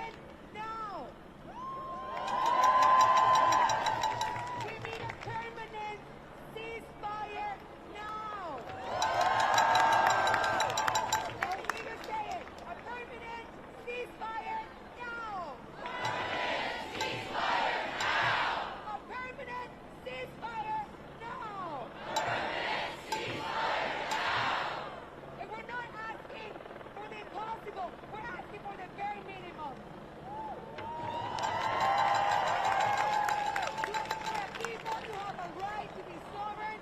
Detention now! We need a permanent ceasefire now! Let me hear you say it. A permanent ceasefire now! Permanent ceasefire now! A permanent ceasefire now! Permanent ceasefire now! And we're not asking for the impossible. We're asking for the very minimum. For people to have a right to be sovereign,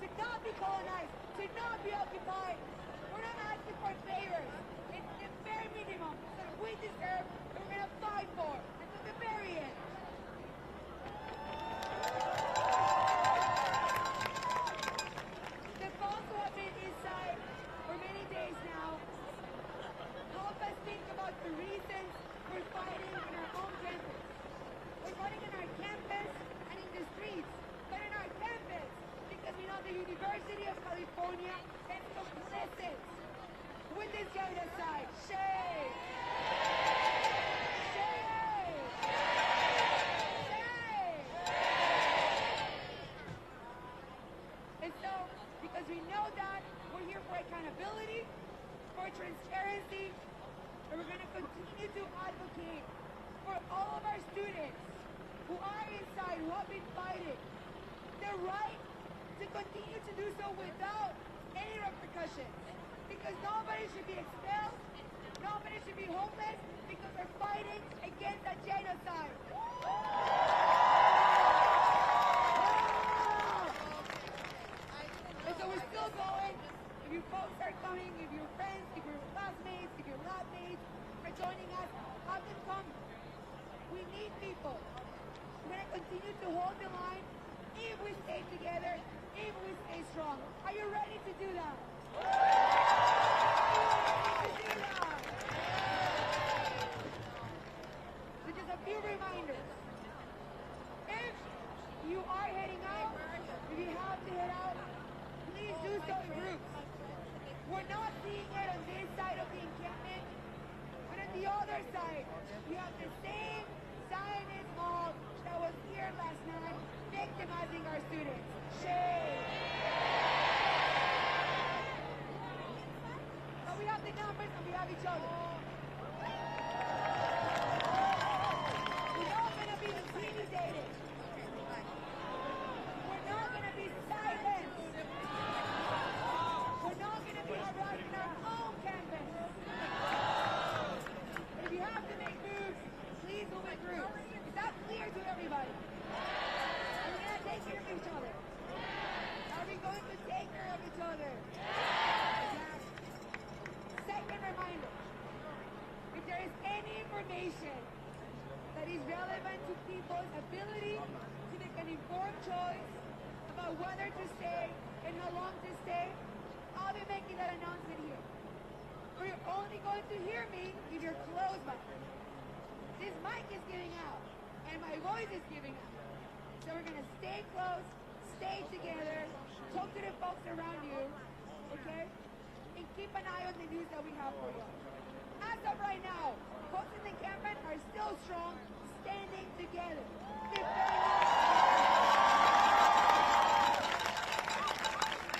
to not be colonized, to not be occupied. We're not asking for favors. It's the bare minimum that we deserve and we're going to fight for until the very end. The folks who have been inside for many days now help us think about the reasons we're fighting on our own campus. We're fighting in our campus and in the streets, but in our campus because we know the University of California is complicit with this genocide. Shame! Shame! Shame! And so, because we know that, we're here for accountability, for transparency, and we're going to continue to advocate for all of our students who are inside, who have been fighting, the right to continue to do so without any repercussions. Because nobody should be expelled, nobody should be homeless, because we're fighting against a genocide. And so we're still going. If you folks are coming, if your friends, if your classmates, if your lab mates are joining us, have them come. We need people. We're going to continue to hold the line if we stay together, if we stay strong. Are you ready to do that? Are you ready to do that? So just a few reminders. If you are heading out, if you have to head out, please do so in groups. We're not seeing it on this side of the encampment, but on the other side, you have the same Zionist mob that was here last night, victimizing our students. Shame! But we have the numbers and we have each other. We're not going to be intimidated. We're not going to be silenced. We're not going to be harassed in our own campus. But if you have to make moves, please move in groups. Is that clear to everybody? Are we going to take care of each other? Are we going to take care of each other? Second reminder, if there is any information that is relevant to people's ability to make an informed choice about whether to stay and how long to stay, I'll be making that announcement here. But you're only going to hear me if you're close by. This mic is giving out, and my voice is giving out. So we're going to stay close, stay together, talk to the folks around you, okay? And keep an eye on the news that we have for you. As of right now, folks in the encampment are still strong, standing together.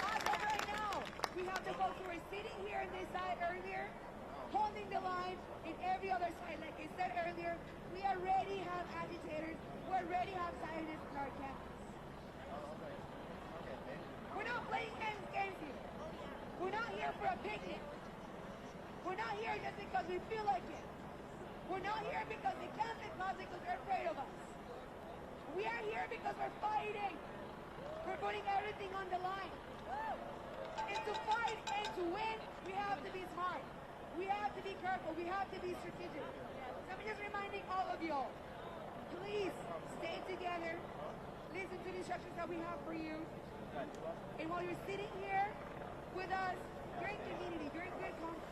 As of right now, we have the folks who were sitting here on this side earlier, holding the line, and every other side. Like I said earlier, we already have agitators, we already have Zionists in our campus. We're not playing games here. We're not here for a picnic. We're not here just because we feel like it. We're not here because they can't be closet because they're afraid of us. We are here because we're fighting. We're putting everything on the line. And to fight and to win, we have to be smart. We have to be careful. We have to be strategic. So I'm just reminding all of y'all, please stay together. Listen to the instructions that we have for you. And while you're sitting here with us, you're in community, you're in good company.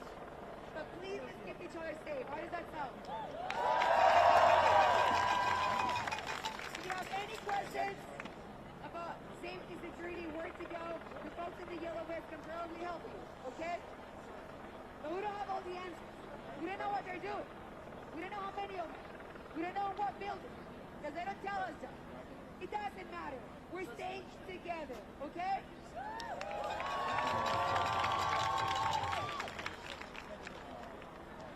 But please let's keep each other safe. How does that sound? If you have any questions about safety, security, where to go, the folks in the yellow vest can probably help you, okay? But we don't have all the answers. We don't know what they're doing. We many of them. We don't know what building, because they don't tell us that. It doesn't matter. We're staying together, okay?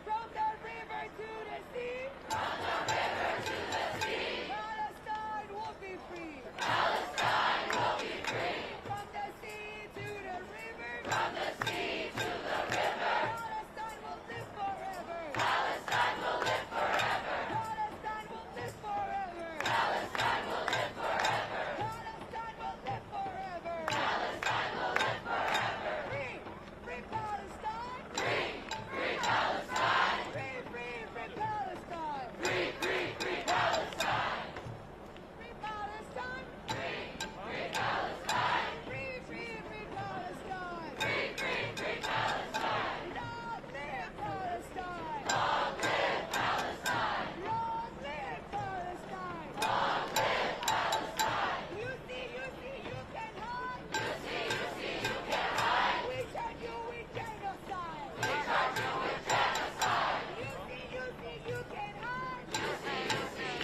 From the river to the sea. From the river to the sea. Palestine will be free. Palestine will be free. From the sea to the river. From the sea to the river. Palestine will live forever. Palestine will live forever. Palestine will live forever. Palestine will live forever. Palestine will live forever. Palestine will live forever. Free, free Palestine. Free, free Palestine. Free, free, free Palestine. Free, free, free Palestine. Free Palestine. Free, free Palestine. Free, free, free Palestine. Free, free, free Palestine. Long live Palestine. Long live Palestine. Long live Palestine. Long live Palestine. You see, you can hide. You see, you can hide. We charge you with genocide. We charge you with genocide. You see, you can hide. You see,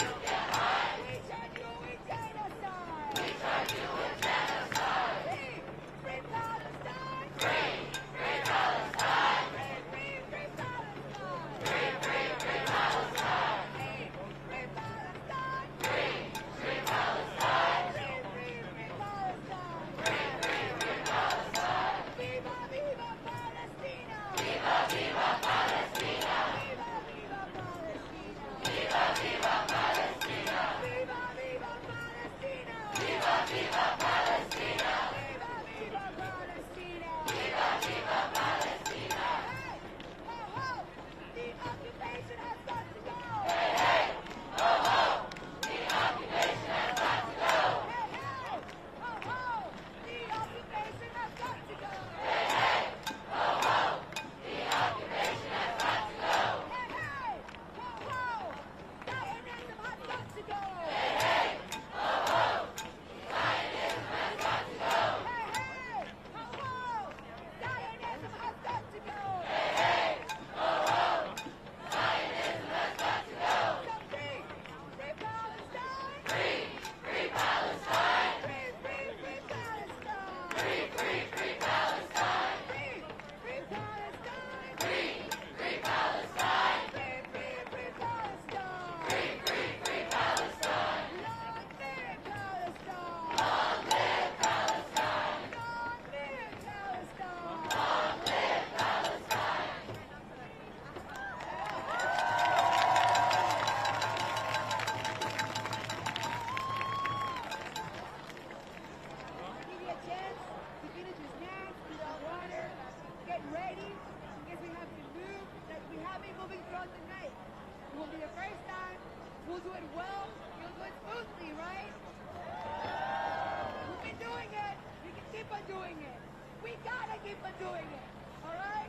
you can hide. We charge you with genocide. We charge you with genocide. Free, free Palestine. Free, free Palestine. Free, free, free Palestine. Free, free, free Palestine. Free, free Palestine. Free, free Palestine. Free, free, free Palestine. Free, free, free Palestine. Viva, viva Palestina. Viva, viva Palestina. Viva, viva Palestina. Viva, viva Palestina. Viva, viva Palestina. Viva, viva Palestina. Viva, viva Palestina. Viva, viva Palestina. Hey, ho, ho, the occupation has got to go. Hey, hey, ho, ho, the occupation has got to go. Hey, hey, ho, ho, the occupation has got to go. Hey, hey, ho, ho, the occupation has got to go. Hey, hey, ho, ho, Zionism has got to go. Hey, hey, ho, ho, Zionism has got to go. Hey, hey, ho, ho, Zionism has got to go. Hey, hey, ho, ho, Zionism has got to go. So free, free Palestine. Free, free Palestine. Free, free, free Palestine. Free, free, free Palestine. Free, free Palestine. Free, free Palestine. Free, free, free Palestine. Free, free, free Palestine. Long live Palestine. Long live Palestine. Long live Palestine. Long live Palestine. I'll give you a chance to finish your snacks, eat our water, get ready, in case we have to move, that we have been moving throughout the night. It will be the first time. We'll do it well. We'll do it smoothly, right? We've been doing it. We can keep on doing it. We gotta keep on doing it. All right?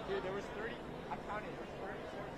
Dude, there was 30. I counted. There was 34.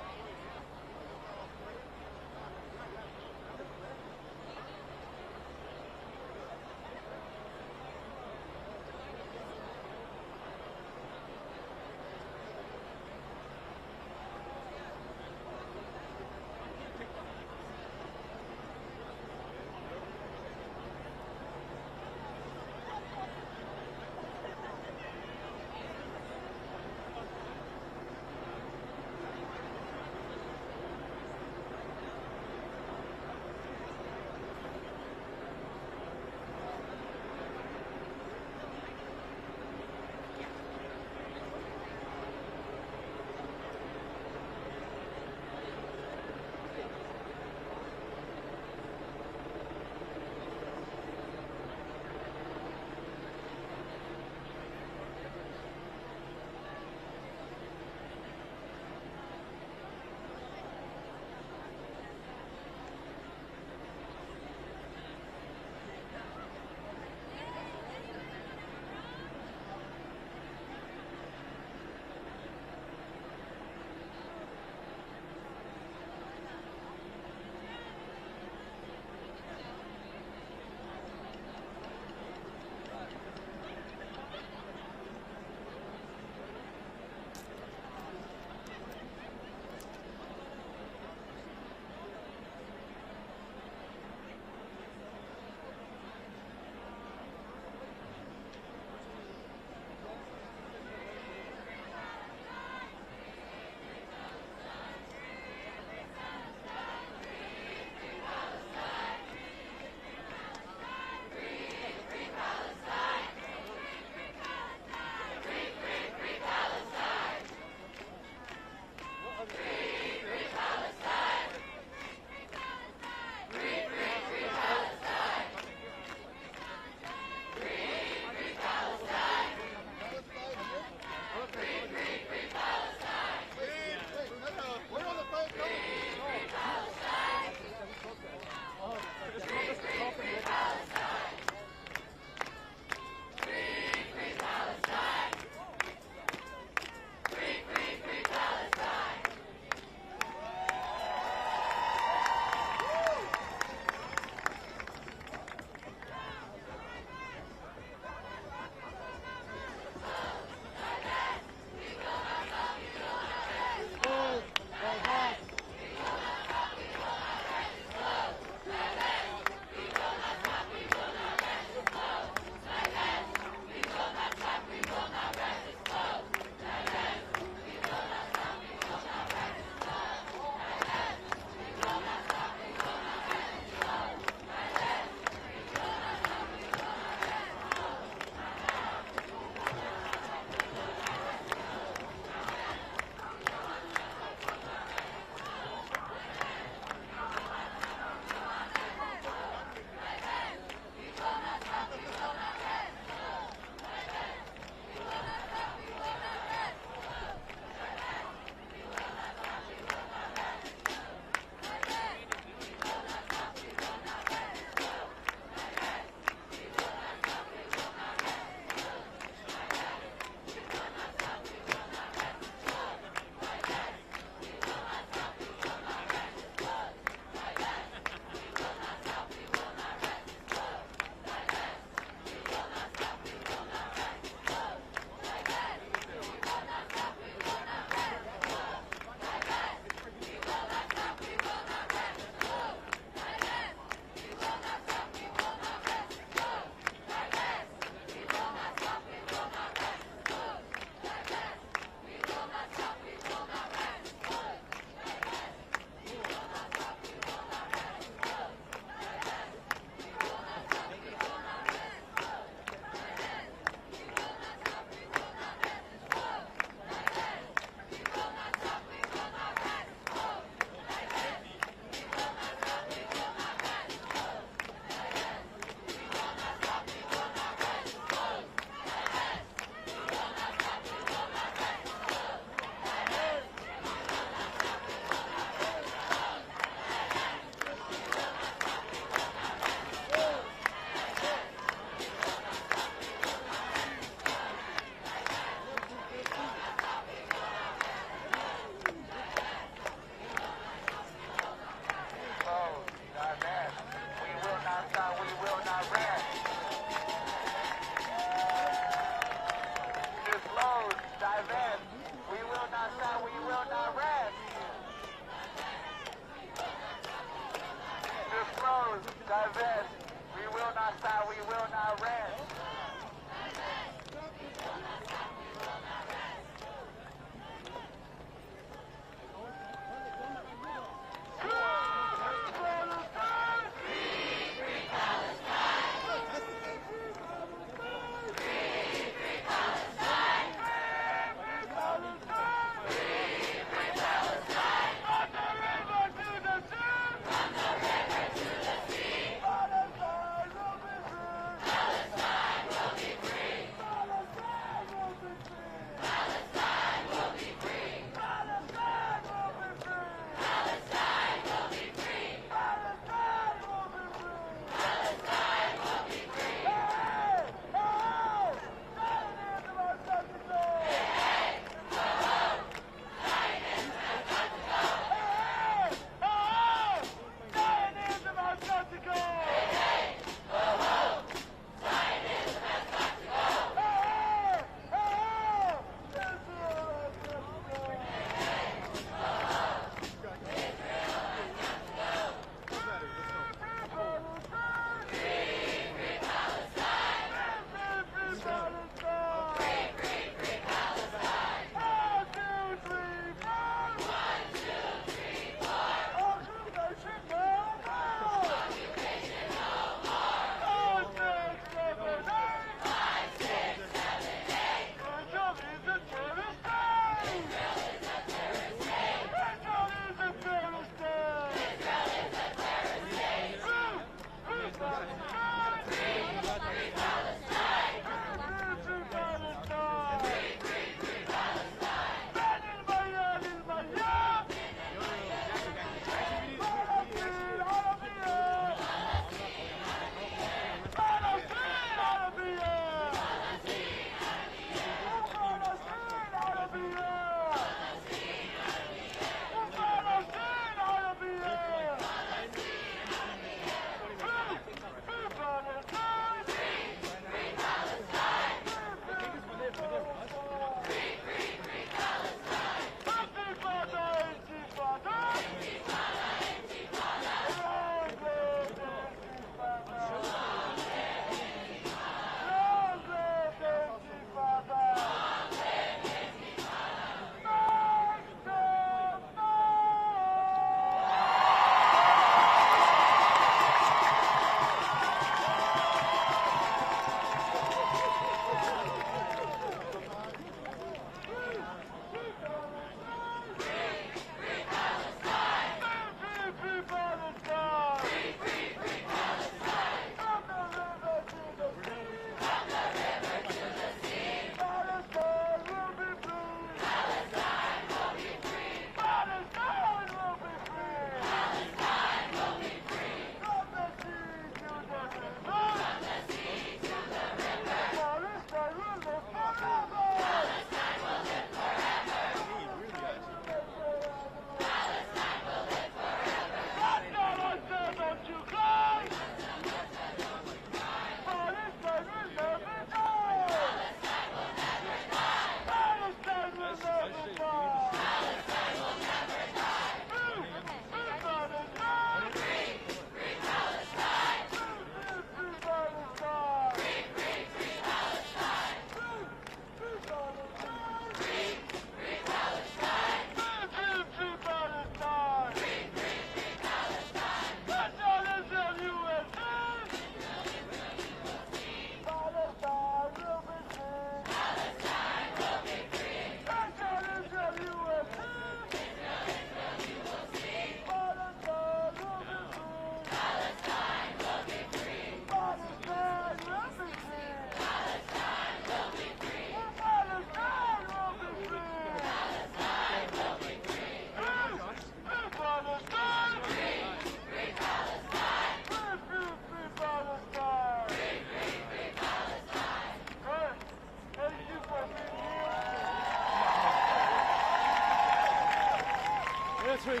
every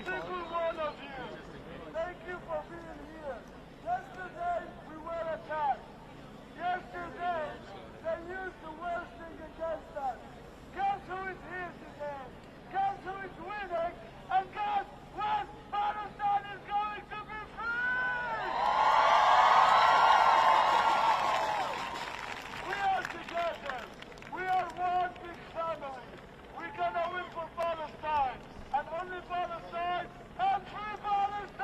single one of you, thank you for being here. Yesterday, we were attacked. Yesterday, they used the worst thing against us. Guess who is here today? Guess who is winning? And guess what? Palestine is going to be free! We are together. We are one big family. We're gonna win for Palestine. And only Palestine and free Palestine!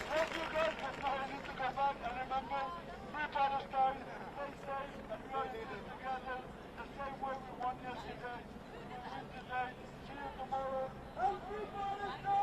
Thank you guys, but now I need to go back and remember, free Palestine, stay safe, and we are in this together the same way we won yesterday. We win today, see you tomorrow, and free Palestine!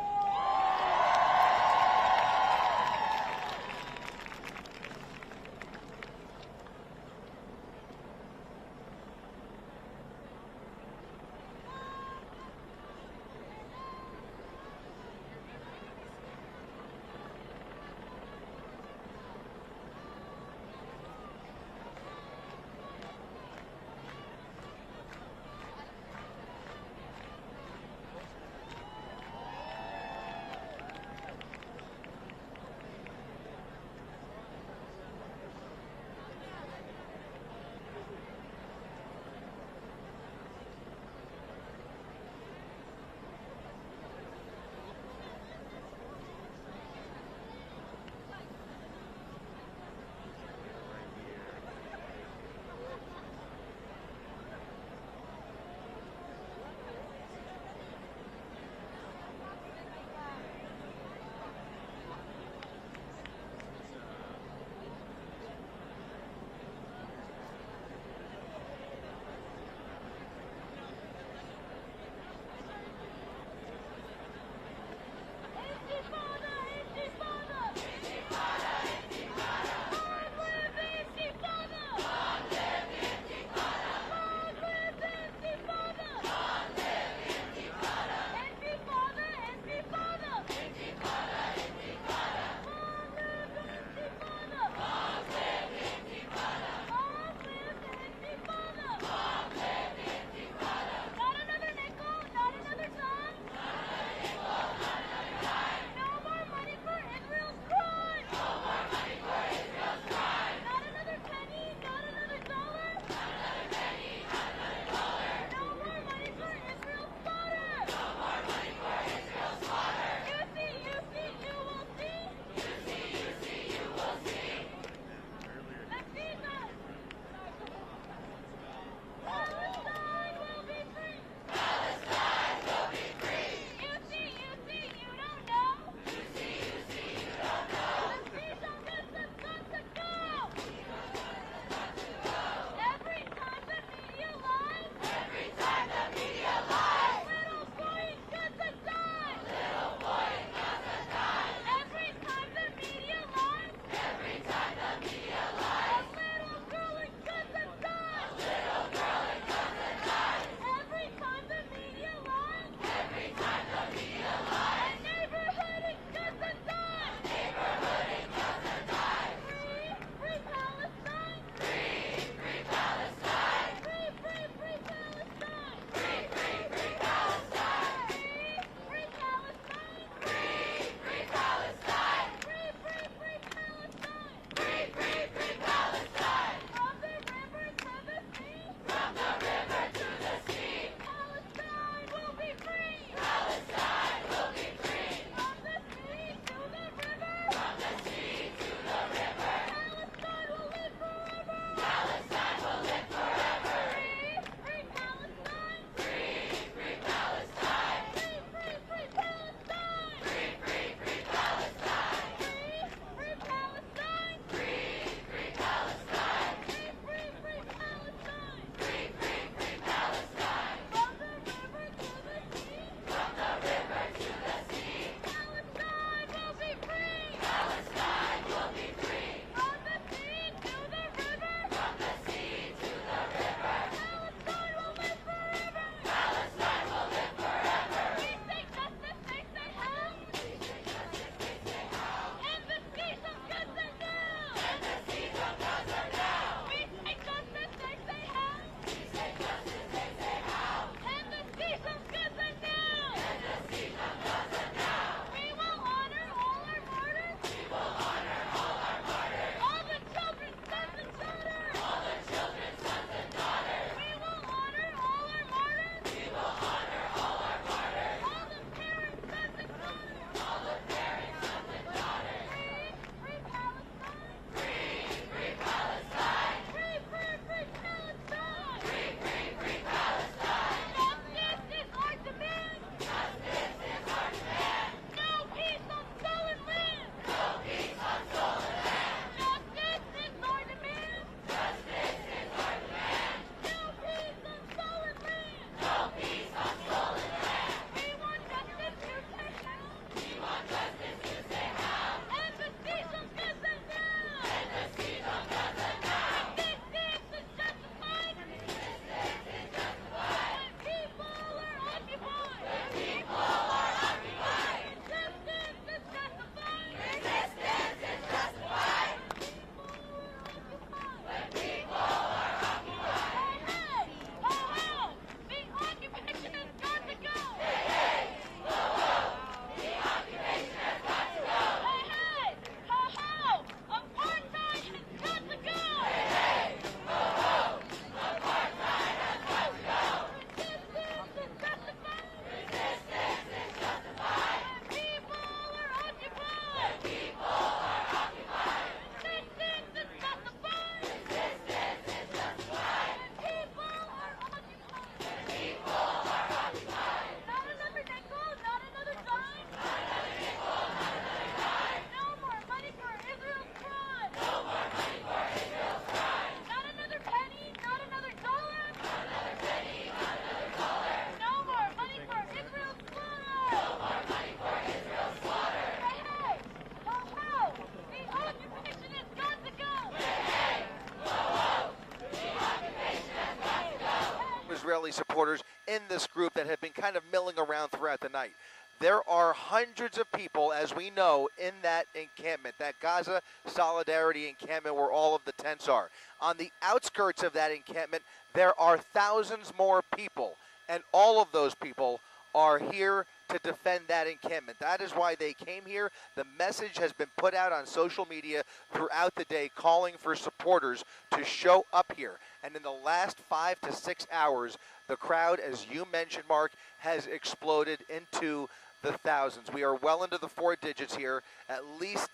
rally supporters in this group that have been kind of milling around throughout the night. There are hundreds of people, as we know, in that encampment, that Gaza Solidarity encampment where all of the tents are. On the outskirts of that encampment, there are thousands more people, and all of those people are here to defend that encampment. That is why they came here. The message has been put out on social media throughout the day calling for supporters to show up here. And in the last 5 to 6 hours, the crowd, as you mentioned, Mark, has exploded into the thousands. We are well into the 4 digits here, at least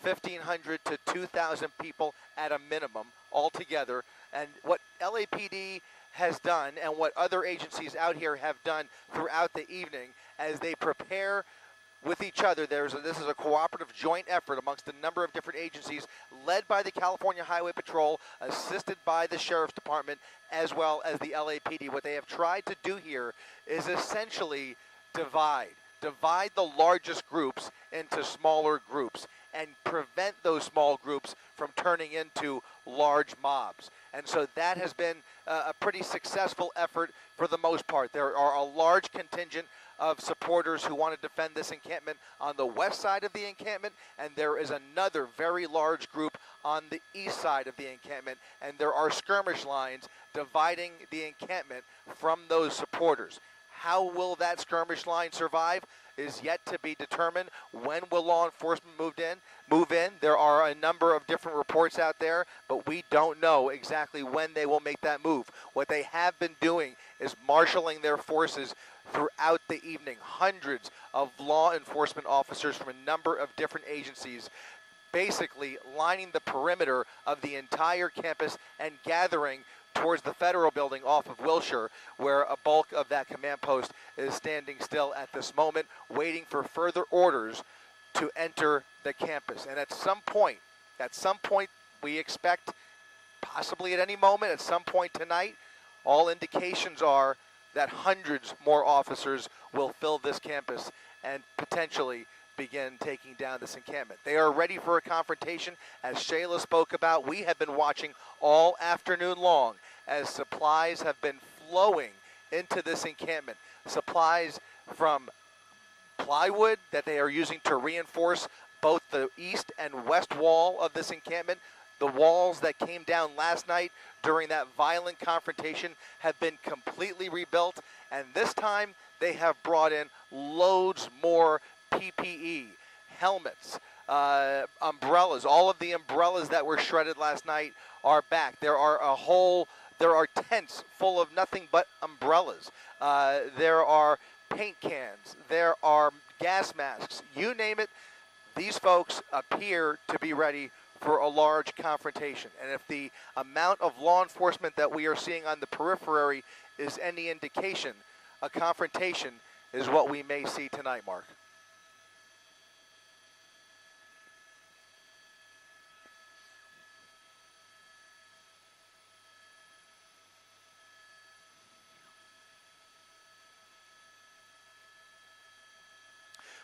1,500 to 2,000 people at a minimum altogether. And what LAPD has done and what other agencies out here have done throughout the evening as they prepare with each other. This is a cooperative joint effort amongst a number of different agencies led by the California Highway Patrol, assisted by the Sheriff's Department, as well as the LAPD. What they have tried to do here is essentially divide the largest groups into smaller groups and prevent those small groups from turning into large mobs. And so that has been a pretty successful effort for the most part. There are a large contingent of supporters who want to defend this encampment on the west side of the encampment, and there is another very large group on the east side of the encampment, and there are skirmish lines dividing the encampment from those supporters. How will that skirmish line survive is yet to be determined. When will law enforcement move in? There are a number of different reports out there, but we don't know exactly when they will make that move. What they have been doing is marshaling their forces throughout the evening. Hundreds of law enforcement officers from a number of different agencies basically lining the perimeter of the entire campus and gathering towards the federal building off of Wilshire, where a bulk of that command post is standing still at this moment, waiting for further orders to enter the campus. And at some point, we expect, possibly at any moment, at some point tonight, all indications are that hundreds more officers will fill this campus and potentially begin taking down this encampment. They are ready for a confrontation. As Shayla spoke about, we have been watching all afternoon long as supplies have been flowing into this encampment. Supplies from plywood that they are using to reinforce both the east and west wall of this encampment. The walls that came down last night during that violent confrontation have been completely rebuilt, and this time they have brought in loads more PPE, helmets, umbrellas. All of the umbrellas that were shredded last night are back. There are tents full of nothing but umbrellas. There are paint cans. There are gas masks. You name it, these folks appear to be ready for a large confrontation. And if the amount of law enforcement that we are seeing on the periphery is any indication, a confrontation is what we may see tonight, Mark.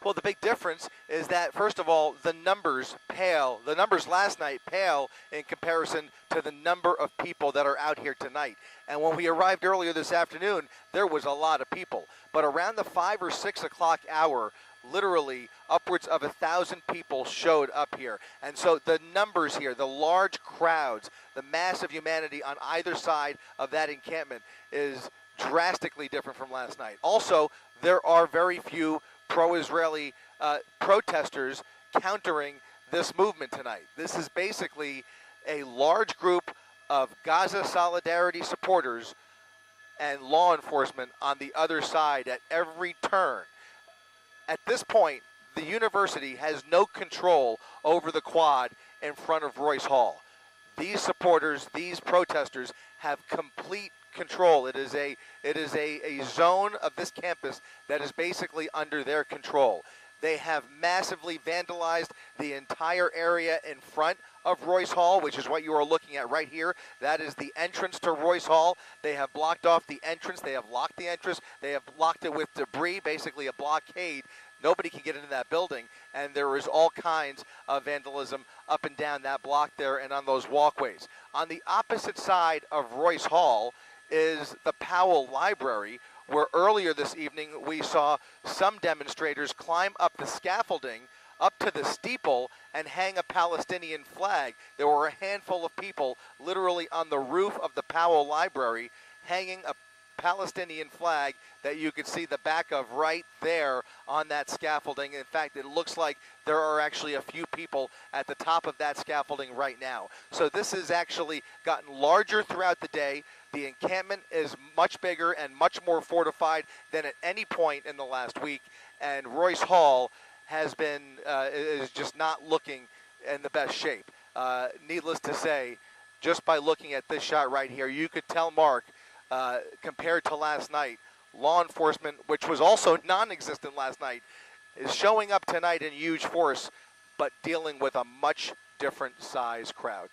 Well, the big difference is that, first of all, the numbers pale. The numbers last night pale in comparison to the number of people that are out here tonight. And when we arrived earlier this afternoon, there was a lot of people. But around the 5 or 6 o'clock hour, literally upwards of 1,000 people showed up here. And so the numbers here, the large crowds, the mass of humanity on either side of that encampment is drastically different from last night. Also, there are very few pro-Israeli protesters countering this movement tonight. This is basically a large group of Gaza Solidarity supporters and law enforcement on the other side at every turn. At this point, the university has no control over the quad in front of Royce Hall. These supporters, these protesters, have complete control. It is a zone of this campus that is basically under their control. They have massively vandalized the entire area in front of Royce Hall, which is what you are looking at right here. That is the entrance to Royce Hall. They have blocked off the entrance. They have locked the entrance. They have blocked it with debris, basically a blockade. Nobody can get into that building, and there is all kinds of vandalism up and down that block there and on those walkways. On the opposite side of Royce Hall is the Powell Library, where earlier this evening we saw some demonstrators climb up the scaffolding up to the steeple and hang a Palestinian flag. There were a handful of people literally on the roof of the Powell Library hanging a Palestinian flag that you could see the back of right there on that scaffolding. In fact, it looks like there are actually a few people at the top of that scaffolding right now. So this has actually gotten larger throughout the day. The encampment is much bigger and much more fortified than at any point in the last week. And Royce Hall has been, is just not looking in the best shape. Needless to say, just by looking at this shot right here, you could tell, Mark, compared to last night, law enforcement, which was also non-existent last night, is showing up tonight in huge force, but dealing with a much different size crowd.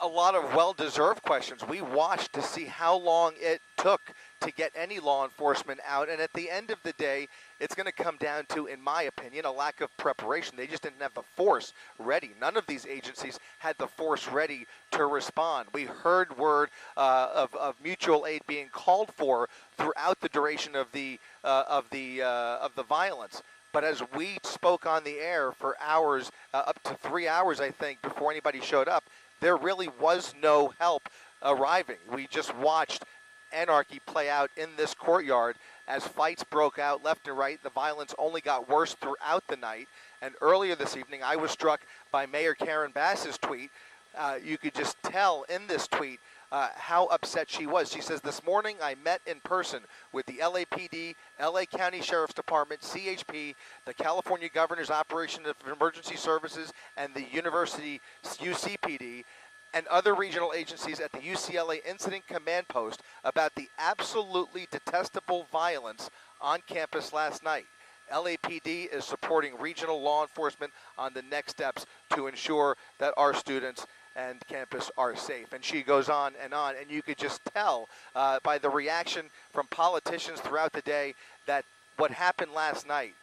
A lot of well-deserved questions. We watched to see how long it took to get any law enforcement out, and at the end of the day, it's going to come down to, in my opinion, a lack of preparation. They just didn't have the force ready. None of these agencies had the force ready to respond. We heard word of mutual aid being called for throughout the duration of the violence. But as we spoke on the air for hours, up to 3 hours, I think, before anybody showed up, there really was no help arriving. We just watched anarchy play out in this courtyard as fights broke out left and right. The violence only got worse throughout the night. And earlier this evening, I was struck by Mayor Karen Bass's tweet. You could just tell in this tweet how upset she was. She says, "This morning I met in person with the LAPD, LA County Sheriff's Department, CHP, the California Governor's Operation of Emergency Services, and the University UCPD, and other regional agencies at the UCLA Incident Command Post about the absolutely detestable violence on campus last night. LAPD is supporting regional law enforcement on the next steps to ensure that our students and campus are safe." And she goes on, and you could just tell by the reaction from politicians throughout the day that what happened last night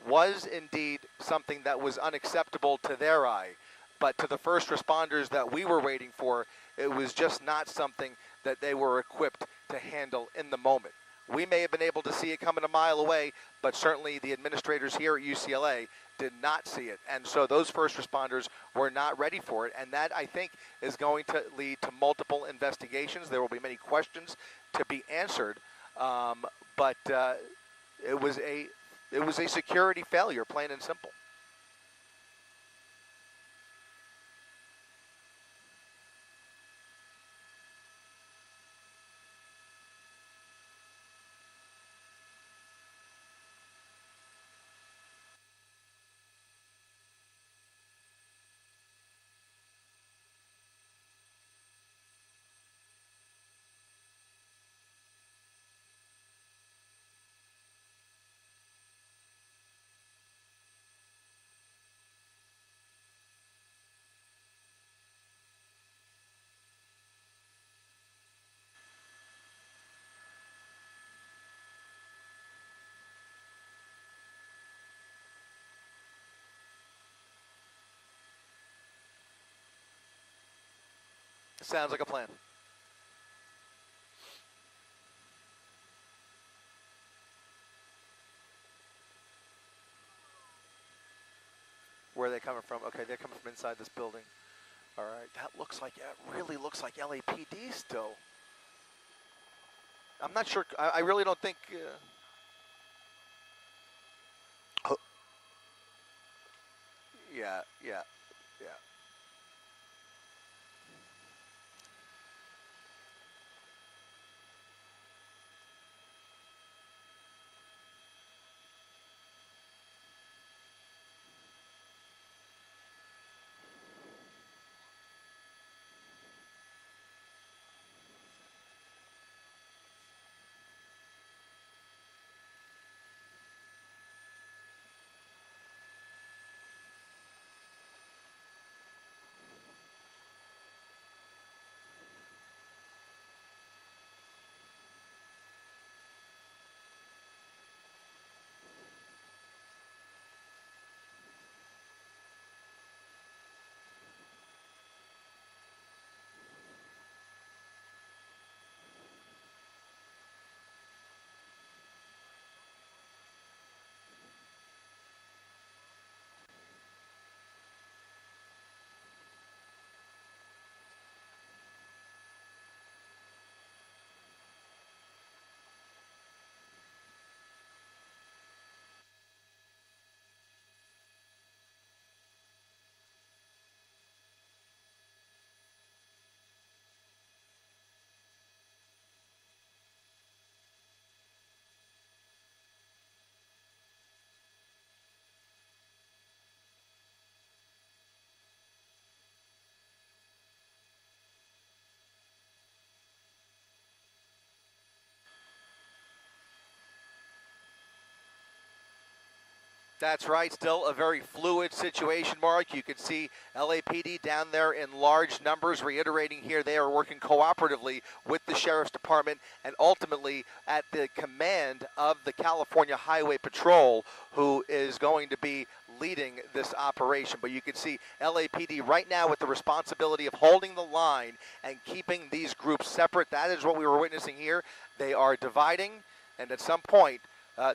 was indeed something that was unacceptable to their eye, but to the first responders that we were waiting for, it was just not something that they were equipped to handle in the moment. We may have been able to see it coming a mile away, but certainly the administrators here at UCLA did not see it. And so those first responders were not ready for it. And that, I think, is going to lead to multiple investigations. There will be many questions to be answered. But it was a security failure, plain and simple. Sounds like a plan. Where are they coming from? Okay, they're coming from inside this building. All right, that looks like, it really looks like LAPD still. I'm not sure, I really don't think... Yeah. That's right. Still a very fluid situation, Mark. You can see LAPD down there in large numbers, reiterating here they are working cooperatively with the Sheriff's Department and ultimately at the command of the California Highway Patrol, who is going to be leading this operation. But you can see LAPD right now with the responsibility of holding the line and keeping these groups separate. That is what we were witnessing here. They are dividing, and at some point,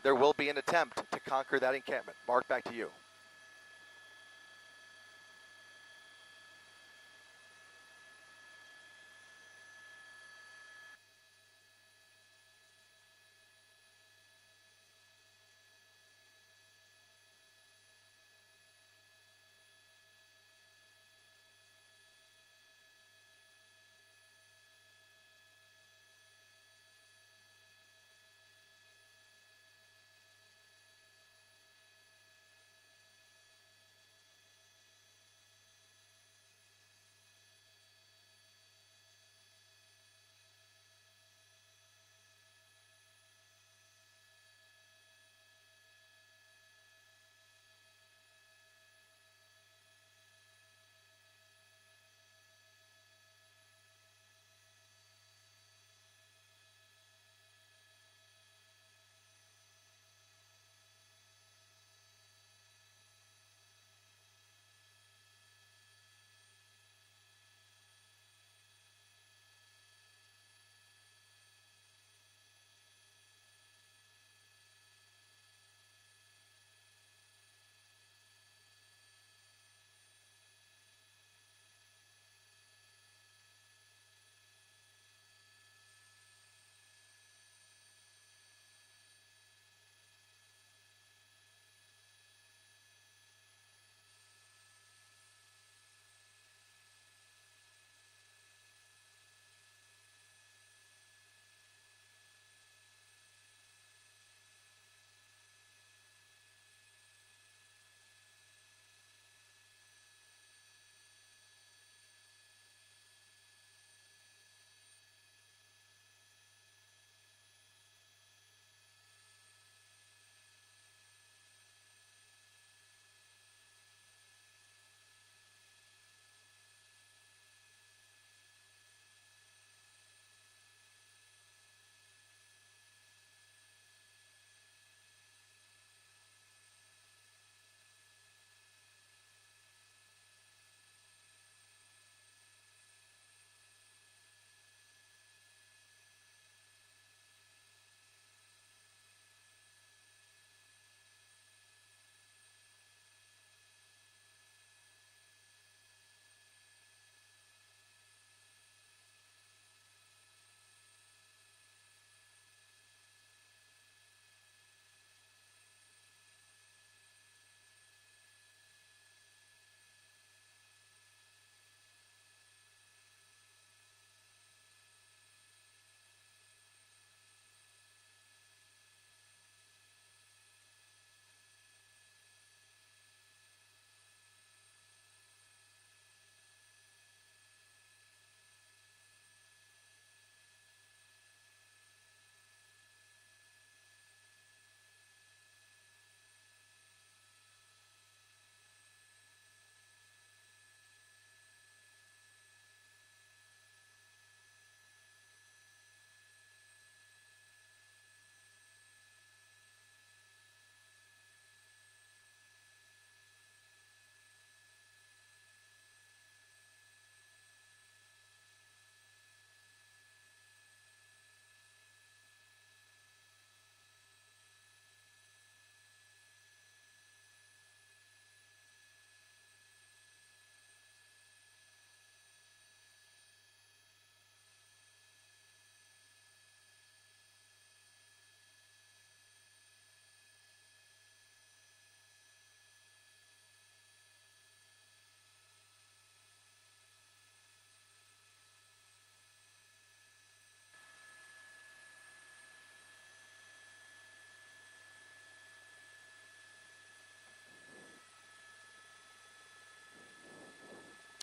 there will be an attempt to conquer that encampment. Mark, back to you.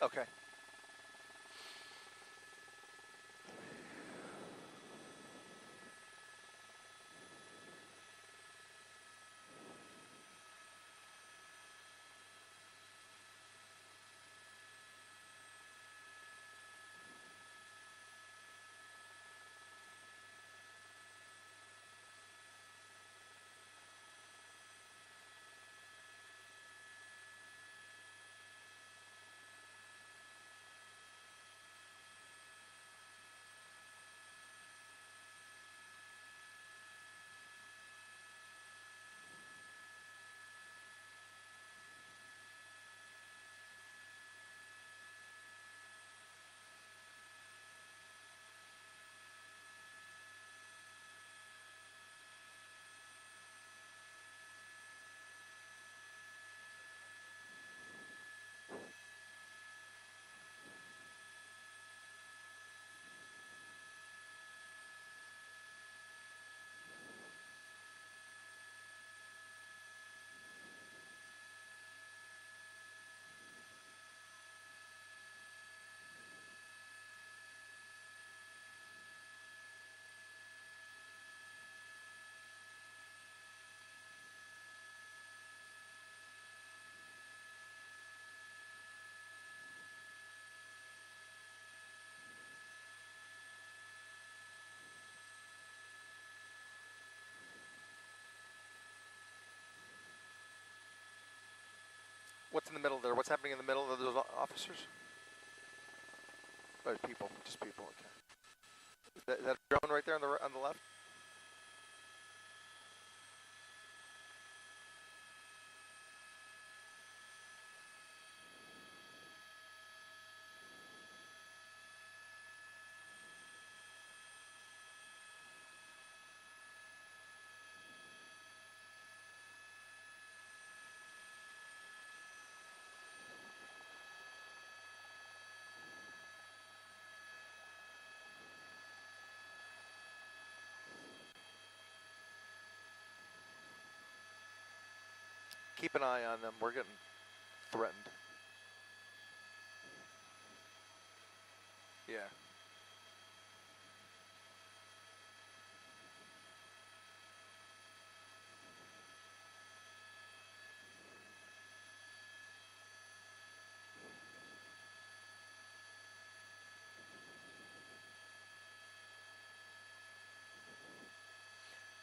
Okay. What's in the middle there? What's happening in the middle of those officers? Oh, people, just people. Okay. Is that a drone right there on the left? Keep an eye on them. We're getting threatened. Yeah.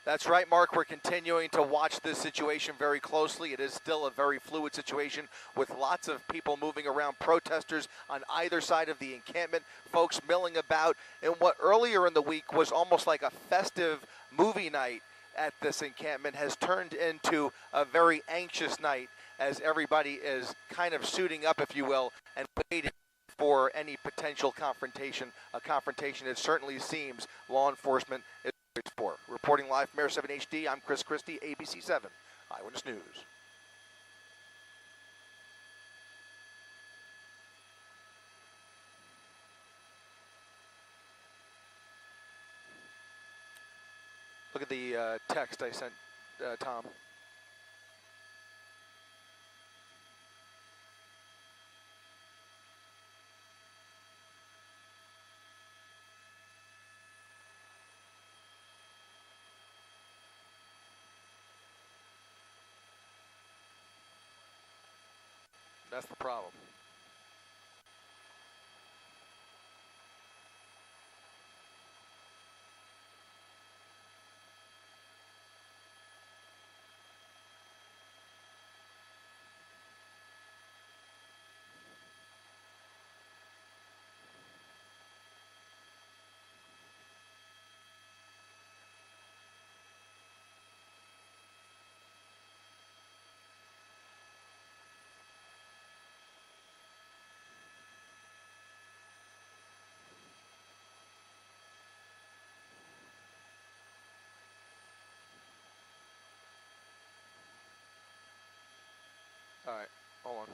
That's right, Mark. We're continuing to watch this situation very closely. It is still a very fluid situation with lots of people moving around, protesters on either side of the encampment, folks milling about in what earlier in the week was almost like a festive movie night at this encampment has turned into a very anxious night as everybody is kind of suiting up, if you will, and waiting for any potential confrontation. A confrontation, it certainly seems, law enforcement is for. Reporting live from Air 7 HD, I'm Chris Christie, ABC 7 Eyewitness News. Look at the text I sent Tom. That's the problem. All right, hold on.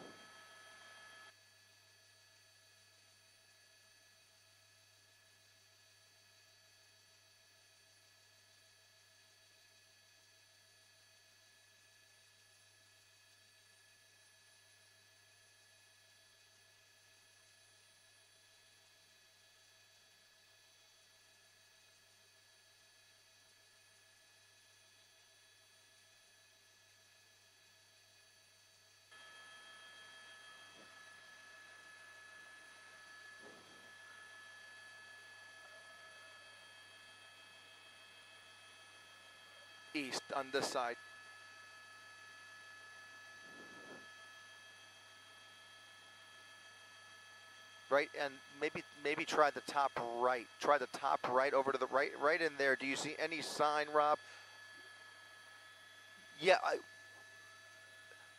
East on this side. Right, and maybe try the top right. Try the top right over to the right in there. Do you see any sign, Rob? Yeah,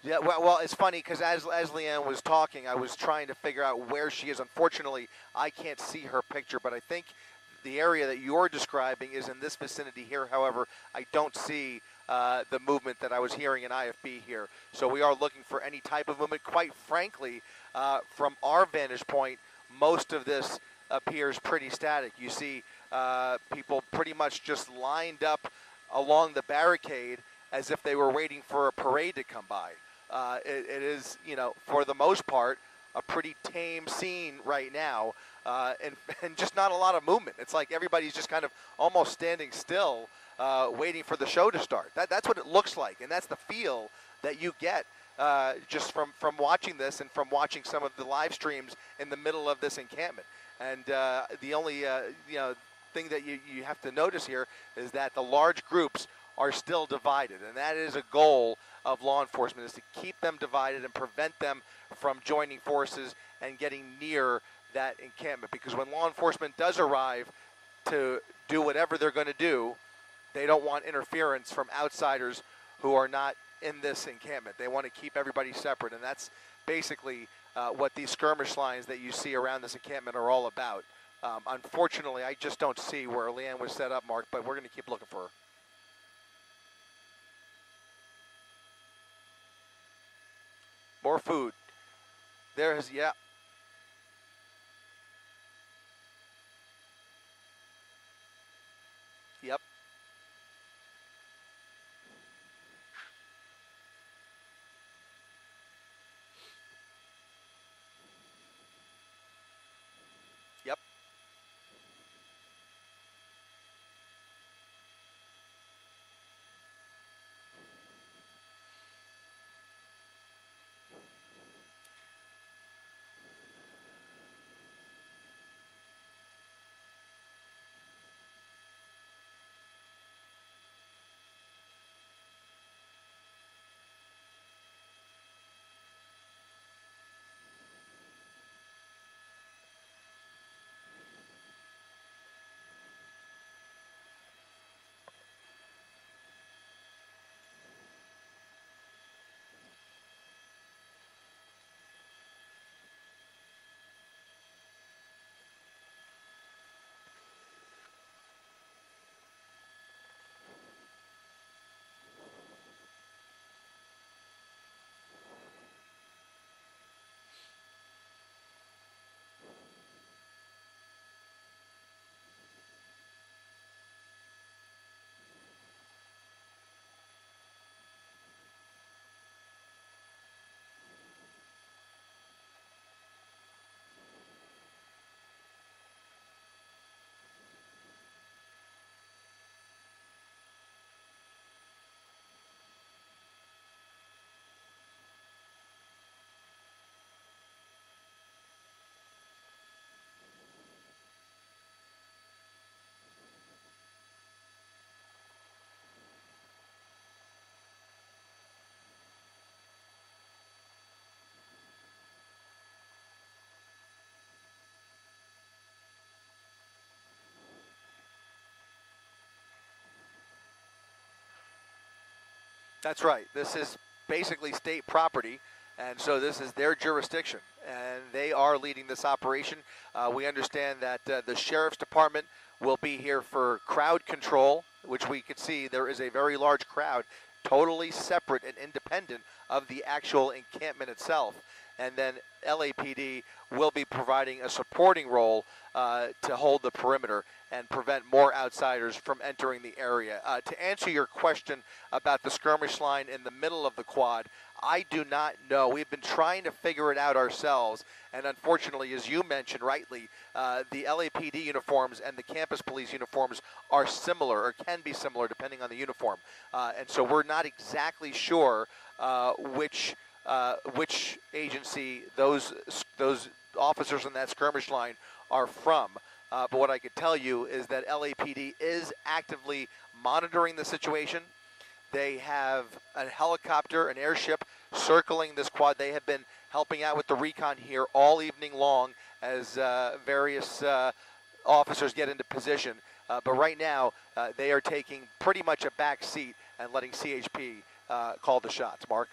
well, it's funny because as Leanne was talking, I was trying to figure out where she is. Unfortunately, I can't see her picture, but I think the area that you're describing is in this vicinity here. However, I don't see the movement that I was hearing in IFB here. So we are looking for any type of movement. Quite frankly, from our vantage point, most of this appears pretty static. You see people pretty much just lined up along the barricade as if they were waiting for a parade to come by. It is, for the most part, a pretty tame scene right now, and just not a lot of movement. It's like everybody's just kind of almost standing still, waiting for the show to start. That's what it looks like, and that's the feel that you get just from watching this and from watching some of the live streams in the middle of this encampment. And the only thing that you have to notice here is that the large groups are still divided, and that is a goal of law enforcement, is to keep them divided and prevent them from joining forces and getting near that encampment. Because when law enforcement does arrive to do whatever they're going to do, they don't want interference from outsiders who are not in this encampment. They want to keep everybody separate, and that's basically what these skirmish lines that you see around this encampment are all about. Unfortunately, I just don't see where Leanne was set up, Mark, but we're going to keep looking for her. More food. There's, yeah. Yep. Yep. That's right. This is basically state property, and so this is their jurisdiction, and they are leading this operation. We understand that the Sheriff's Department will be here for crowd control, which we can see there is a very large crowd, totally separate and independent of the actual encampment itself. And then LAPD will be providing a supporting role to hold the perimeter and prevent more outsiders from entering the area. To answer your question about the skirmish line in the middle of the quad, I do not know. We've been trying to figure it out ourselves, and unfortunately, as you mentioned rightly, the LAPD uniforms and the campus police uniforms are similar, or can be similar depending on the uniform. And so we're not exactly sure which agency those officers in that skirmish line are from. But what I could tell you is that LAPD is actively monitoring the situation. They have a helicopter, an airship circling this quad. They have been helping out with the recon here all evening long as various officers get into position. But right now, they are taking pretty much a back seat and letting CHP call the shots. Mark?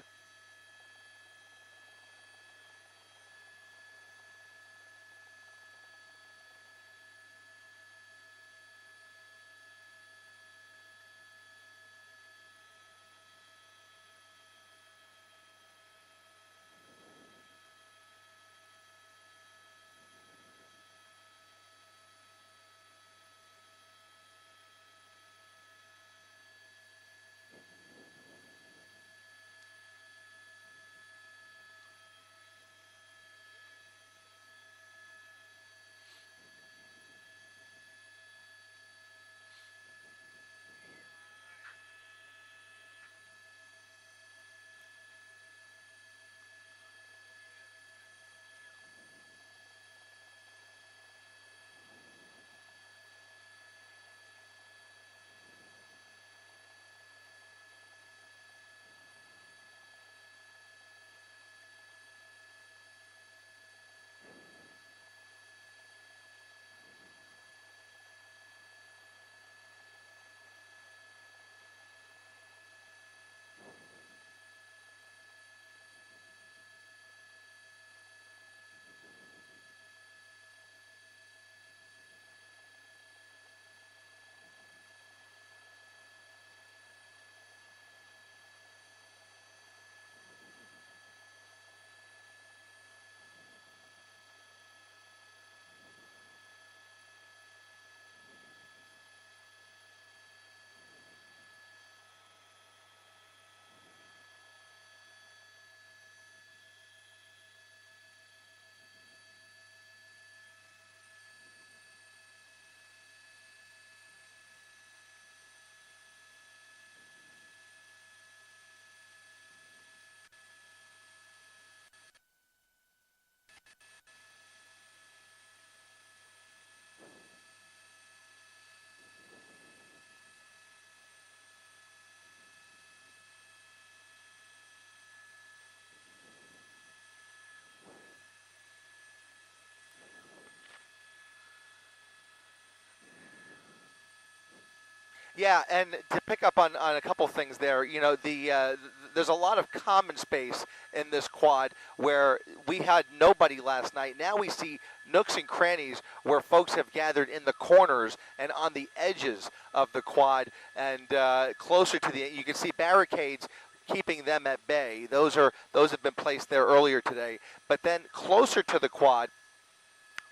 Yeah, and to pick up on a couple things there, you know, there's a lot of common space in this quad where we had nobody last night. Now we see nooks and crannies where folks have gathered in the corners and on the edges of the quad and closer to the. You can see barricades keeping them at bay. Those have been placed there earlier today. But then closer to the quad,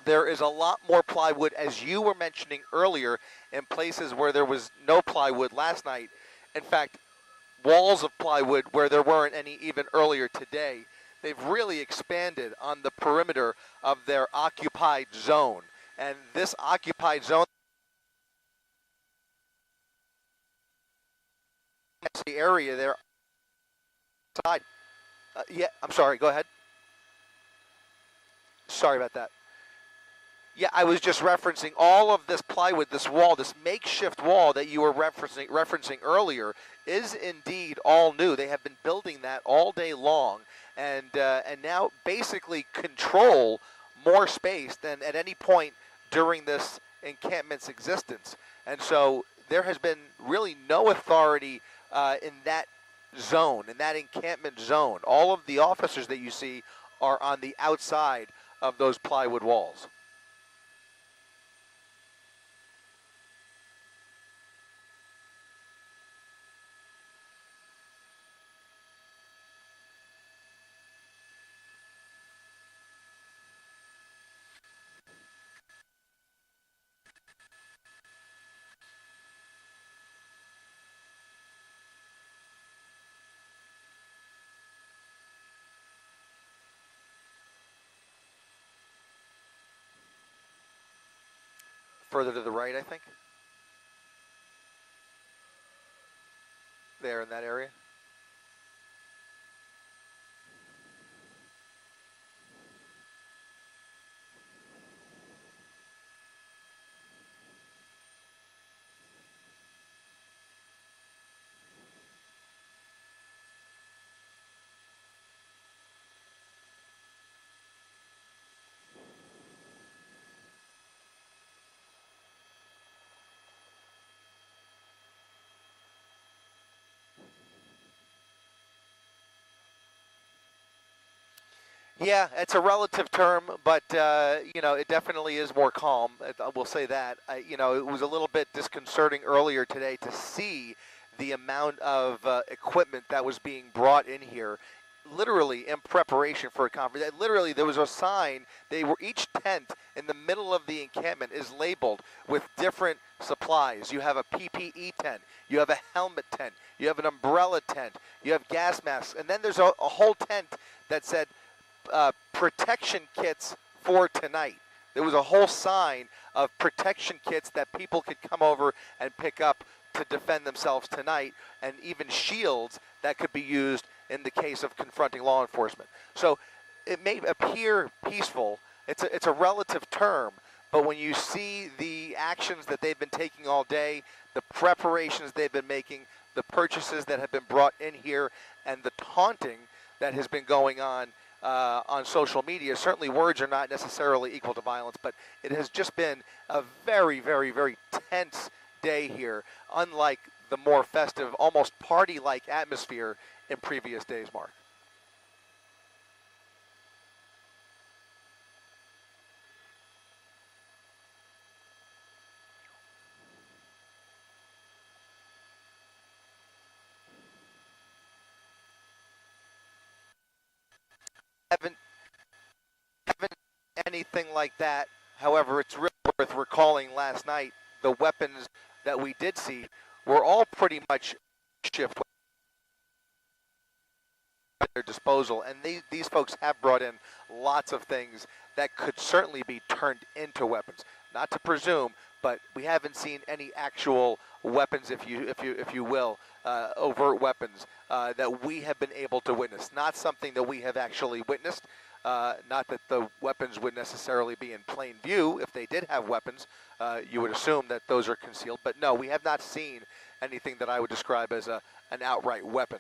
there is a lot more plywood, as you were mentioning earlier, in places where there was no plywood last night. In fact, walls of plywood where there weren't any even earlier today. They've really expanded on the perimeter of their occupied zone. And this occupied zone, that's the area there. Yeah, I'm sorry, go ahead. Sorry about that. Yeah, I was just referencing all of this plywood, this wall, this makeshift wall that you were referencing earlier is indeed all new. They have been building that all day long and now basically control more space than at any point during this encampment's existence. And so there has been really no authority in that zone, in that encampment zone. All of the officers that you see are on the outside of those plywood walls. Further to the right, I think. There in that area. Yeah, it's a relative term, but you know, it definitely is more calm. I will say that. You know, it was a little bit disconcerting earlier today to see the amount of equipment that was being brought in here, literally in preparation for a conference. Literally, there was a sign. Each tent in the middle of the encampment is labeled with different supplies. You have a PPE tent. You have a helmet tent. You have an umbrella tent. You have gas masks, and then there's a whole tent that said protection kits for tonight. There was a whole sign of protection kits that people could come over and pick up to defend themselves tonight, and even shields that could be used in the case of confronting law enforcement. So it may appear peaceful. It's a relative term, but when you see the actions that they've been taking all day, the preparations they've been making, the purchases that have been brought in here, and the taunting that has been going on social media. Certainly words are not necessarily equal to violence, but it has just been a very, very, very tense day here, unlike the more festive, almost party-like atmosphere in previous days, Mark. Haven't anything like that. However, it's really worth recalling last night the weapons that we did see were all pretty much shift at their disposal, and these folks have brought in lots of things that could certainly be turned into weapons. Not to presume, but we haven't seen any actual weapons, if you will, overt weapons that we have been able to witness. Not something that we have actually witnessed. Not that the weapons would necessarily be in plain view. If they did have weapons, you would assume that those are concealed. But no, we have not seen anything that I would describe as an outright weapon.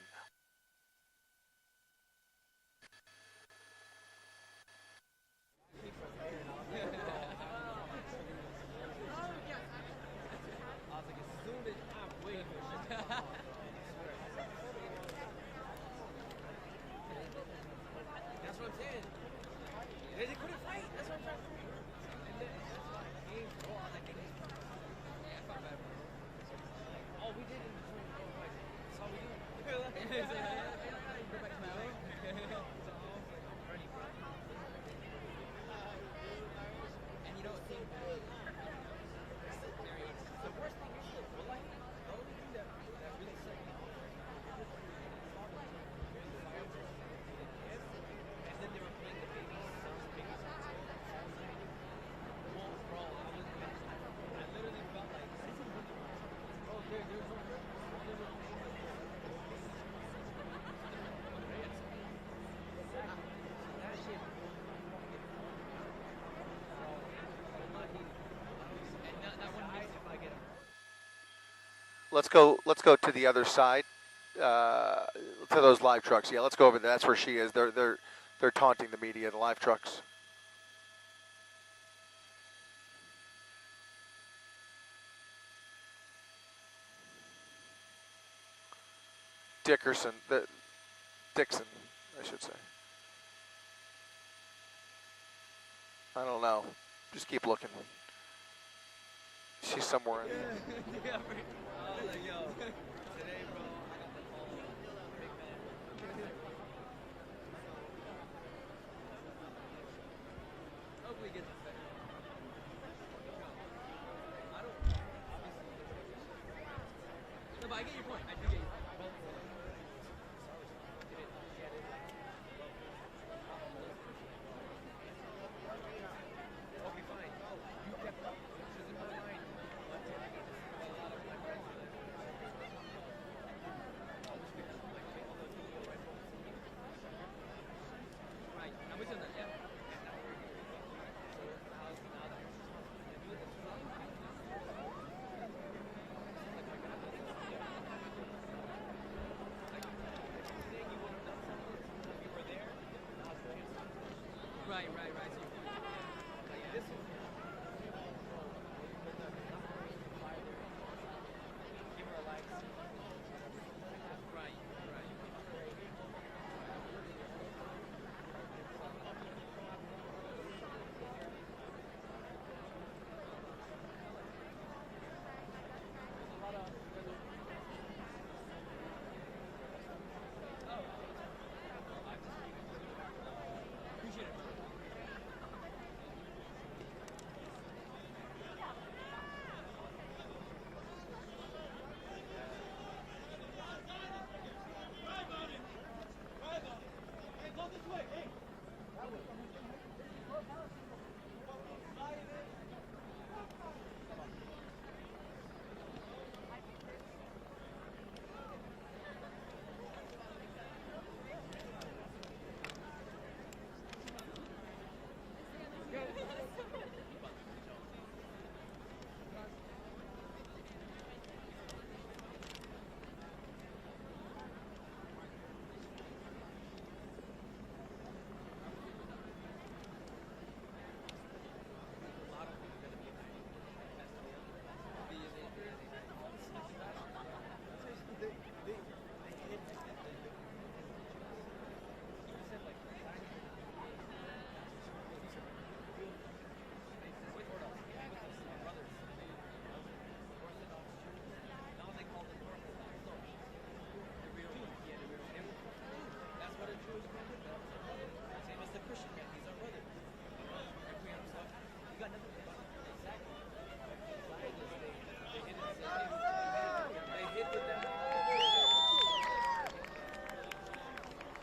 Let's go to the other side, to those live trucks. Yeah, let's go over there. That's where she is. They're taunting the media, the live trucks. Dixon, I should say. I don't know. Just keep looking. She's somewhere in there. Yeah, I was like, yo, today, bro, I got the call. Big man. Hopefully he gets it better. I don't, obviously. No, but I get your point. I do get your point. Okay, fine. Oh, you kept up. Which is in my mind. Right. I'm with you on that, yeah. Right. So this is give her a like. Right. Appreciate it.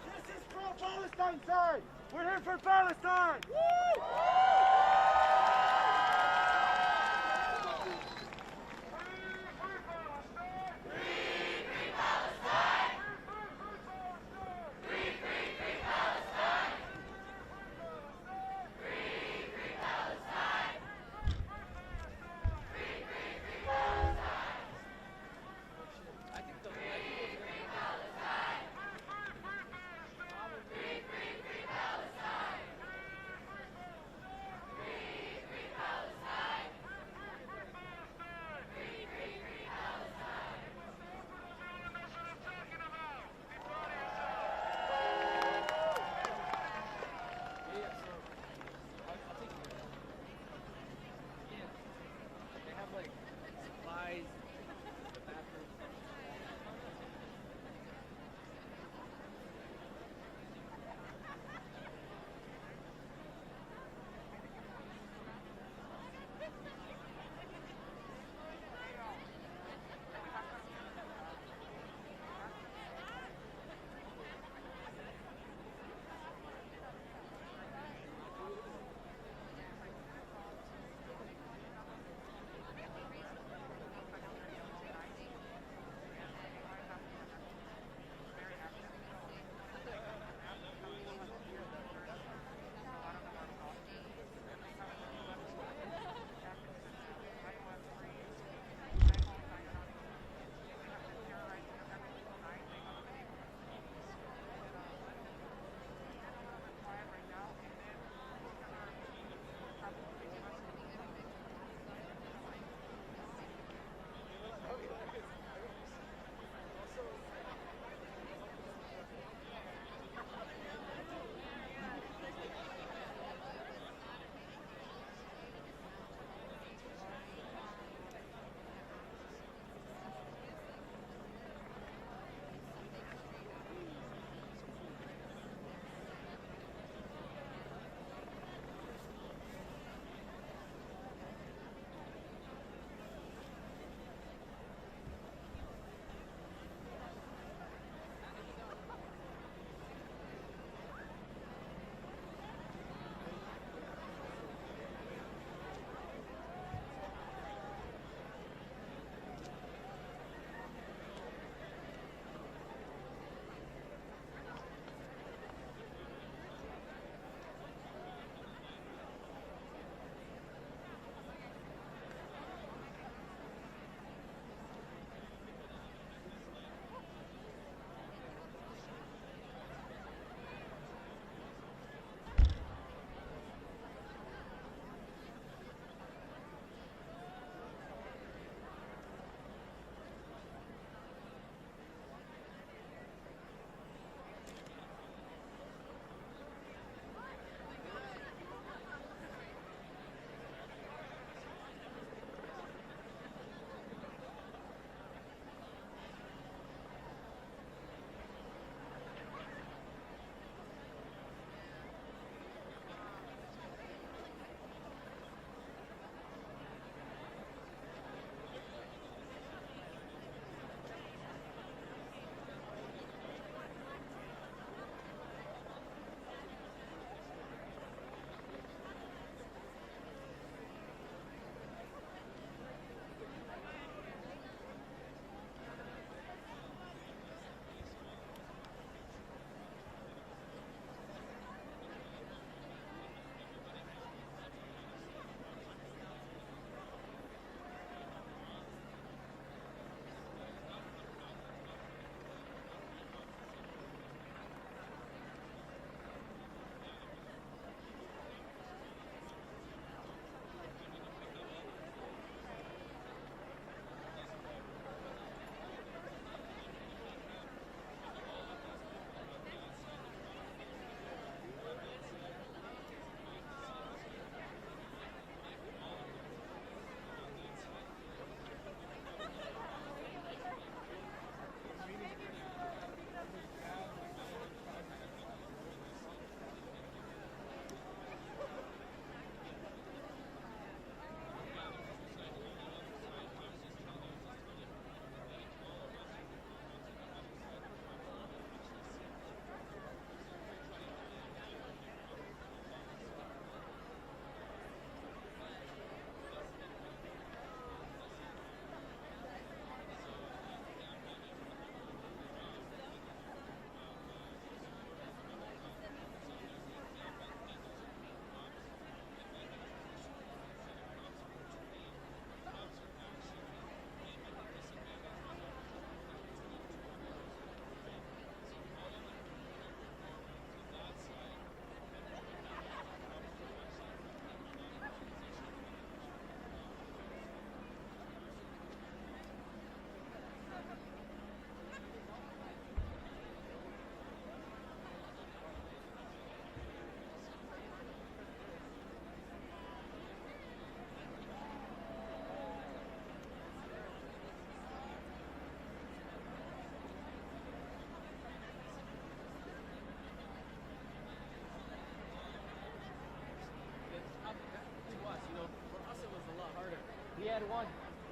This is pro-Palestine side. We're here for Palestine.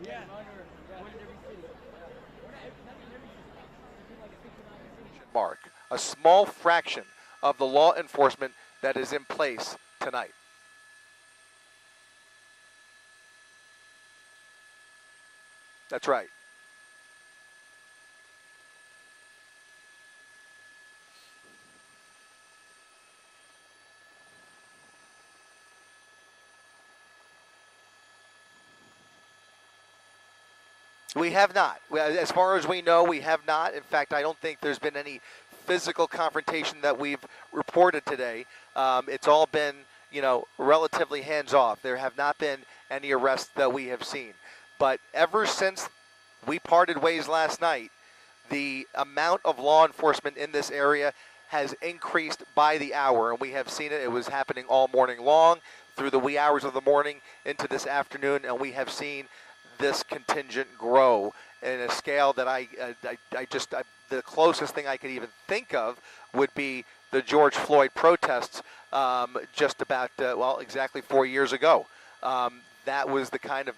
Yeah. One in every city. Not in every city. It's been like 59 cities. Mark, a small fraction of the law enforcement that is in place tonight. That's right. We have not. As far as we know, we have not. In fact, I don't think there's been any physical confrontation that we've reported today. It's all been, relatively hands-off. There have not been any arrests that we have seen. But ever since we parted ways last night, the amount of law enforcement in this area has increased by the hour, and we have seen it. It was happening all morning long, through the wee hours of the morning into this afternoon, and we have seen this contingent grow in a scale that the closest thing I could even think of would be the George Floyd protests just about, exactly 4 years ago. That's the kind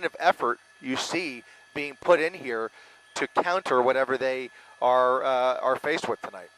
of effort you see being put in here to counter whatever they are faced with tonight.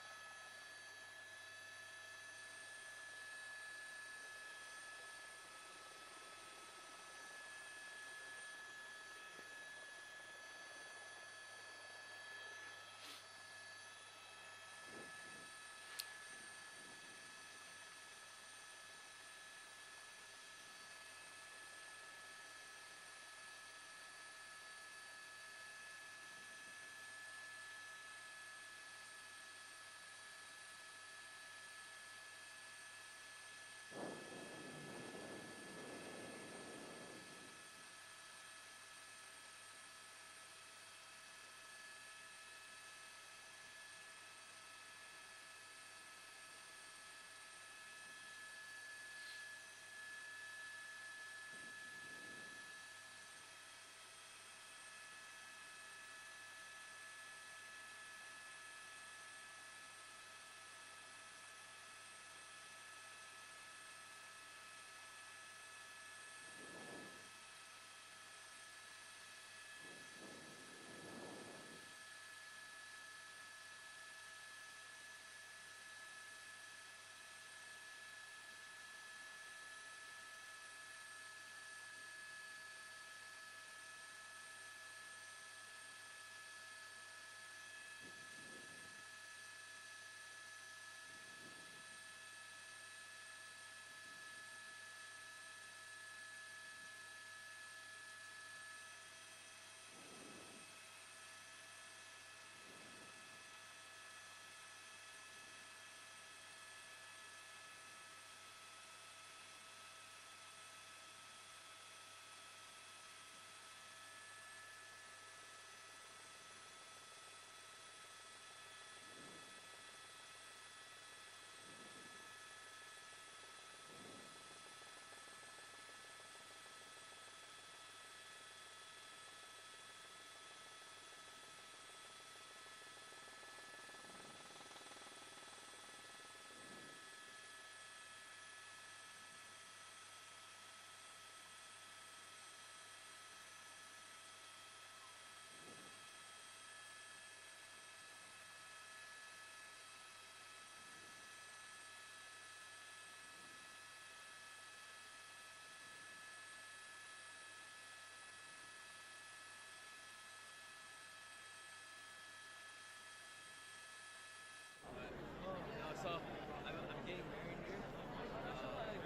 So I'm getting married here.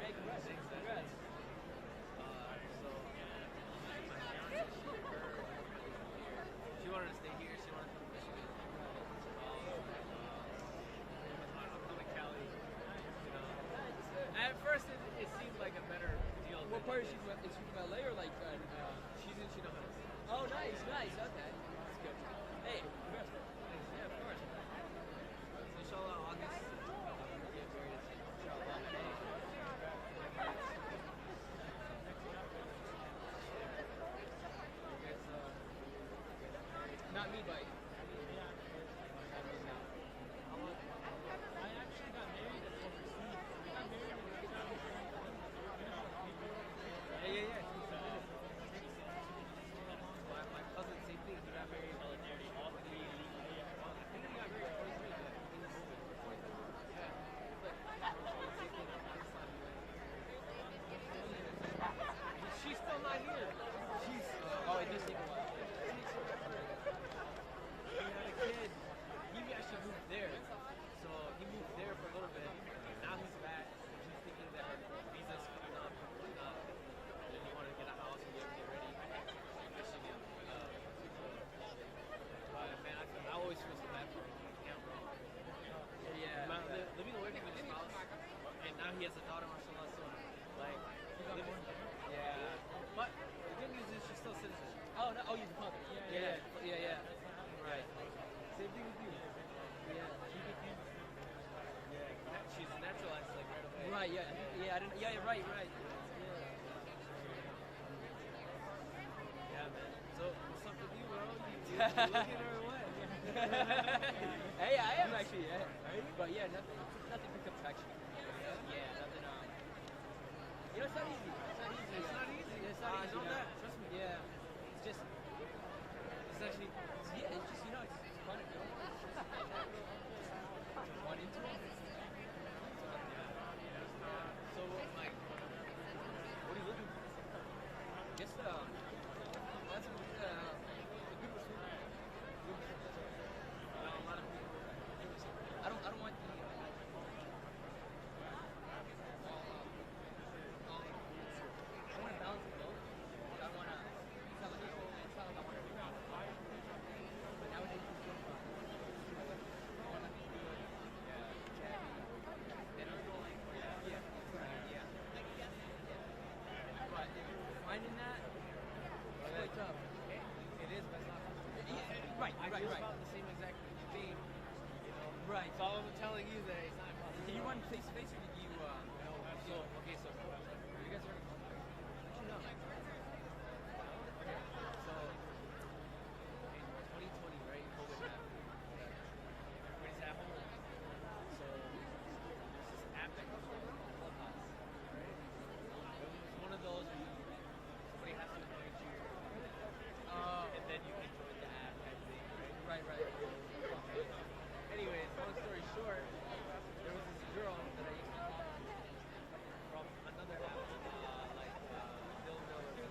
Thanks, man. She wanted to stay here. She wanted to come to Michigan. I'm from Cali. At first, it seemed like a better deal. What part is she from? Is she from LA or like? She's in Chino Hills. Oh, nice. Okay. That's good. Hey, congrats, bro. Thanks. Yeah, of course. Inshallah, August. Get married. Inshallah. Not me, but. Yeah. has a daughter, mashallah, so like, yeah. But the good news is she's still citizen. Oh, no, oh, you're the father. Yeah. Right. Same thing with you. Yeah. She's naturalized like right away. Right, yeah. Yeah, I didn't, yeah, right. Yeah, man. So what's up with you, bro? You looking her away? Hey, I am actually, yeah. But yeah, nothing picked up traction. Yeah, nothing, you know, it's not easy. It's not easy. It's not easy. I know that. Trust me. Yeah. It's just, It's actually. yeah, it's just, you know, it's fun, you know? Just run into it. So like, what are you looking for? Just, that's a good pursuit. A lot of people. I don't want the, I want to balance it both. I want to, it's not like I want to be around fire. But nowadays, it's good. I want to be good. Dinner going. Yeah. But finding that, it's quite tough. It is, but it's not. Right. I feel about the same exact thing. You know. Right. So all I'm telling you that it's not impossible. Did you run face to face or did you, No. So okay, so you guys are, actually no. okay, so in 2020, right? COVID happened. Everybody's at home. So there's this app that comes called Clubhouse, right? It was one of those where somebody has to invite you, and then you can join the app type thing, right? Right. Anyways, long story short, there was this girl that I used to talk to from another app, like Dildo or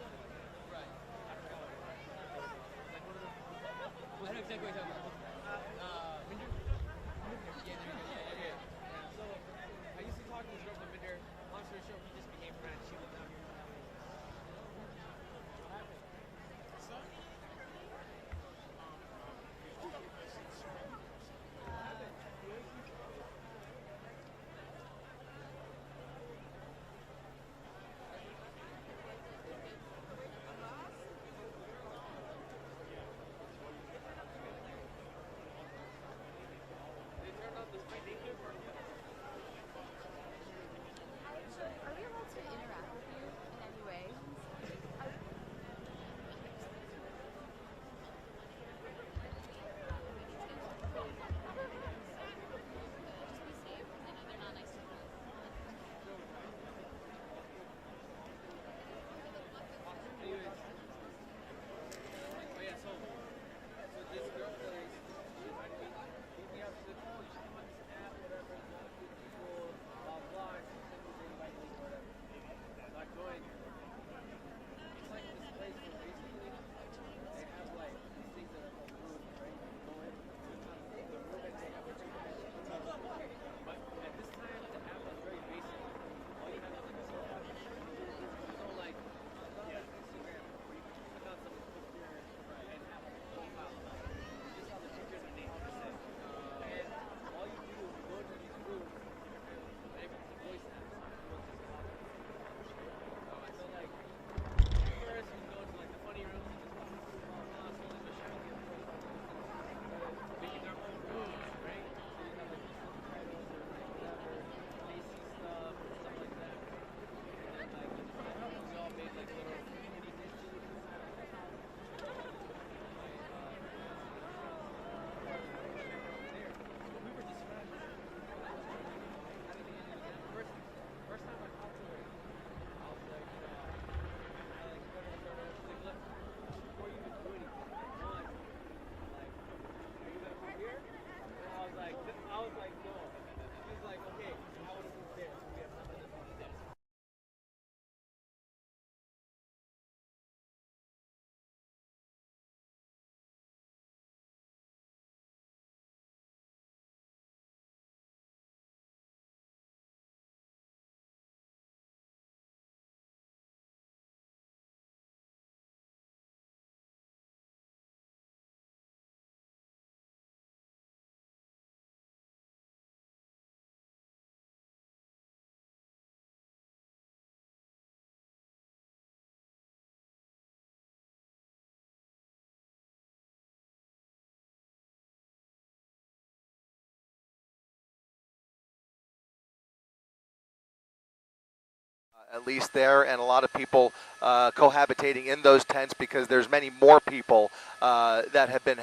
at least there, and a lot of people cohabitating in those tents because there's many more people that have been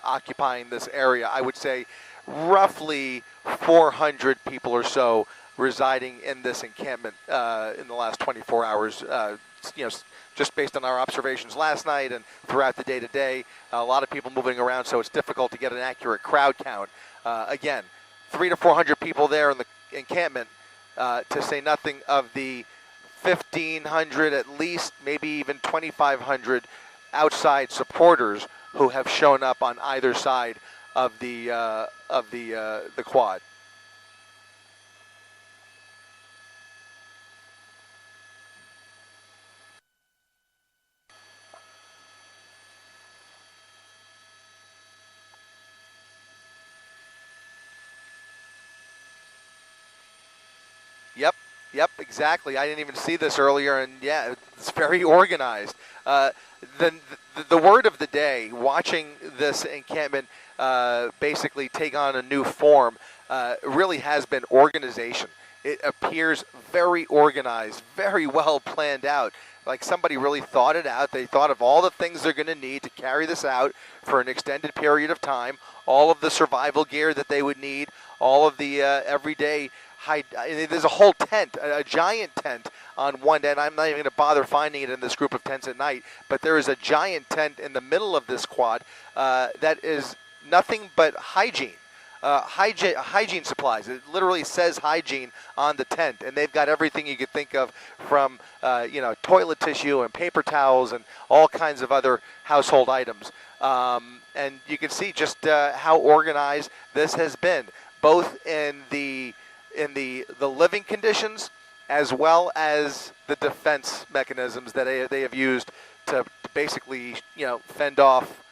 occupying this area. I would say roughly 400 people or so residing in this encampment in the last 24 hours. Just based on our observations last night and throughout the day today, a lot of people moving around, so it's difficult to get an accurate crowd count. Again, 300 to 400 people there in the encampment, to say nothing of the 1,500, at least, maybe even 2,500 outside supporters who have shown up on either side of the quad. Yep, exactly. I didn't even see this earlier, and yeah, it's very organized. The word of the day, watching this encampment basically take on a new form, really has been organization. It appears very organized, very well planned out. Like somebody really thought it out. They thought of all the things they're going to need to carry this out for an extended period of time, all of the survival gear that they would need, all of the everyday there's a whole tent, a giant tent on one end. I'm not even going to bother finding it in this group of tents at night, but there is a giant tent in the middle of this quad that is nothing but hygiene. Hygiene supplies. It literally says hygiene on the tent, and they've got everything you could think of, from toilet tissue and paper towels and all kinds of other household items. And you can see just how organized this has been, both in the living conditions as well as the defense mechanisms that they have used to basically fend off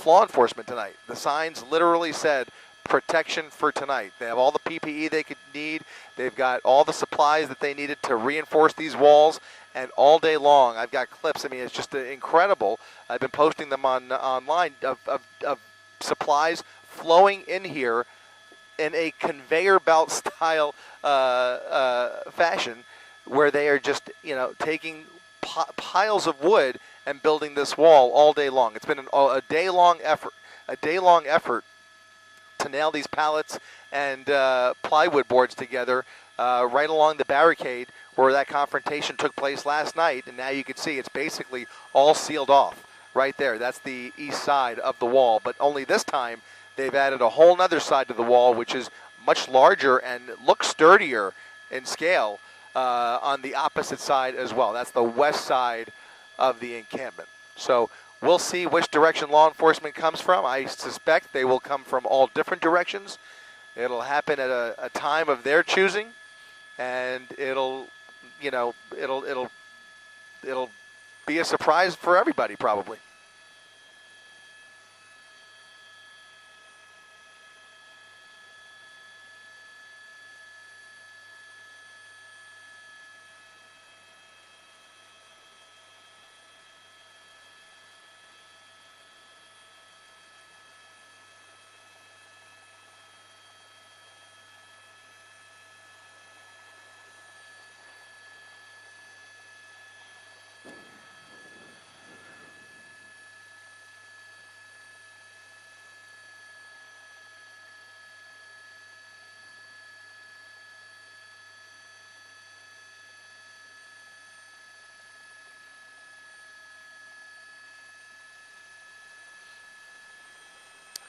law enforcement tonight. The signs literally said protection for tonight. They have all the PPE they could need. They've got all the supplies that they needed to reinforce these walls, and all day long I've got clips. I mean, it's just incredible. I've been posting them online of supplies flowing in here in a conveyor belt style fashion, where they are just taking piles of wood and building this wall all day long. It's been a day-long effort to nail these pallets and plywood boards together right along the barricade where that confrontation took place last night. And now you can see it's basically all sealed off right there. That's the east side of the wall, but only this time they've added a whole nother side to the wall, which is much larger and looks sturdier in scale on the opposite side as well. That's the west side of the encampment. So we'll see which direction law enforcement comes from. I suspect they will come from all different directions. It'll happen at a time of their choosing, and it'll be a surprise for everybody probably.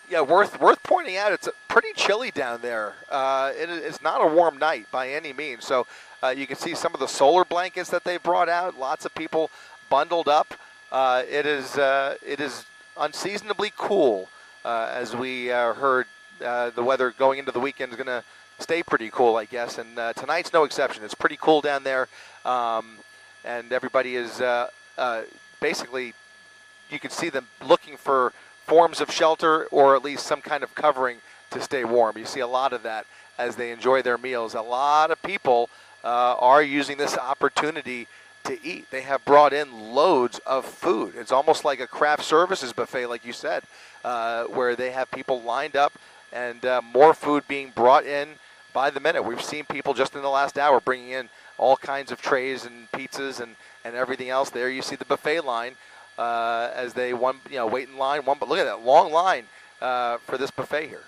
Yeah, worth pointing out, it's pretty chilly down there. It's not a warm night by any means. So you can see some of the solar blankets that they brought out. Lots of people bundled up. It is unseasonably cool, as we heard. The weather going into the weekend is going to stay pretty cool, I guess. And tonight's no exception. It's pretty cool down there, and everybody is basically, you can see them looking for forms of shelter or at least some kind of covering to stay warm. You see a lot of that as they enjoy their meals. A lot of people are using this opportunity to eat. They have brought in loads of food. It's almost like a craft services buffet, like you said, where they have people lined up and more food being brought in by the minute. We've seen people just in the last hour bringing in all kinds of trays and pizzas and everything else. There you see the buffet line as they wait in line. But look at that long line for this buffet here.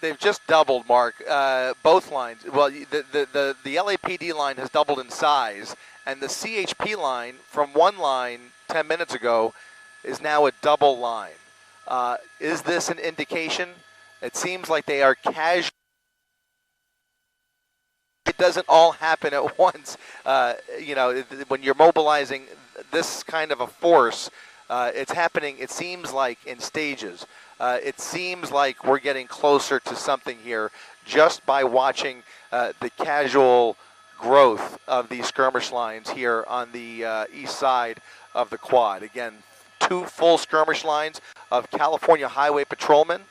They've just doubled, Mark. Both lines. Well, the LAPD line has doubled in size, and the CHP line from one line 10 minutes ago is now a double line. Is this an indication? It seems like they are casual. It doesn't all happen at once. When you're mobilizing this kind of a force, it's happening, it seems like, in stages. It seems like we're getting closer to something here just by watching the casual growth of these skirmish lines here on the east side of the quad. Again, 2 full skirmish lines of California Highway Patrolmen,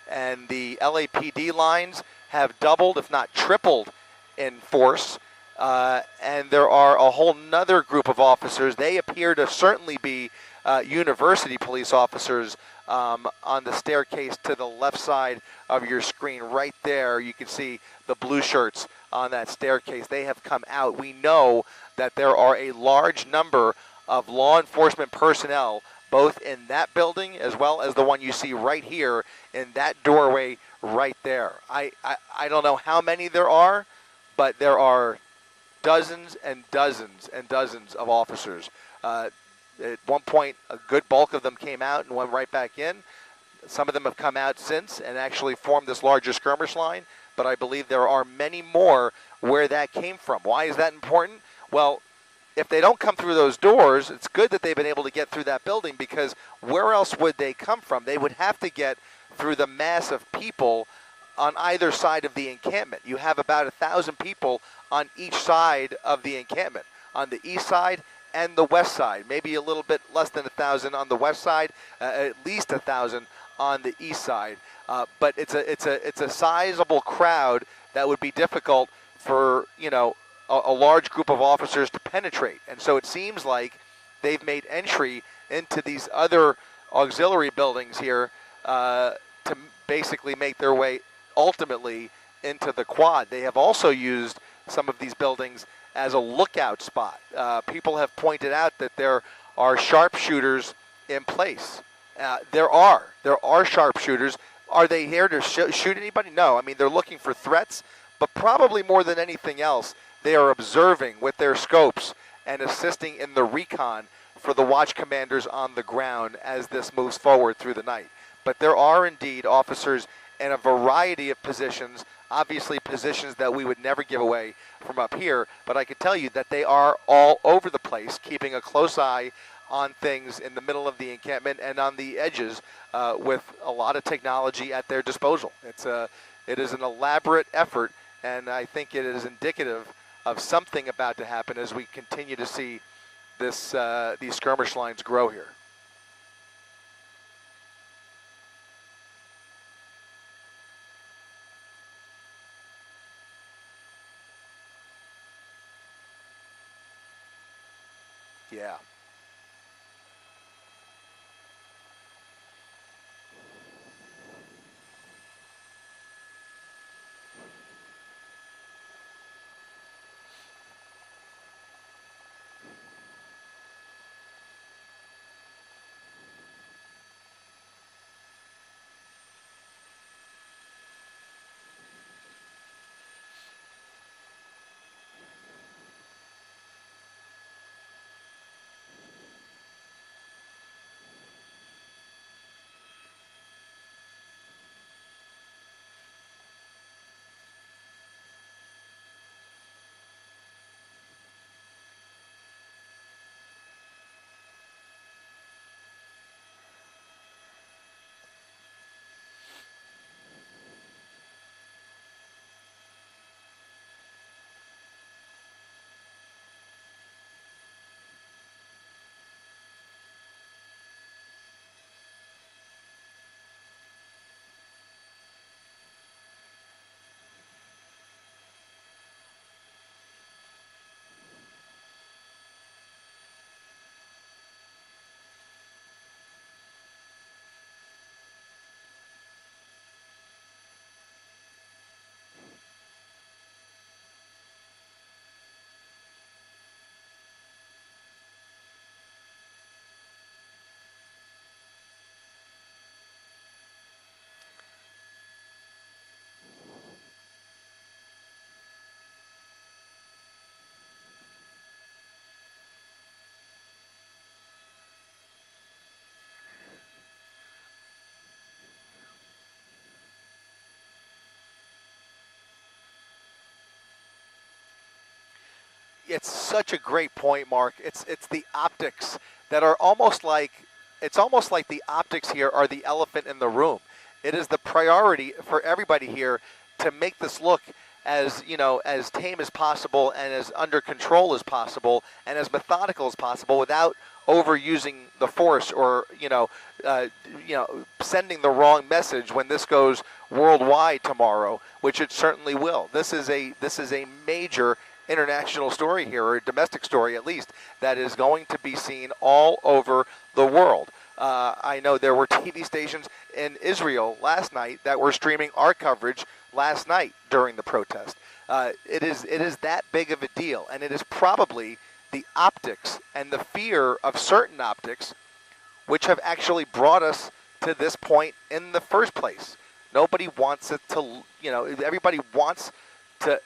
and the LAPD lines have doubled, if not tripled, in force. And there are a whole nother group of officers. They appear to certainly be university police officers on the staircase to the left side of your screen. Right there, you can see the blue shirts on that staircase. They have come out. We know that there are a large number of law enforcement personnel both in that building as well as the one you see right here in that doorway right there. I don't know how many there are, but there are dozens and dozens and dozens of officers. At one point, a good bulk of them came out and went right back in. Some of them have come out since and actually formed this larger skirmish line, but I believe there are many more where that came from. Why is that important? Well, if they don't come through those doors, it's good that they've been able to get through that building, because where else would they come from? They would have to get through the mass of people on either side of the encampment. You have about 1,000 people on each side of the encampment, on the east side and the west side. Maybe a little bit less than 1,000 on the west side, at least 1,000 on the east side. But it's a sizable crowd that would be difficult for, you know, a large group of officers to penetrate. And so it seems like they've made entry into these other auxiliary buildings here to basically make their way ultimately into the quad. They have also used some of these buildings as a lookout spot. People have pointed out that there are sharpshooters in place. There are sharpshooters. Are they here to shoot anybody? No. I mean, they're looking for threats, but probably more than anything else, they are observing with their scopes and assisting in the recon for the watch commanders on the ground as this moves forward through the night. But there are indeed officers in a variety of positions, obviously positions that we would never give away from up here, but I can tell you that they are all over the place, keeping a close eye on things in the middle of the encampment and on the edges with a lot of technology at their disposal. It is an elaborate effort, and I think it is indicative of something about to happen as we continue to see these skirmish lines grow here. Yeah. It's such a great point, Mark. It's the optics that are almost like the optics here are the elephant in the room. It is the priority for everybody here to make this look as, you know, as tame as possible and as under control as possible and as methodical as possible without overusing the force or sending the wrong message when this goes worldwide tomorrow, which it certainly will. This is a major international story here, or a domestic story at least, that is going to be seen all over the world. I know there were TV stations in Israel last night that were streaming our coverage last night during the protest. It is that big of a deal, and it is probably the optics and the fear of certain optics which have actually brought us to this point in the first place. Nobody wants it to, everybody wants to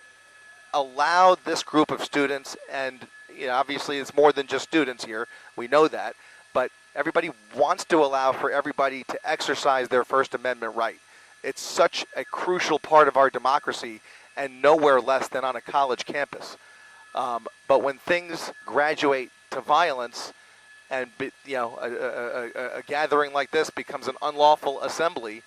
allow this group of students, and obviously it's more than just students here, we know that, but everybody wants to allow for everybody to exercise their First Amendment right. It's such a crucial part of our democracy, and nowhere less than on a college campus. But when things graduate to violence, and a gathering like this becomes an unlawful assembly,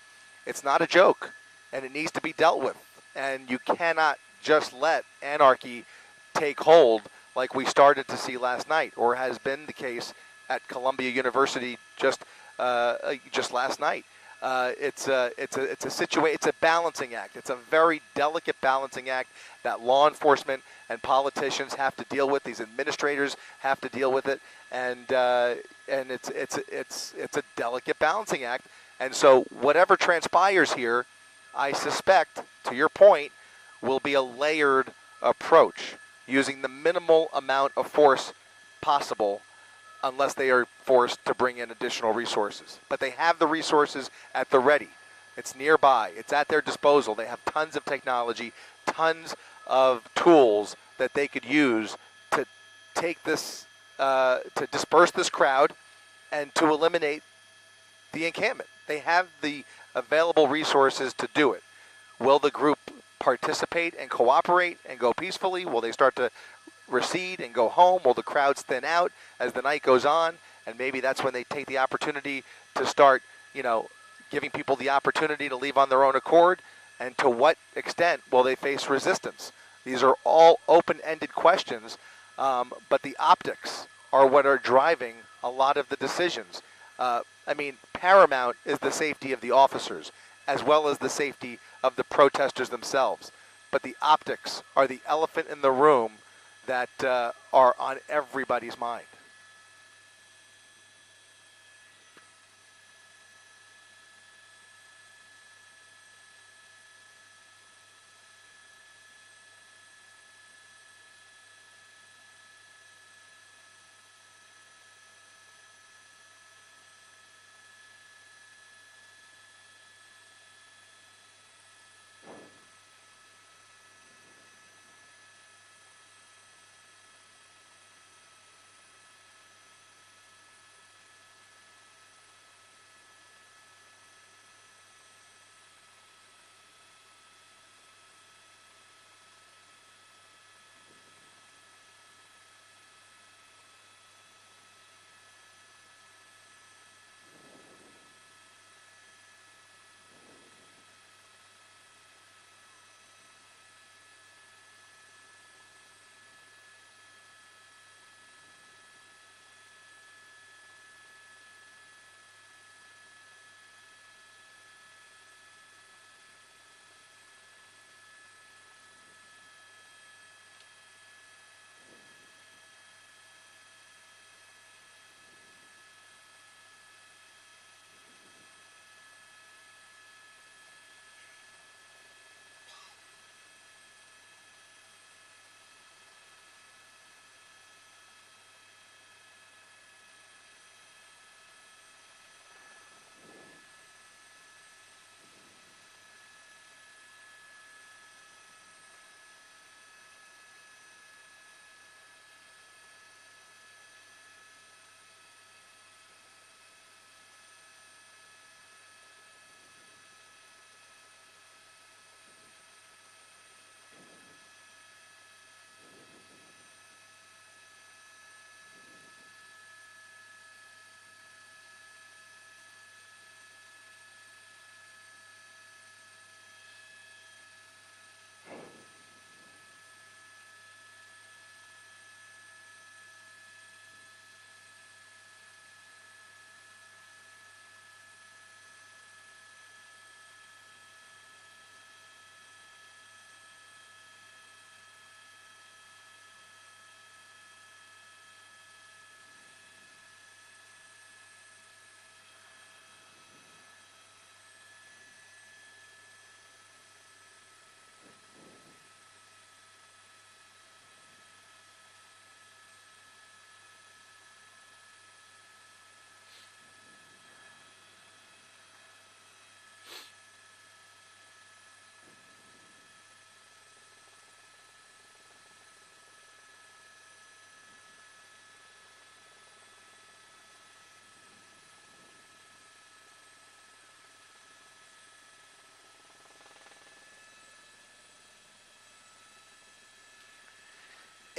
it's not a joke, and it needs to be dealt with. And you cannot just let anarchy take hold like we started to see last night, or has been the case at Columbia University just last night. It's a balancing act. It's a very delicate balancing act that law enforcement and politicians have to deal with. These administrators have to deal with it, and it's a delicate balancing act. And so whatever transpires here, I suspect, to your point, will be a layered approach, using the minimal amount of force possible, unless they are forced to bring in additional resources. But they have the resources at the ready. It's nearby. It's at their disposal. They have tons of technology, tons of tools that they could use to take this, to disperse this crowd and to eliminate the encampment. They have the available resources to do it. Will the group participate and cooperate and go peacefully? Will they start to recede and go home? Will the crowds thin out as the night goes on? And maybe that's when they take the opportunity to start, giving people the opportunity to leave on their own accord. And to what extent will they face resistance? These are all open-ended questions, but the optics are what are driving a lot of the decisions. Paramount is the safety of the officers, as well as the safety of the protesters themselves. But the optics are the elephant in the room that are on everybody's mind.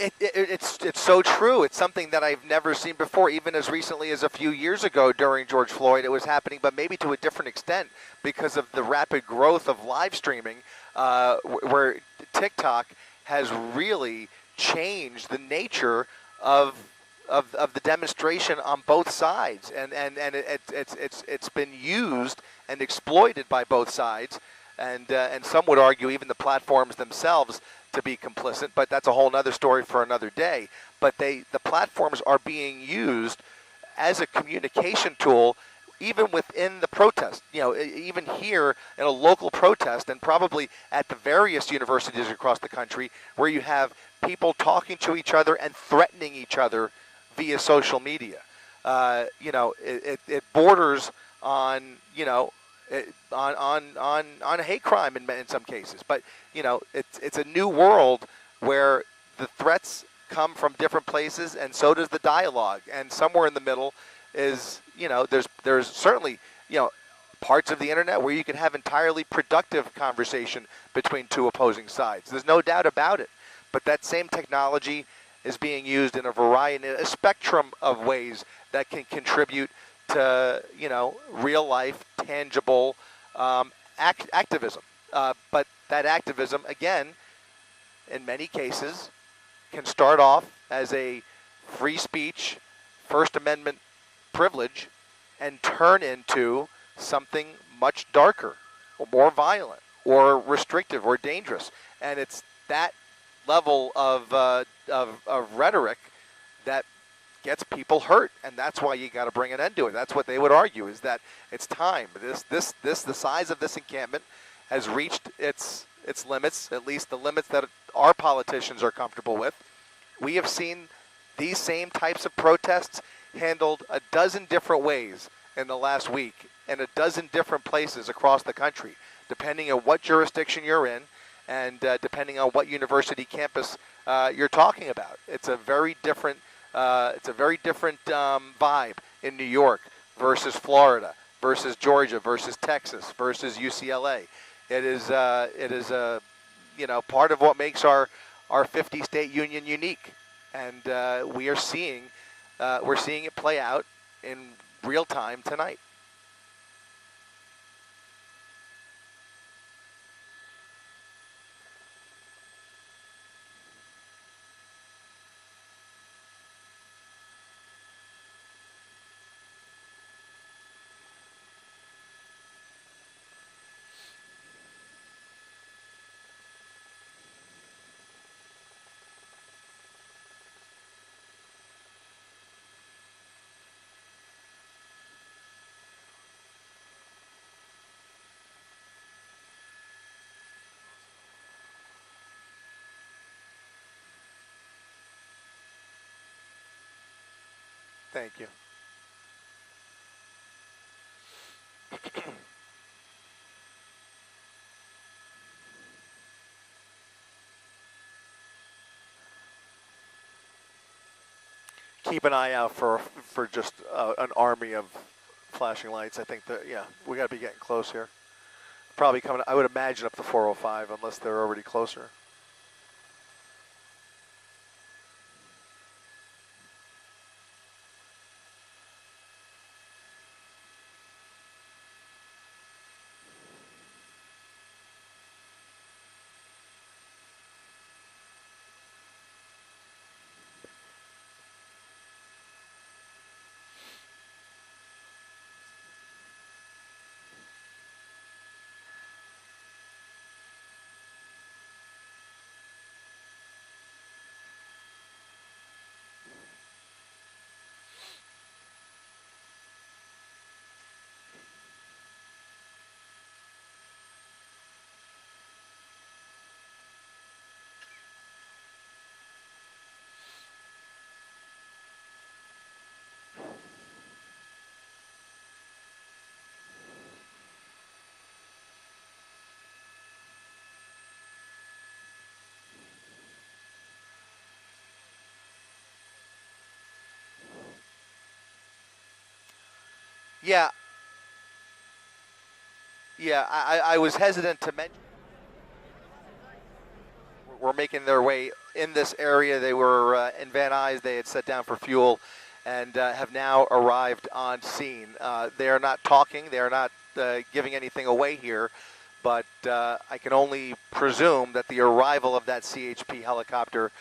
It's so true. It's something that I've never seen before, even as recently as a few years ago during George Floyd. It was happening, but maybe to a different extent because of the rapid growth of live streaming, where TikTok has really changed the nature of the demonstration on both sides, and it's been used and exploited by both sides, and some would argue even the platforms themselves to be complicit, but that's a whole other story for another day. But the platforms are being used as a communication tool, even within the protest. You know, even here in a local protest, and probably at the various universities across the country, where you have people talking to each other and threatening each other via social media. You know, it borders on, you know, on hate crime in some cases. But you know, it's a new world where the threats come from different places, and so does the dialogue. And somewhere in the middle is, you know, there's certainly, you know, parts of the internet where you can have entirely productive conversation between two opposing sides. There's no doubt about it. But that same technology is being used in a variety, a spectrum of ways that can contribute to, you know, real life, tangible activism. But that activism, again, in many cases, can start off as a free speech, First Amendment privilege, and turn into something much darker, or more violent, or restrictive, or dangerous. And it's that level of rhetoric that gets people hurt, and that's why you got to bring an end to it. That's what they would argue, is that it's time. The size of this encampment has reached its limits, at least the limits that our politicians are comfortable with. We have seen these same types of protests handled a dozen different ways in the last week in a dozen different places across the country, depending on what jurisdiction you're in and depending on what university campus you're talking about. It's a very different vibe in New York versus Florida versus Georgia versus Texas versus UCLA. It is you know, part of what makes our 50-state union unique, and we're seeing it play out in real time tonight. Thank you. Keep an eye out for just an army of flashing lights. I think that, yeah, we got to be getting close here. Probably coming, I would imagine, up the 405, unless they're already closer. Yeah, yeah. I was hesitant to mention we're making their way in this area. They were in Van Nuys. They had set down for fuel and have now arrived on scene. They are not talking. They are not giving anything away here, but I can only presume that the arrival of that CHP helicopter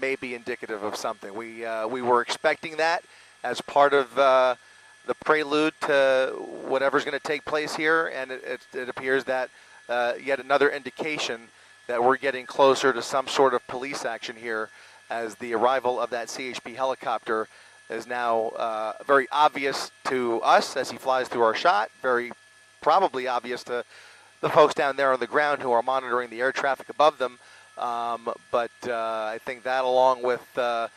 may be indicative of something. We were expecting that as part of the prelude to whatever's going to take place here, and it appears that yet another indication that we're getting closer to some sort of police action here, as the arrival of that CHP helicopter is now very obvious to us as he flies through our shot, very probably obvious to the folks down there on the ground who are monitoring the air traffic above them. But I think that, along with the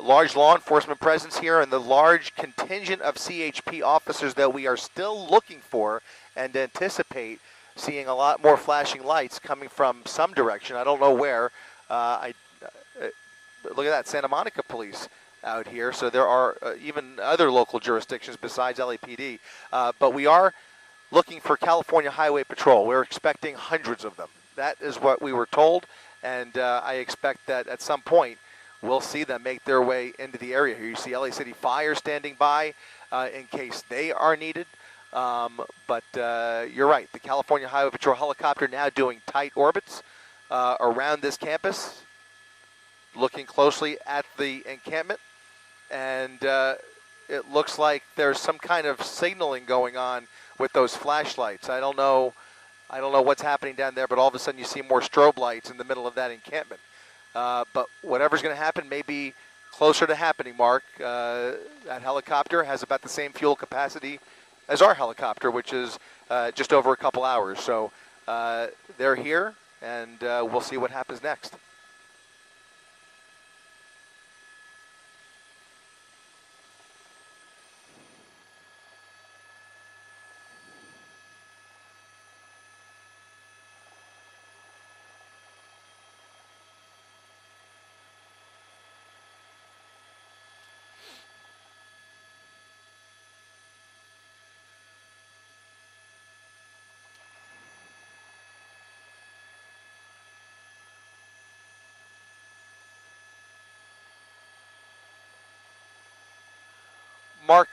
large law enforcement presence here and the large contingent of CHP officers that we are still looking for and anticipate seeing a lot more flashing lights coming from some direction. I don't know where. Look at that, Santa Monica police out here. So there are even other local jurisdictions besides LAPD. But we are looking for California Highway Patrol. We're expecting hundreds of them. That is what we were told, and I expect that at some point we'll see them make their way into the area here. You see LA City Fire standing by in case they are needed. But you're right, the California Highway Patrol helicopter now doing tight orbits around this campus, looking closely at the encampment, and it looks like there's some kind of signaling going on with those flashlights. I don't know what's happening down there, but all of a sudden you see more strobe lights in the middle of that encampment. But whatever's going to happen may be closer to happening, Mark. That helicopter has about the same fuel capacity as our helicopter, which is just over a couple hours. So they're here, and we'll see what happens next. Mark,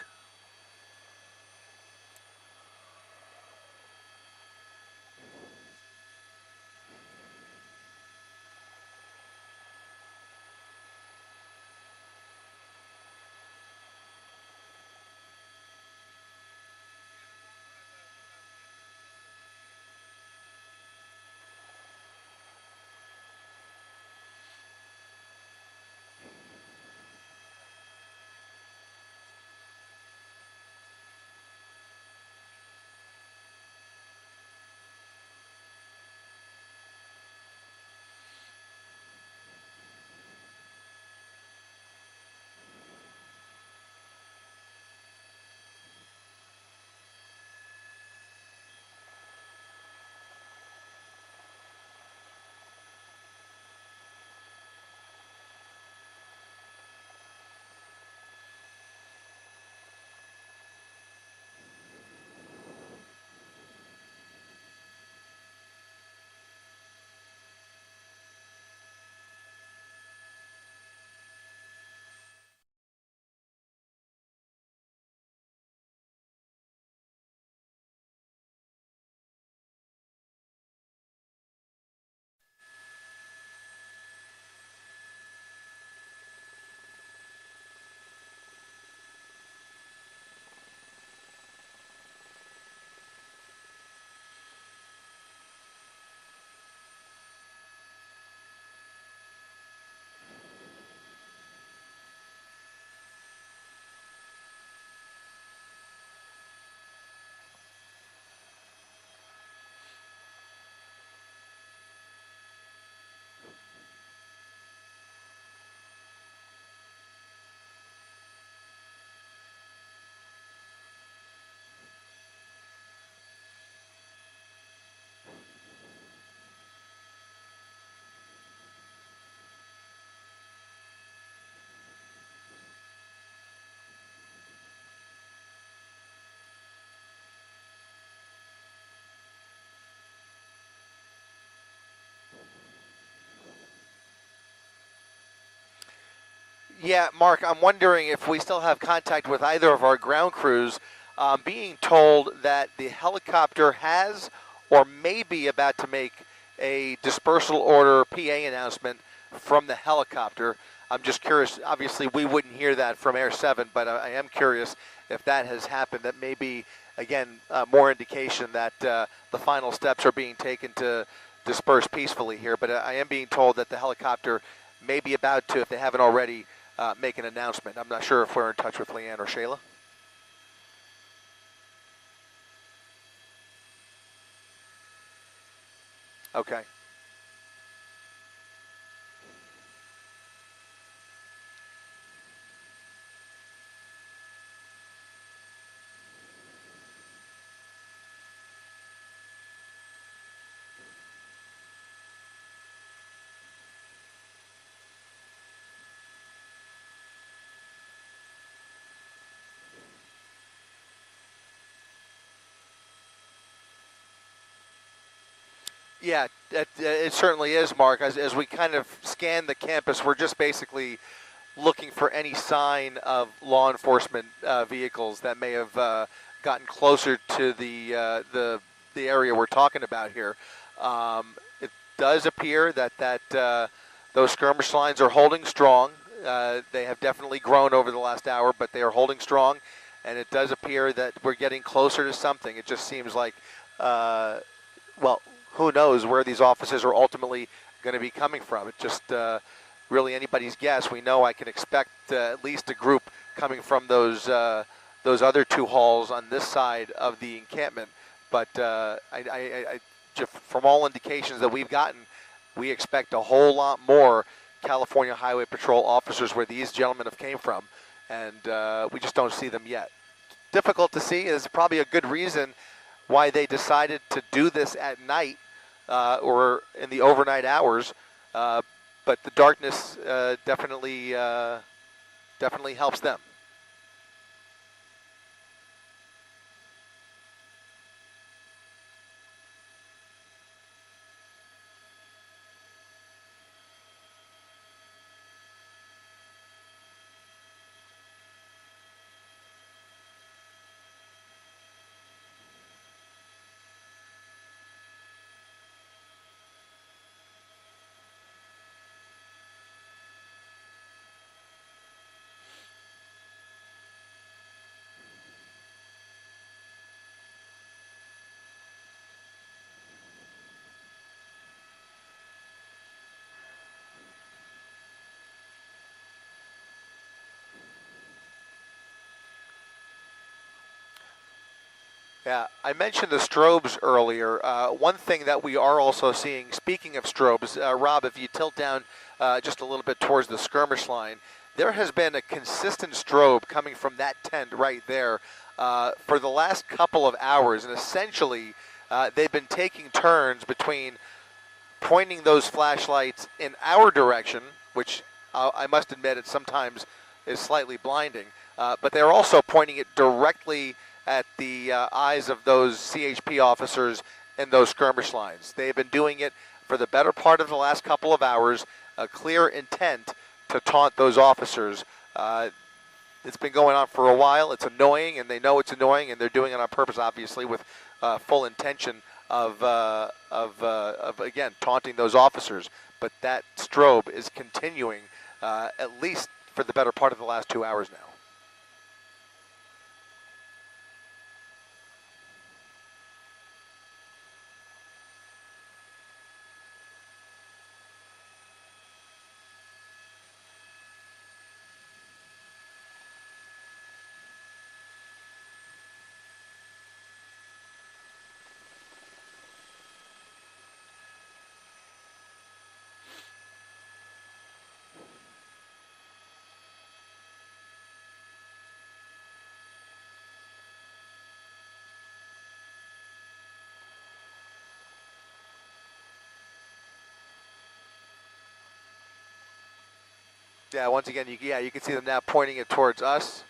Yeah, Mark, I'm wondering if we still have contact with either of our ground crews. Being told that the helicopter has or may be about to make a dispersal order PA announcement from the helicopter. I'm just curious. Obviously, we wouldn't hear that from Air 7, but I am curious if that has happened. That may be, again, more indication that the final steps are being taken to disperse peacefully here. But I am being told that the helicopter may be about to, if they haven't already, make an announcement. I'm not sure if we're in touch with Leanne or Shayla. Okay. Yeah, it certainly is, Mark. As we kind of scan the campus, we're just basically looking for any sign of law enforcement vehicles that may have gotten closer to the area we're talking about here. It does appear that those skirmish lines are holding strong. They have definitely grown over the last hour, but they are holding strong, and it does appear that we're getting closer to something. It just seems like, well, who knows where these officers are ultimately going to be coming from. It's just really anybody's guess. We know I can expect at least a group coming from those other two halls on this side of the encampment. But from all indications that we've gotten, we expect a whole lot more California Highway Patrol officers where these gentlemen have came from, and we just don't see them yet. Difficult to see. Is probably a good reason why they decided to do this at night or in the overnight hours. But the darkness definitely helps them. Yeah, I mentioned the strobes earlier. One thing that we are also seeing, speaking of strobes, Rob, if you tilt down just a little bit towards the skirmish line, there has been a consistent strobe coming from that tent right there for the last couple of hours. And essentially, they've been taking turns between pointing those flashlights in our direction, which I must admit it sometimes is slightly blinding, but they're also pointing it directly at the eyes of those CHP officers in those skirmish lines. They've been doing it for the better part of the last couple of hours, a clear intent to taunt those officers. It's been going on for a while. It's annoying, and they know it's annoying, and they're doing it on purpose, obviously, with full intention of again, taunting those officers. But that strobe is continuing at least for the better part of the last 2 hours now. Yeah, once again, you can see them now pointing it towards us.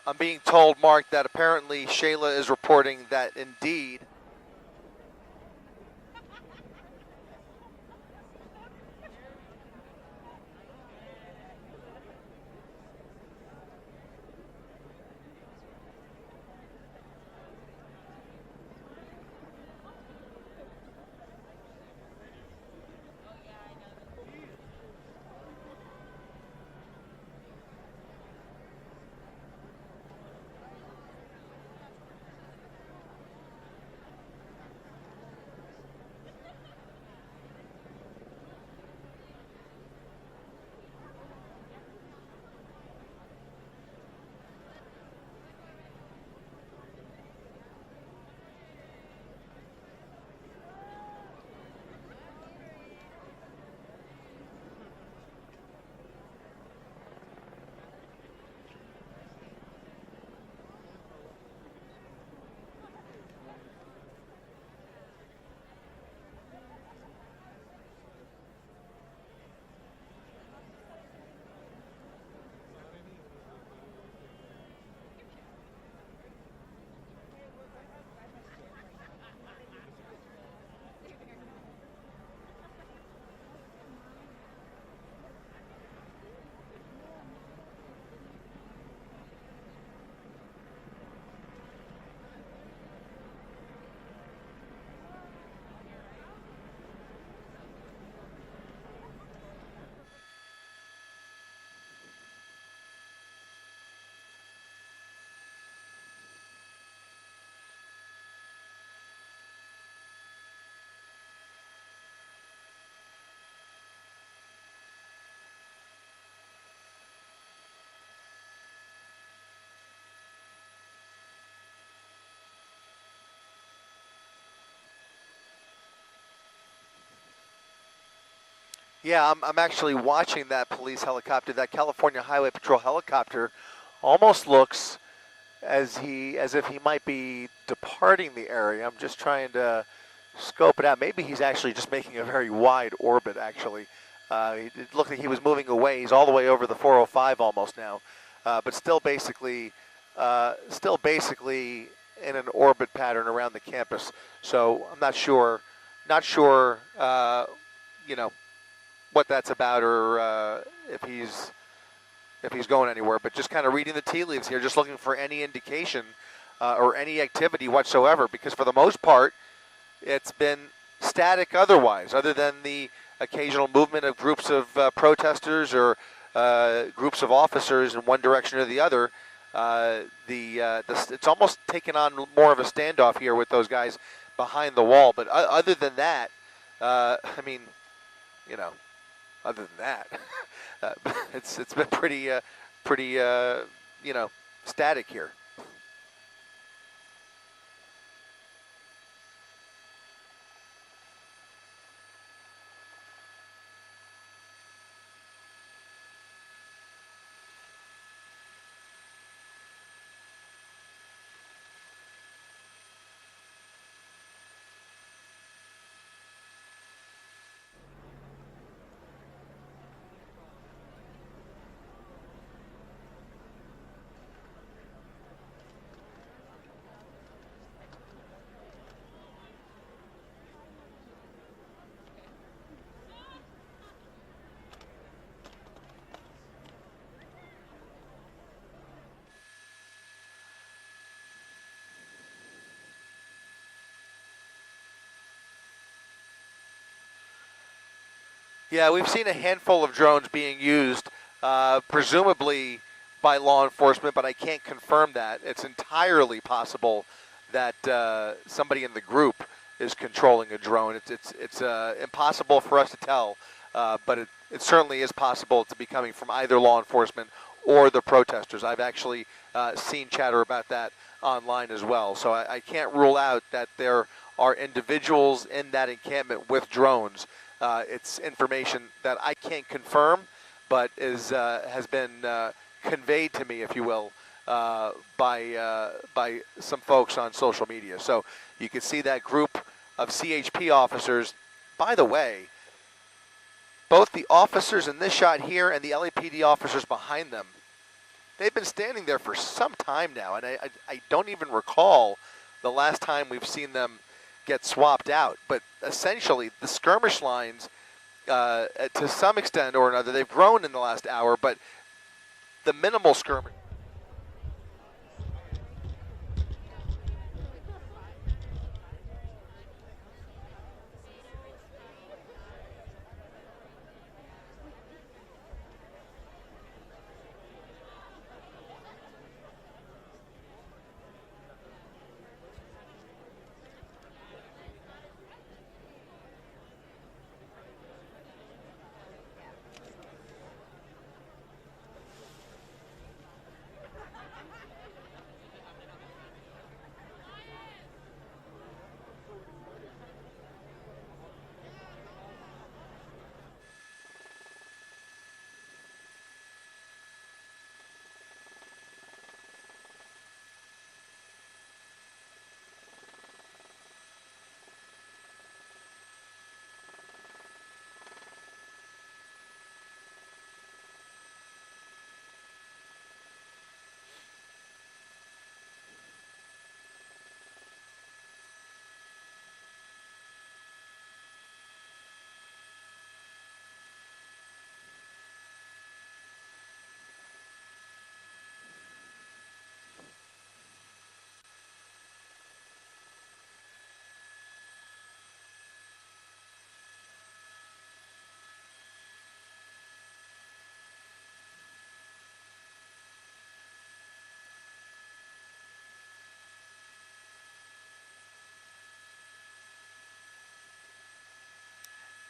I'm being told, Mark, that apparently Shayla is reporting that indeed yeah, I'm actually watching that police helicopter. That California Highway Patrol helicopter almost looks as if he might be departing the area. I'm just trying to scope it out. Maybe he's actually just making a very wide orbit, actually. It looked like he was moving away. He's all the way over the 405 almost now, but still basically in an orbit pattern around the campus. So I'm not sure, you know, what that's about, or if he's going anywhere, but just kind of reading the tea leaves here, just looking for any indication or any activity whatsoever, because for the most part, it's been static otherwise, other than the occasional movement of groups of protesters or groups of officers in one direction or the other. It's almost taken on more of a standoff here with those guys behind the wall, but other than that, I mean, you know, other than that, it's been pretty you know, static here. Yeah, we've seen a handful of drones being used, presumably by law enforcement, but I can't confirm that. It's entirely possible that somebody in the group is controlling a drone. It's impossible for us to tell, but it certainly is possible to be coming from either law enforcement or the protesters. I've actually seen chatter about that online as well. So I can't rule out that there are individuals in that encampment with drones. It's information that I can't confirm, but has been conveyed to me, if you will, by some folks on social media. So you can see that group of CHP officers. By the way, both the officers in this shot here and the LAPD officers behind them they've been standing there for some time now, and I don't even recall the last time we've seen them get swapped out. But essentially, the skirmish lines, to some extent or another, they've grown in the last hour, but the minimal skirmish.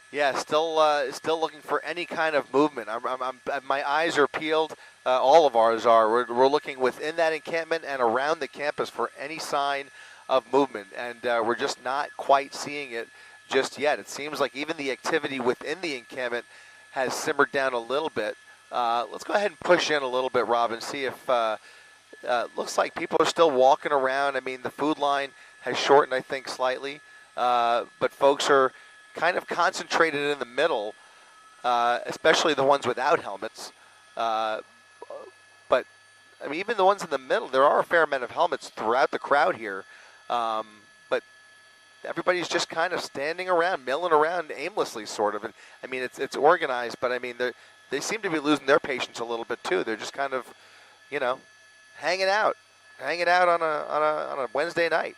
Yeah, still looking for any kind of movement. My eyes are peeled. All of ours are. We're looking within that encampment and around the campus for any sign of movement, and we're just not quite seeing it just yet. It seems like even the activity within the encampment has simmered down a little bit. Let's go ahead and push in a little bit, Rob, and see if looks like people are still walking around. I mean, the food line has shortened, I think, slightly, but folks are kind of concentrated in the middle, especially the ones without helmets. But I mean, even the ones in the middle, there are a fair amount of helmets throughout the crowd here. But everybody's just kind of standing around, milling around aimlessly, sort of. And I mean, it's organized, but I mean, they seem to be losing their patience a little bit too. They're just kind of, you know, hanging out on a Wednesday night.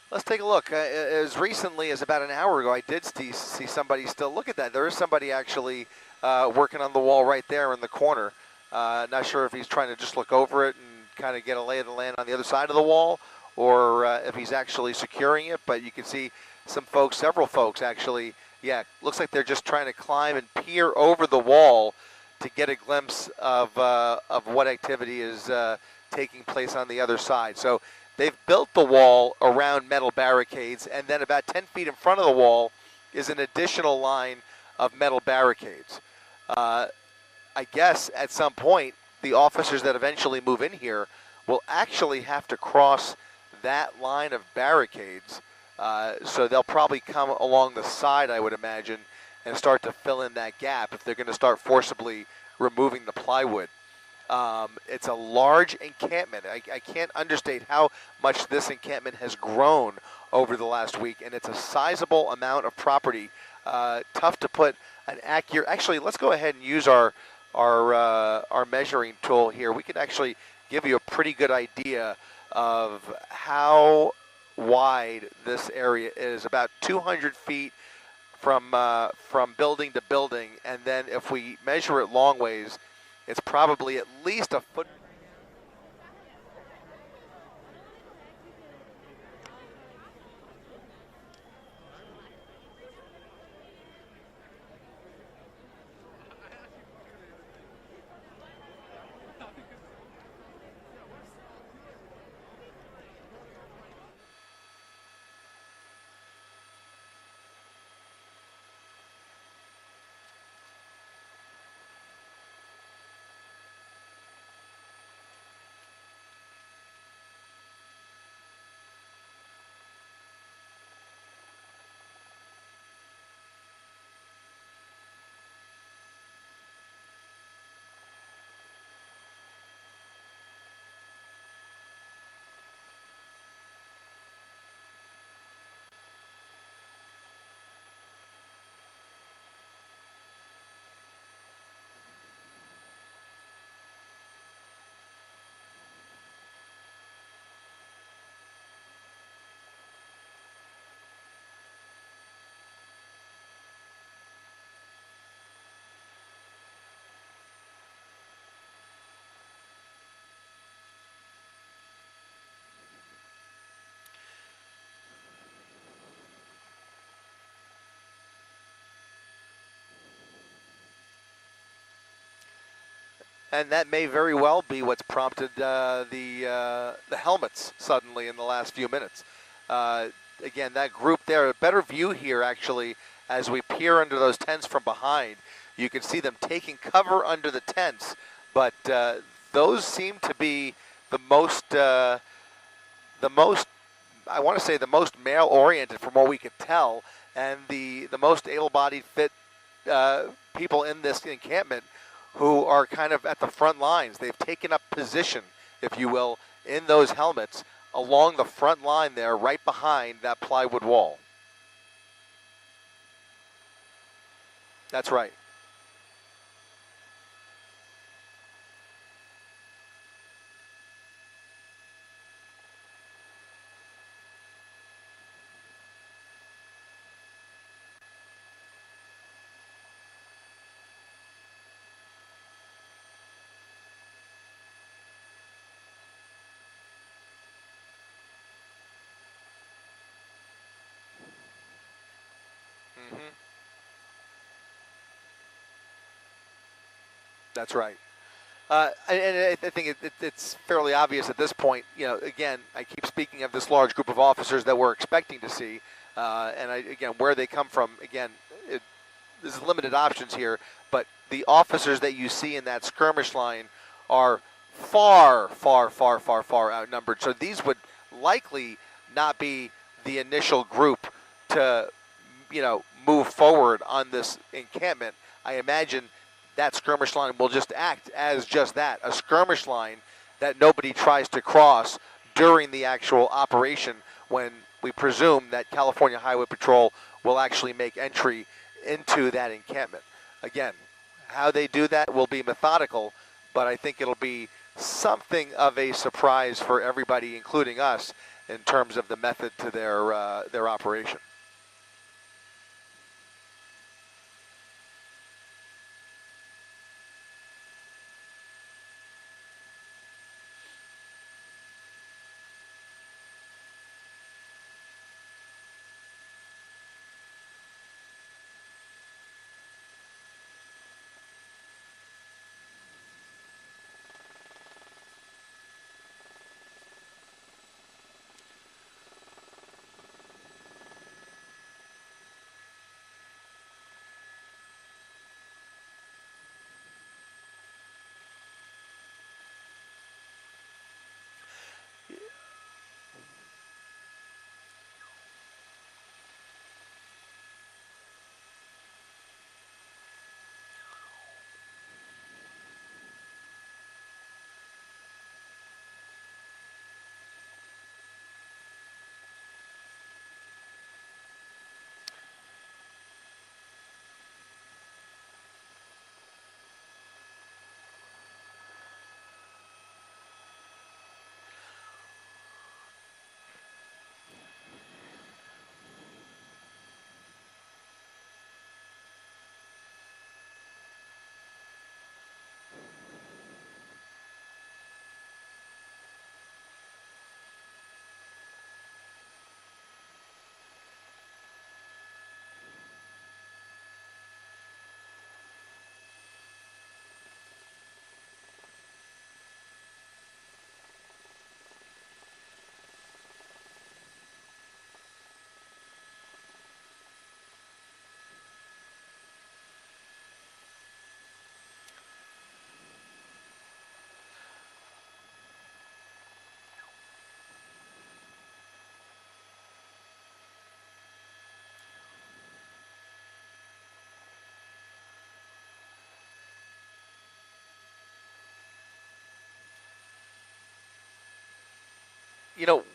Let's take a look. As recently as about an hour ago, I did see somebody still. Look at that. There is somebody actually working on the wall right there in the corner. Not sure if he's trying to just look over it and kind of get a lay of the land on the other side of the wall, or if he's actually securing it. But you can see some folks, several folks actually, yeah, looks like they're just trying to climb and peer over the wall to get a glimpse of what activity is taking place on the other side. So they've built the wall around metal barricades, and then about 10 feet in front of the wall is an additional line of metal barricades. I guess at some point, the officers that eventually move in here will actually have to cross that line of barricades. So they'll probably come along the side, I would imagine, and start to fill in that gap if they're going to start forcibly removing the plywood. It's a large encampment. I can't understate how much this encampment has grown over the last week, and it's a sizable amount of property. Tough to put an accurate. Actually, let's go ahead and use our measuring tool here. We can actually give you a pretty good idea of how wide this area is. About 200 feet from building to building, and then if we measure it long ways, it's probably at least a foot. And that may very well be what's prompted the helmets suddenly in the last few minutes. Again, that group there, a better view here actually, as we peer under those tents from behind. You can see them taking cover under the tents, but those seem to be the most, I want to say the most male-oriented from what we could tell, and the most able-bodied, fit people in this encampment who are kind of at the front lines. They've taken up position, if you will, in those helmets along the front line there, right behind that plywood wall. That's right. That's right. And I think it's fairly obvious at this point. You know, again, I keep speaking of this large group of officers that we're expecting to see, again, where they come from. Again, there's limited options here, but the officers that you see in that skirmish line are far, far, far, far, far outnumbered. So these would likely not be the initial group to, you know, move forward on this encampment. I imagine that skirmish line will just act as just that, a skirmish line that nobody tries to cross during the actual operation, when we presume that California Highway Patrol will actually make entry into that encampment. Again, how they do that will be methodical, but I think it'll be something of a surprise for everybody, including us, in terms of the method to their operation.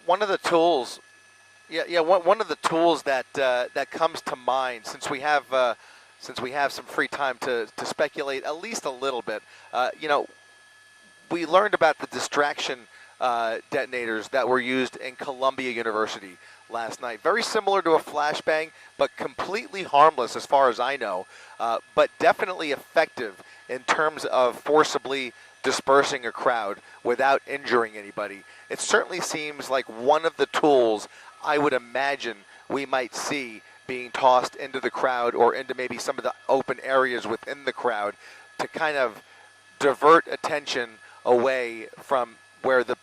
One of the tools, one of the tools that that comes to mind, since we have some free time to speculate at least a little bit. We learned about the distraction detonators that were used in Columbia University last night. Very similar to a flashbang, but completely harmless as far as I know, but definitely effective in terms of forcibly dispersing a crowd without injuring anybody. It certainly seems like one of the tools I would imagine we might see being tossed into the crowd or into maybe some of the open areas within the crowd to kind of divert attention away from where the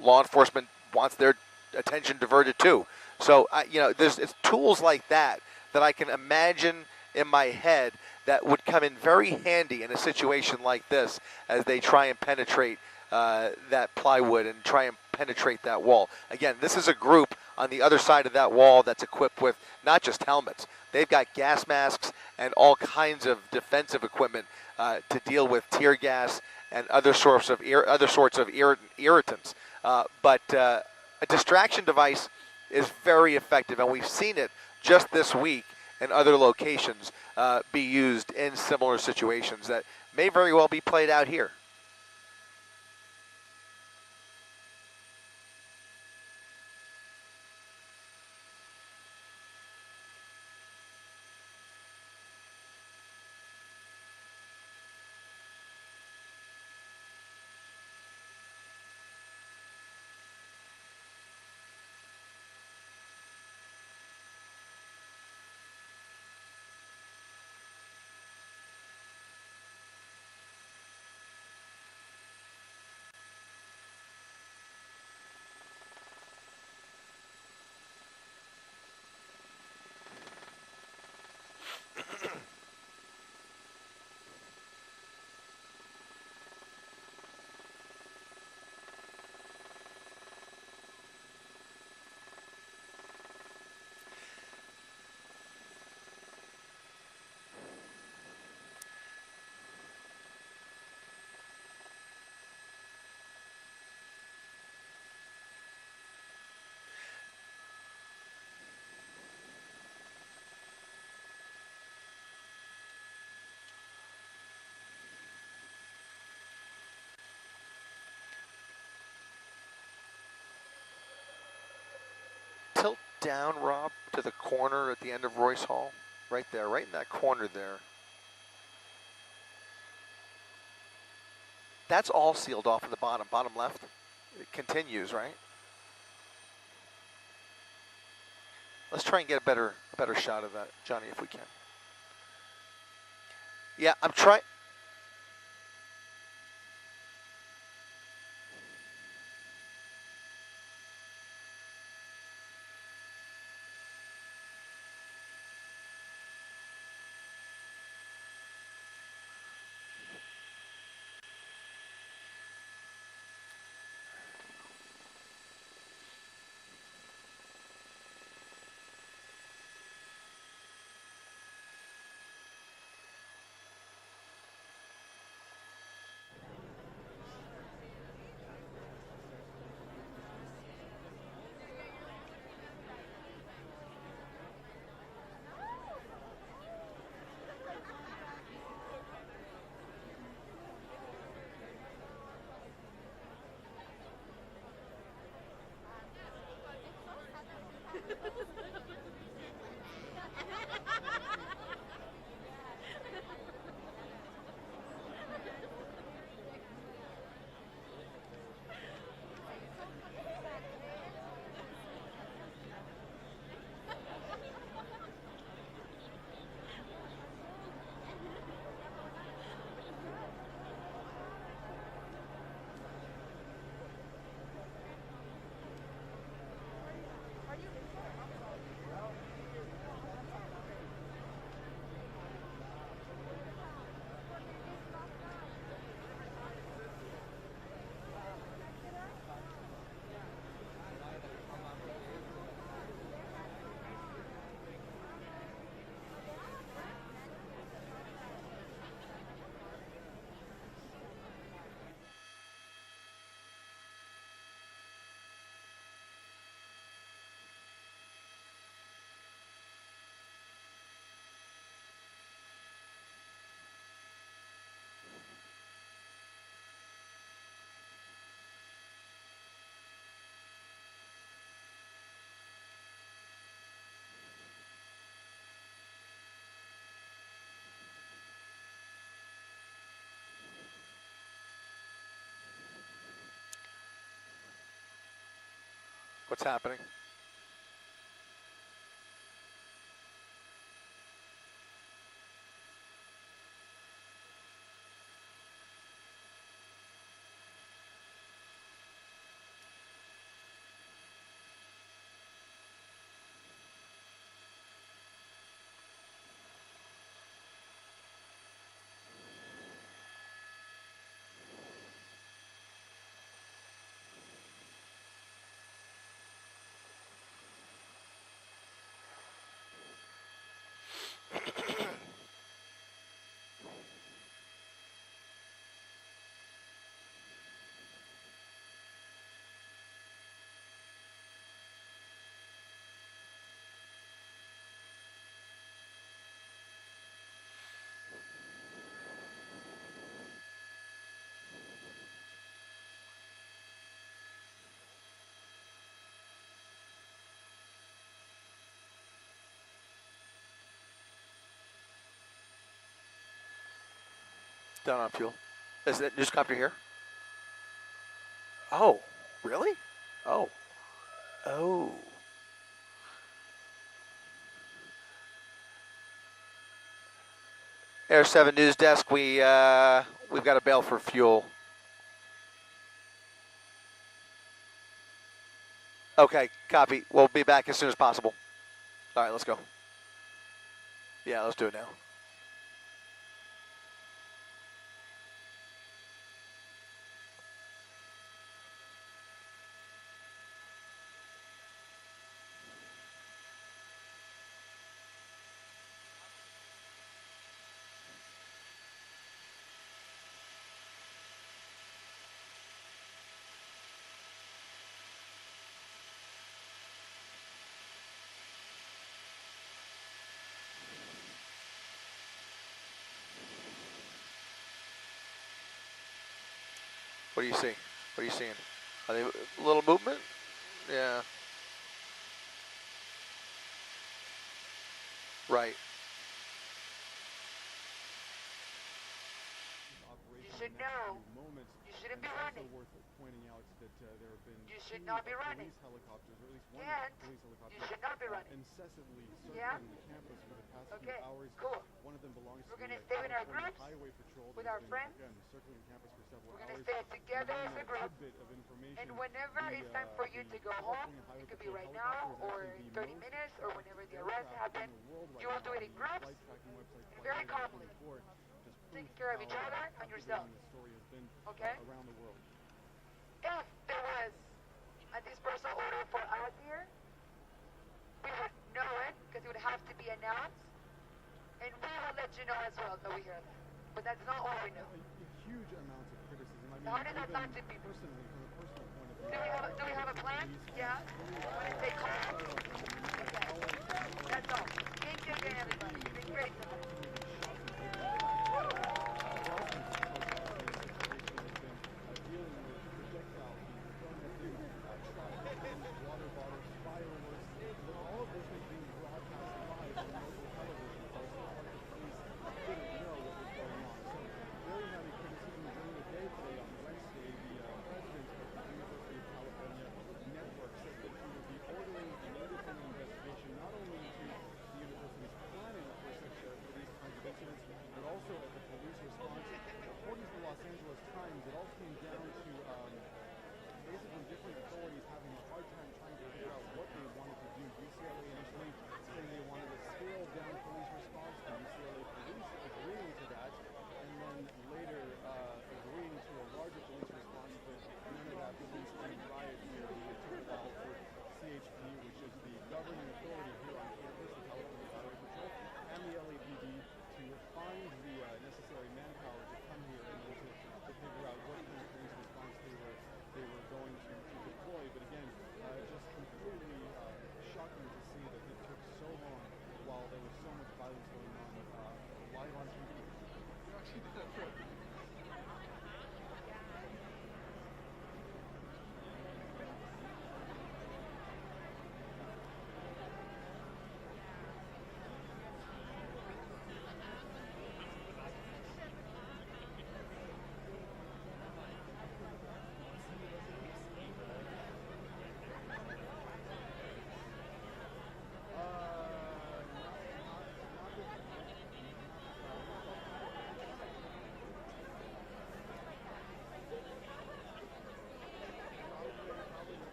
law enforcement wants their attention diverted to. So, it's tools like that that I can imagine in my head that would come in very handy in a situation like this as they try and penetrate that plywood and try and penetrate that wall. Again, this is a group on the other side of that wall that's equipped with not just helmets. They've got gas masks and all kinds of defensive equipment to deal with tear gas and other sorts of irritants. But a distraction device is very effective, and we've seen it just this week in other locations be used in similar situations that may very well be played out here. Tilt down, Rob, to the corner at the end of Royce Hall. Right there, right in that corner there. That's all sealed off in the bottom left. It continues, right? Let's try and get a better shot of that, Johnny, if we can. Yeah, I'm trying. what's happening. Down on fuel. Is that newscopter here? Oh, really? Oh. Oh. Air 7 News Desk, we've got a bail for fuel. Okay, copy. We'll be back as soon as possible. All right, let's go. Yeah, let's do it now. What do you see? What are you seeing? Are they a little movement? Yeah. Right. You should know. You shouldn't be running. You should not be running. And you should not be running. Yeah? Okay, cool. We're going to stay with our groups, with our friends. We're going to stay together as a group. And whenever it's time for you to go home, it could be right now or in 30 minutes or whenever the arrest happens, you will do it in groups and very calmly. Taking care of each other and yourself. Okay? If there was a dispersal order for us here, we would know it because it would have to be announced, and we will let you know as well that we hear that. But that's not all we know. Huge amounts of criticism. So how does that sound to people? Do we have a plan? Yeah? When it's a call? Okay. That's all. Thank you again, everybody. You've been great tonight.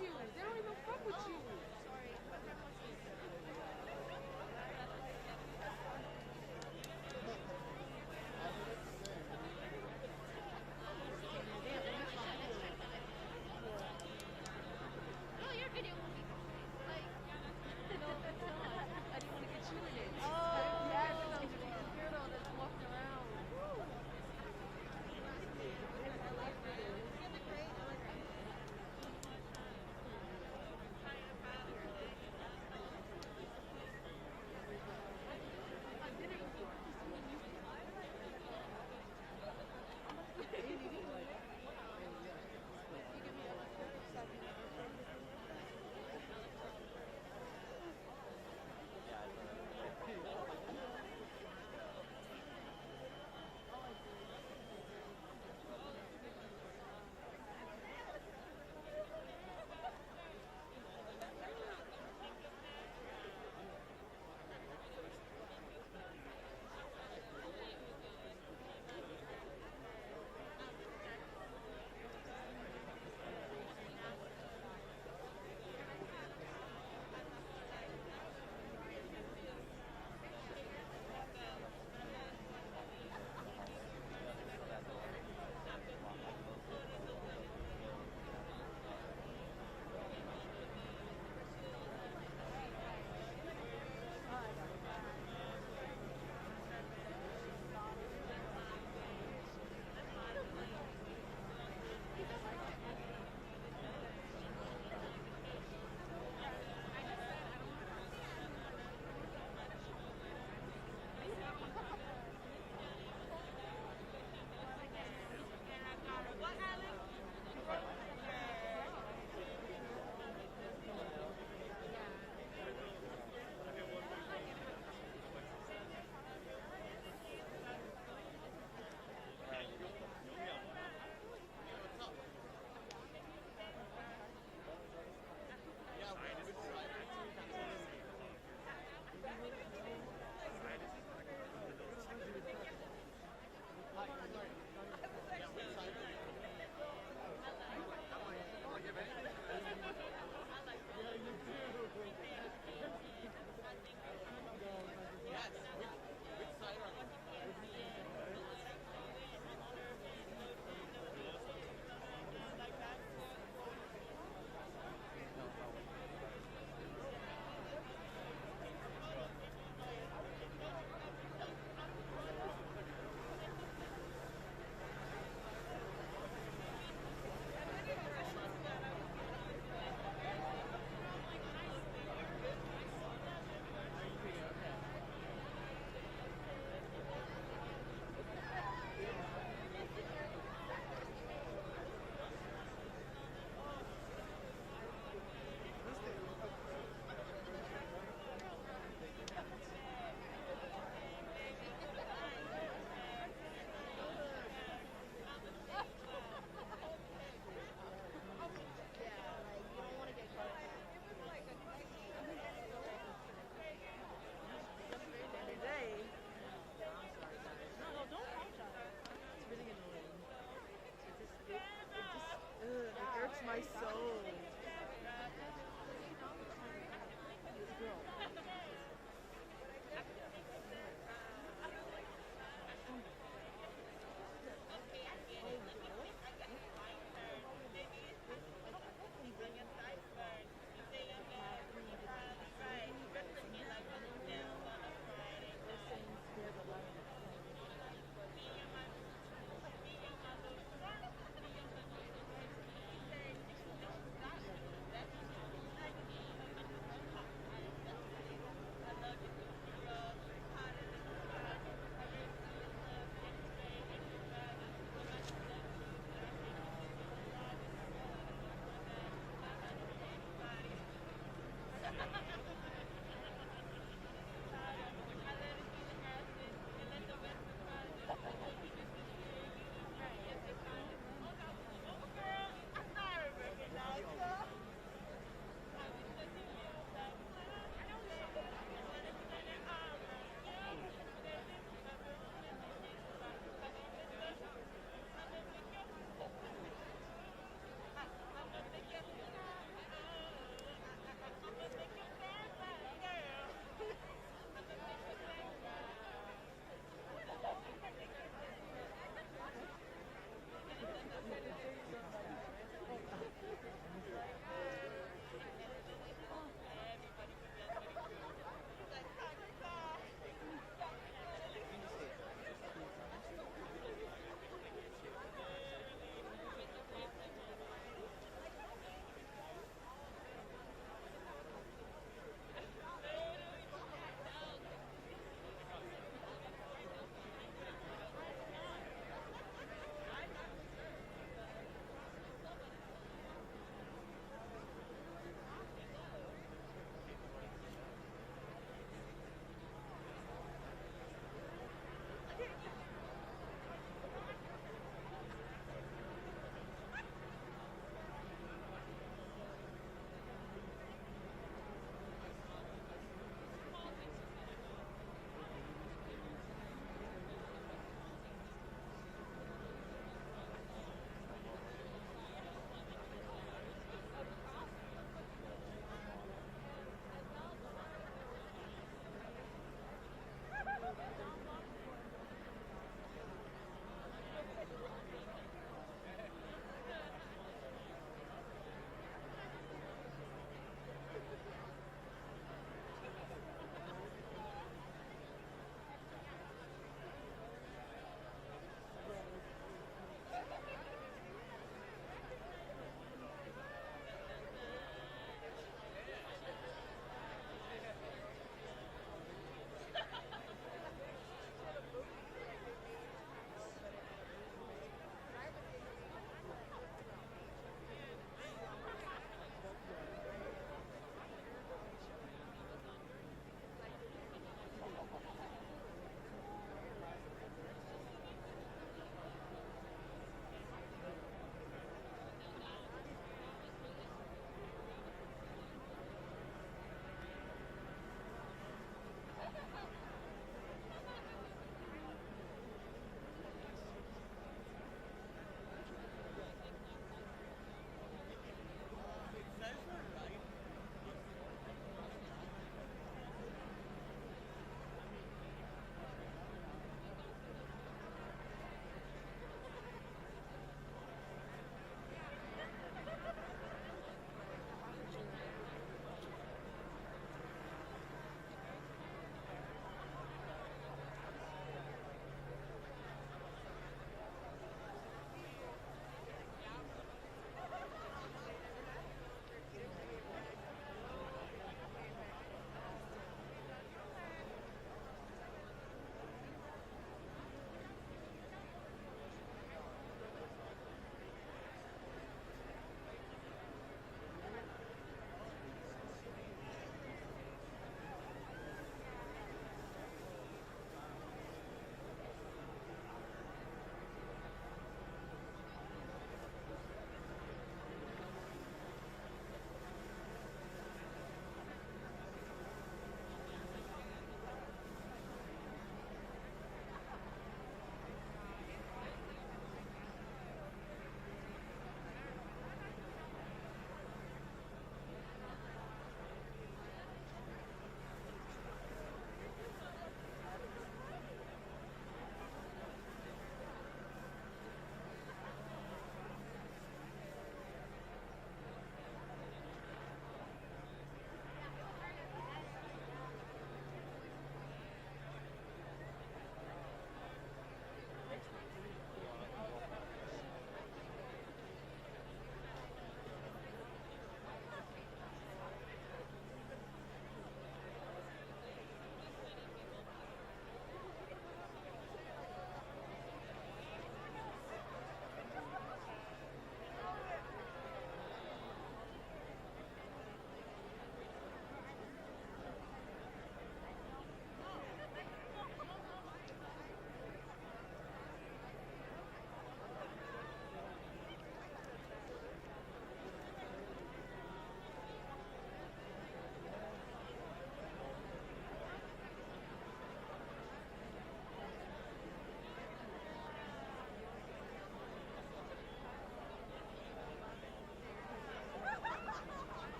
with you. They don't even fuck with you. No, your video will be like, no, it's not. I didn't want to get you in it. Oh, yeah, because I'm just a weirdo that's walking around.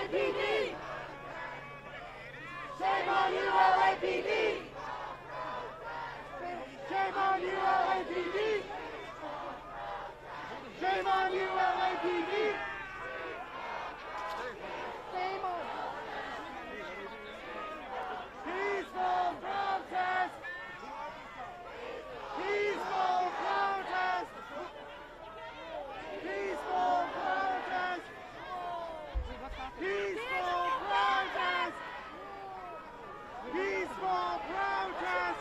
LAPD! Shame on you, LAPD! Shame on you, LAPD! Shame on you, LAPD! Shame on you! Peaceful protest! Peaceful protest! Peaceful protest! Peaceful protest! Peaceful protest!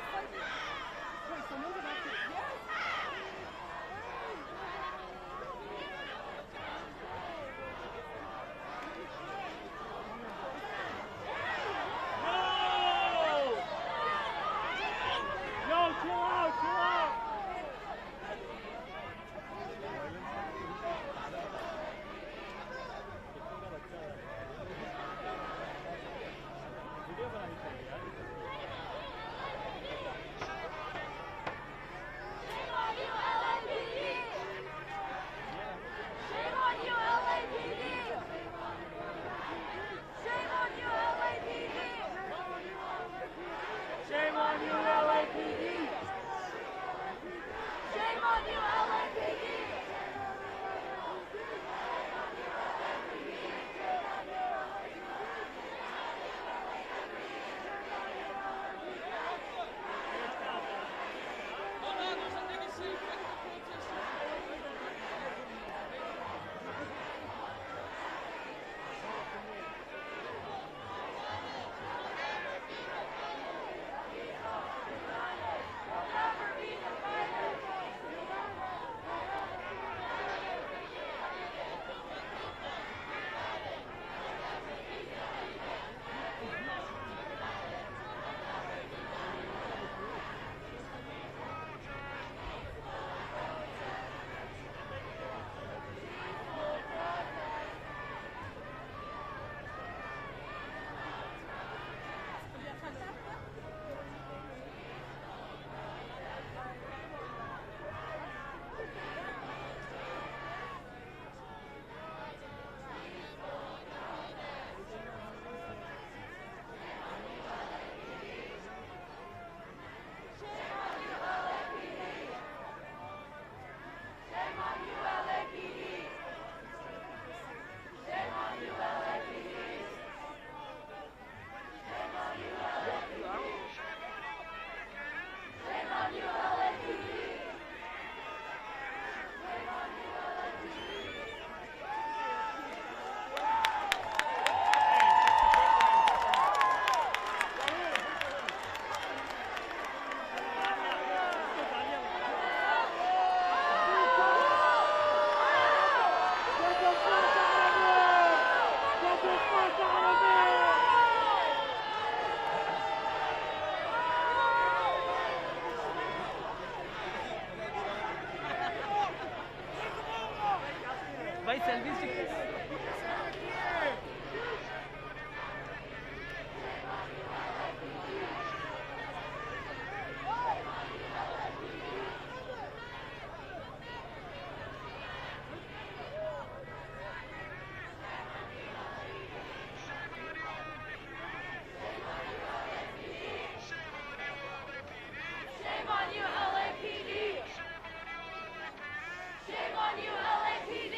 Vai selfie stick. Shame on you, LAPD!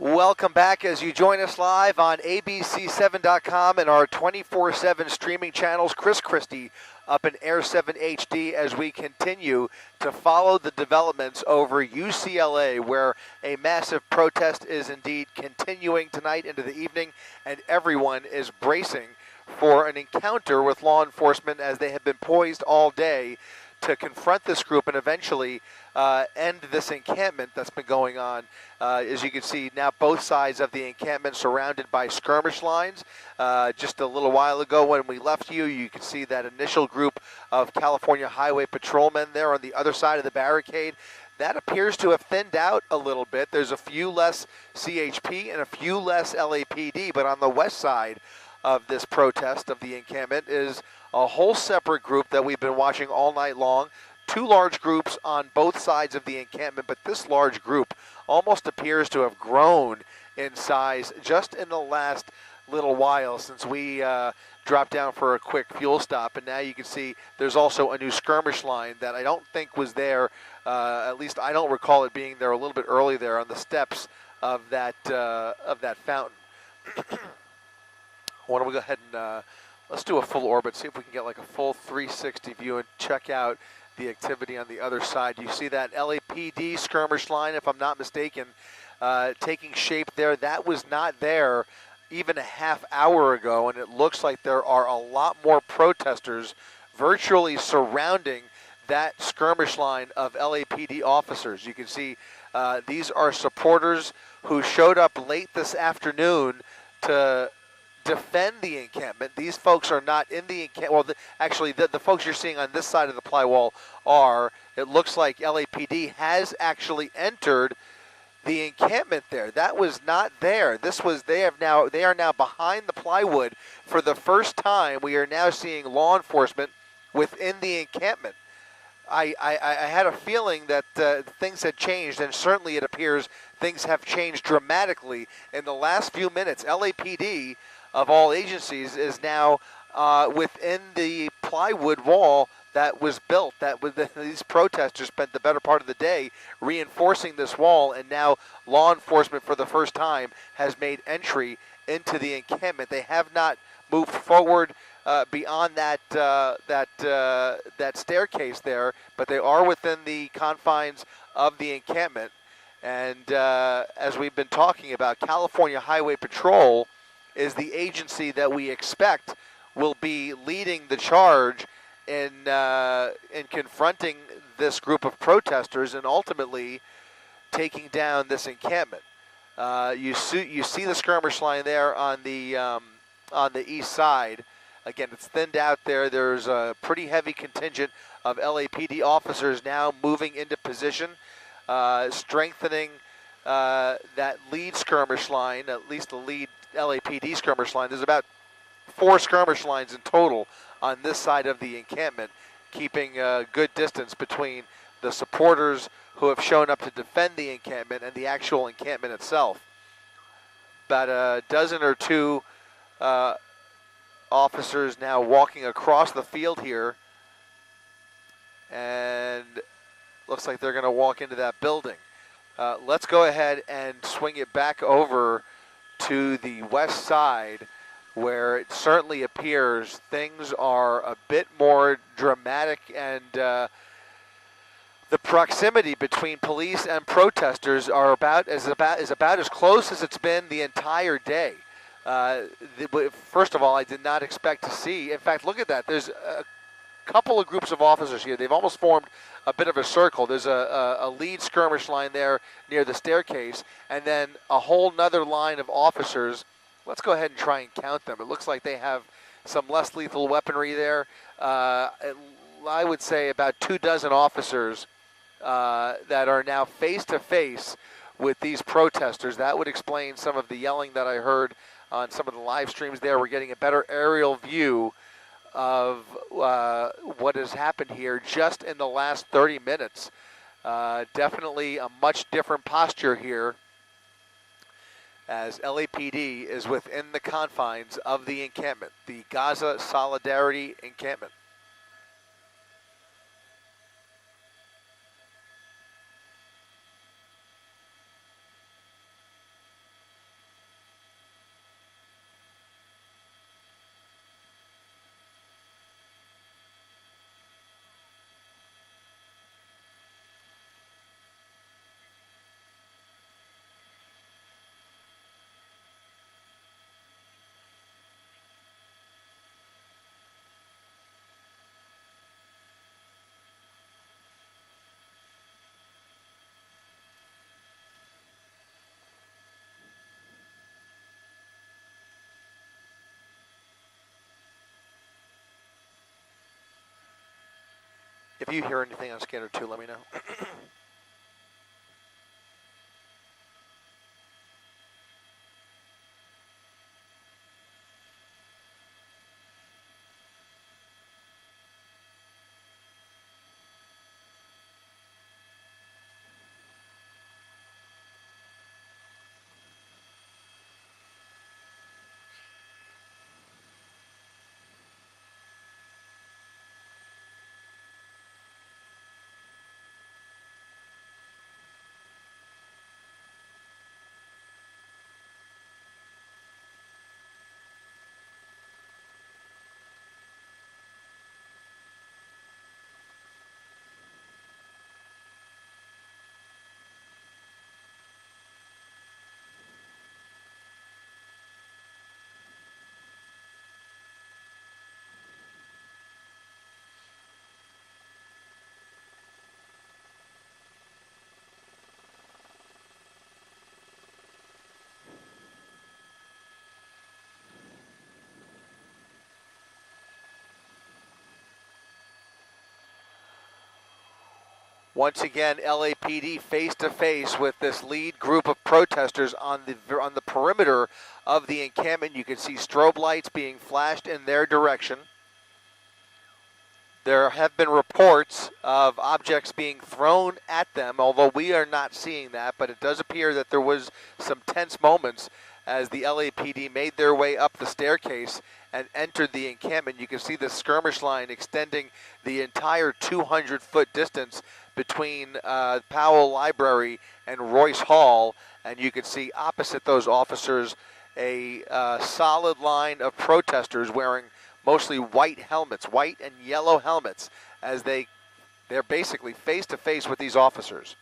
Welcome back as you join us live on abc7.com and our 24/7 streaming channels. Chris Christie up in Air 7 HD as we continue to follow the developments over UCLA, where a massive protest is indeed continuing tonight into the evening, and everyone is bracing for an encounter with law enforcement as they have been poised all day to confront this group and eventually end this encampment that's been going on. As you can see now, both sides of the encampment surrounded by skirmish lines. Just a little while ago when we left you, you could see that initial group of California Highway Patrolmen there on the other side of the barricade. That appears to have thinned out a little bit. There's a few less CHP and a few less LAPD, but on the west side of this protest of the encampment is a whole separate group that we've been watching all night long. Two large groups on both sides of the encampment, but this large group almost appears to have grown in size just in the last little while since we dropped down for a quick fuel stop. And now you can see there's also a new skirmish line that I don't think was there, at least I don't recall it being there a little bit early there on the steps of that fountain. Why don't we go ahead and let's do a full orbit, see if we can get like a full 360 view and check out the activity on the other side. You see that LAPD skirmish line, if I'm not mistaken, taking shape there. That was not there even a half hour ago, and it looks like there are a lot more protesters virtually surrounding that skirmish line of LAPD officers. You can see these are supporters who showed up late this afternoon to defend the encampment. These folks are not in the encampment. Well, actually, the folks you're seeing on this side of the plywall are. It looks like LAPD has actually entered the encampment there. That was not there. This was. They are now behind the plywood for the first time. We are now seeing law enforcement within the encampment. I had a feeling that things had changed, and certainly it appears things have changed dramatically in the last few minutes. LAPD, of all agencies, is now within the plywood wall that was built. These protesters spent the better part of the day reinforcing this wall, and now law enforcement for the first time has made entry into the encampment. They have not moved forward beyond that staircase there, but they are within the confines of the encampment. And as we've been talking about, California Highway Patrol is the agency that we expect will be leading the charge in confronting this group of protesters and ultimately taking down this encampment. You see the skirmish line there on the east side. Again, it's thinned out there. There's a pretty heavy contingent of LAPD officers now moving into position, strengthening that lead skirmish line, at least the lead LAPD skirmish line. There's about 4 skirmish lines in total on this side of the encampment, keeping a good distance between the supporters who have shown up to defend the encampment and the actual encampment itself. About a dozen or two officers now walking across the field here, and looks like they're going to walk into that building. Let's go ahead and swing it back over to the west side, where it certainly appears things are a bit more dramatic, and the proximity between police and protesters are about as close as it's been the entire day. First of all, I did not expect to see. In fact, look at that. There's a couple of groups of officers here. They've almost formed a bit of a circle. There's a lead skirmish line there near the staircase, and then a whole nother line of officers. Let's go ahead and try and count them. It looks like they have some less lethal weaponry there. I would say about 24 officers that are now face to face with these protesters. That would explain some of the yelling that I heard on some of the live streams there. We're getting a better aerial view of what has happened here just in the last 30 minutes. Definitely a much different posture here, as LAPD is within the confines of the encampment, the Gaza Solidarity Encampment. If you hear anything on scanner 2, let me know. Once again, LAPD face-to-face with this lead group of protesters on the perimeter of the encampment. You can see strobe lights being flashed in their direction. There have been reports of objects being thrown at them, although we are not seeing that, but it does appear that there was some tense moments as the LAPD made their way up the staircase and entered the encampment. You can see the skirmish line extending the entire 200-foot distance between Powell Library and Royce Hall, and you can see opposite those officers a solid line of protesters wearing mostly white helmets, white and yellow helmets, as they're basically face to face with these officers.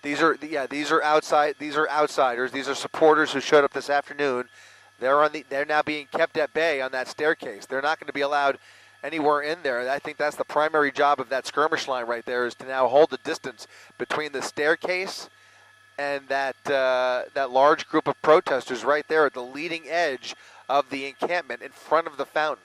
These are outsiders. These are supporters who showed up this afternoon. They're now being kept at bay on that staircase. They're not going to be allowed anywhere in there. I think that's the primary job of that skirmish line right there, is to now hold the distance between the staircase and that large group of protesters right there at the leading edge of the encampment in front of the fountain.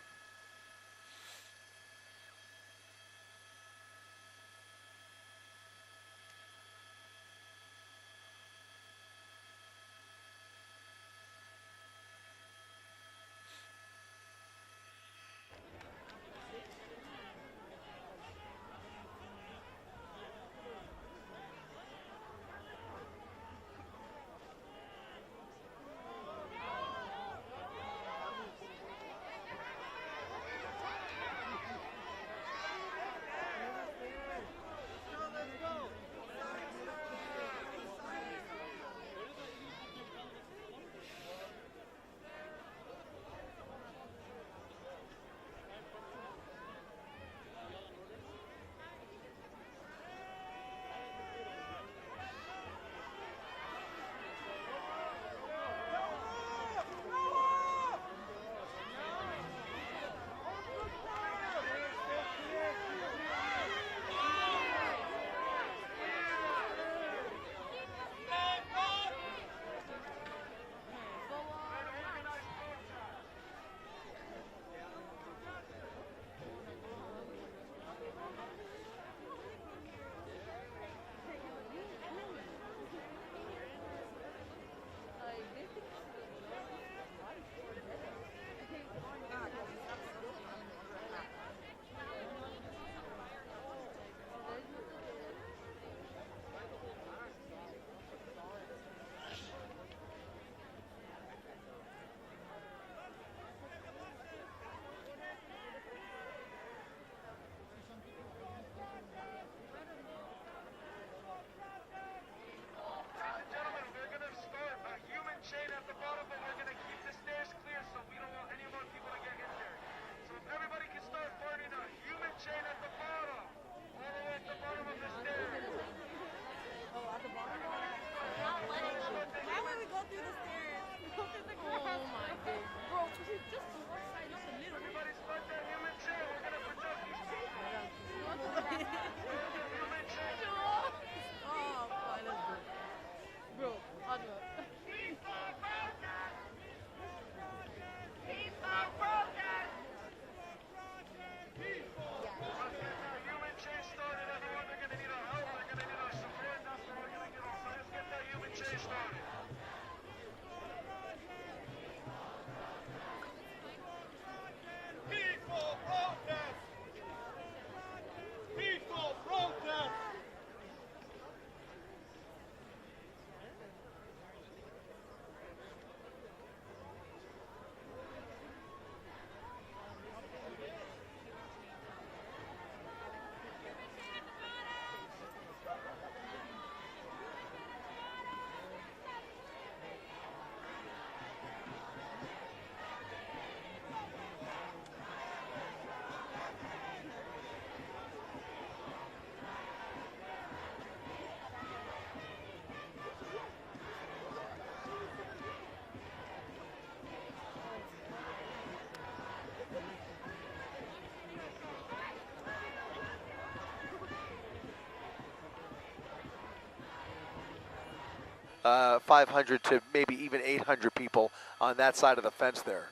500 to maybe even 800 people on that side of the fence there.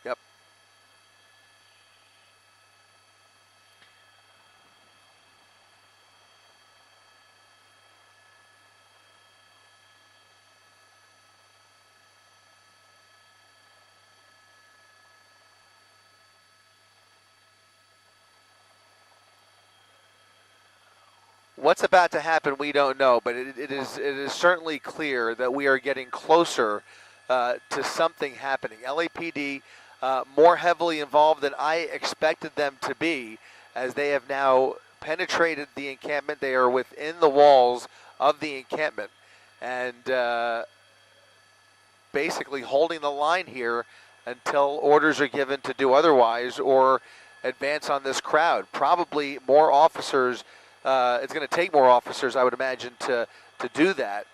Yep. What's about to happen, we don't know, but it is certainly clear that we are getting closer to something happening. LAPD more heavily involved than I expected them to be, as they have now penetrated the encampment. They are within the walls of the encampment and basically holding the line here until orders are given to do otherwise or advance on this crowd. Probably more officers. It's going to take more officers, I would imagine, to do that,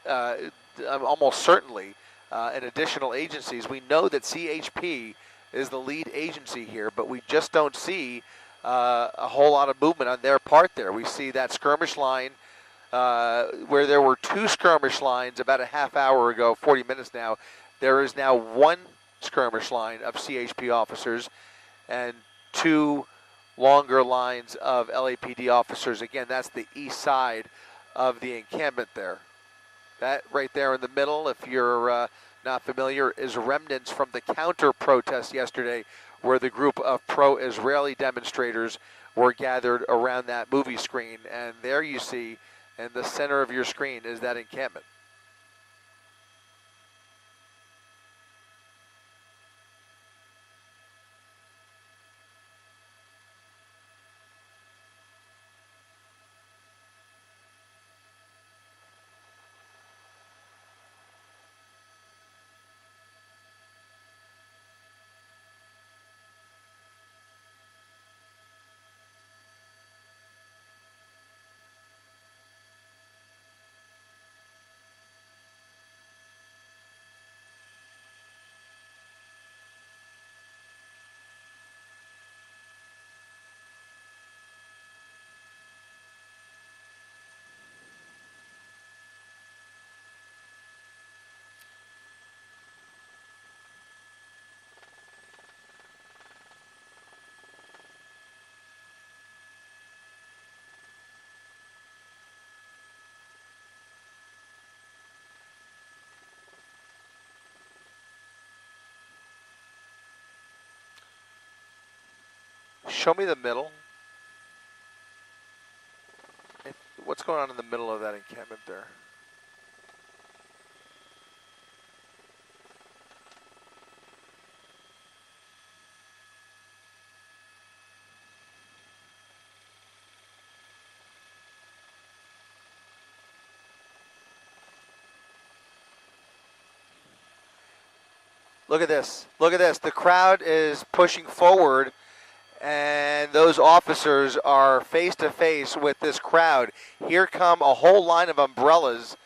almost certainly, and additional agencies. We know that CHP is the lead agency here, but we just don't see a whole lot of movement on their part there. We see that skirmish line where there were 2 skirmish lines about a half hour ago, 40 minutes now. There is now 1 skirmish line of CHP officers and 2 longer lines of LAPD officers. Again, that's the east side of the encampment there. That right there in the middle, if you're not familiar, is remnants from the counter-protest yesterday where the group of pro-Israeli demonstrators were gathered around that movie screen. And there you see, in the center of your screen, is that encampment. Show me the middle. What's going on in the middle of that encampment there? Look at this. Look at this. The crowd is pushing forward, and those officers are face to face with this crowd. Here come a whole line of umbrellas.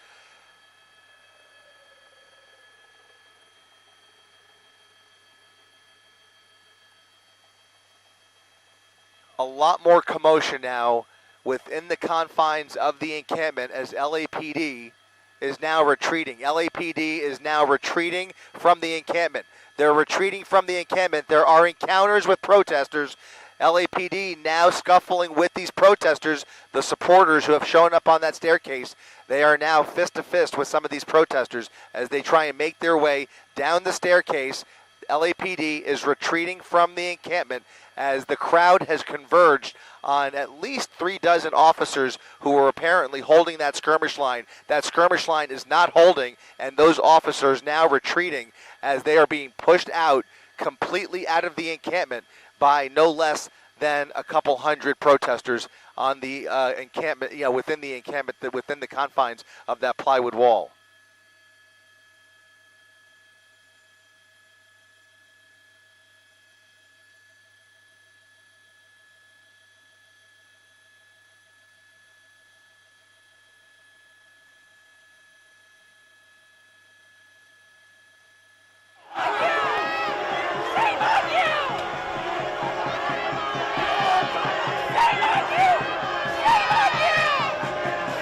A lot more commotion now within the confines of the encampment as LAPD is now retreating. LAPD is now retreating from the encampment. They're retreating from the encampment. There are encounters with protesters. LAPD now scuffling with these protesters. The supporters who have shown up on that staircase, they are now fist to fist with some of these protesters as they try and make their way down the staircase. LAPD is retreating from the encampment as the crowd has converged on at least 36 officers who were apparently holding that skirmish line. That skirmish line is not holding, and those officers now retreating as they are being pushed out, completely out of the encampment by no less than a couple hundred protesters on the encampment, within the encampment, within the confines of that plywood wall.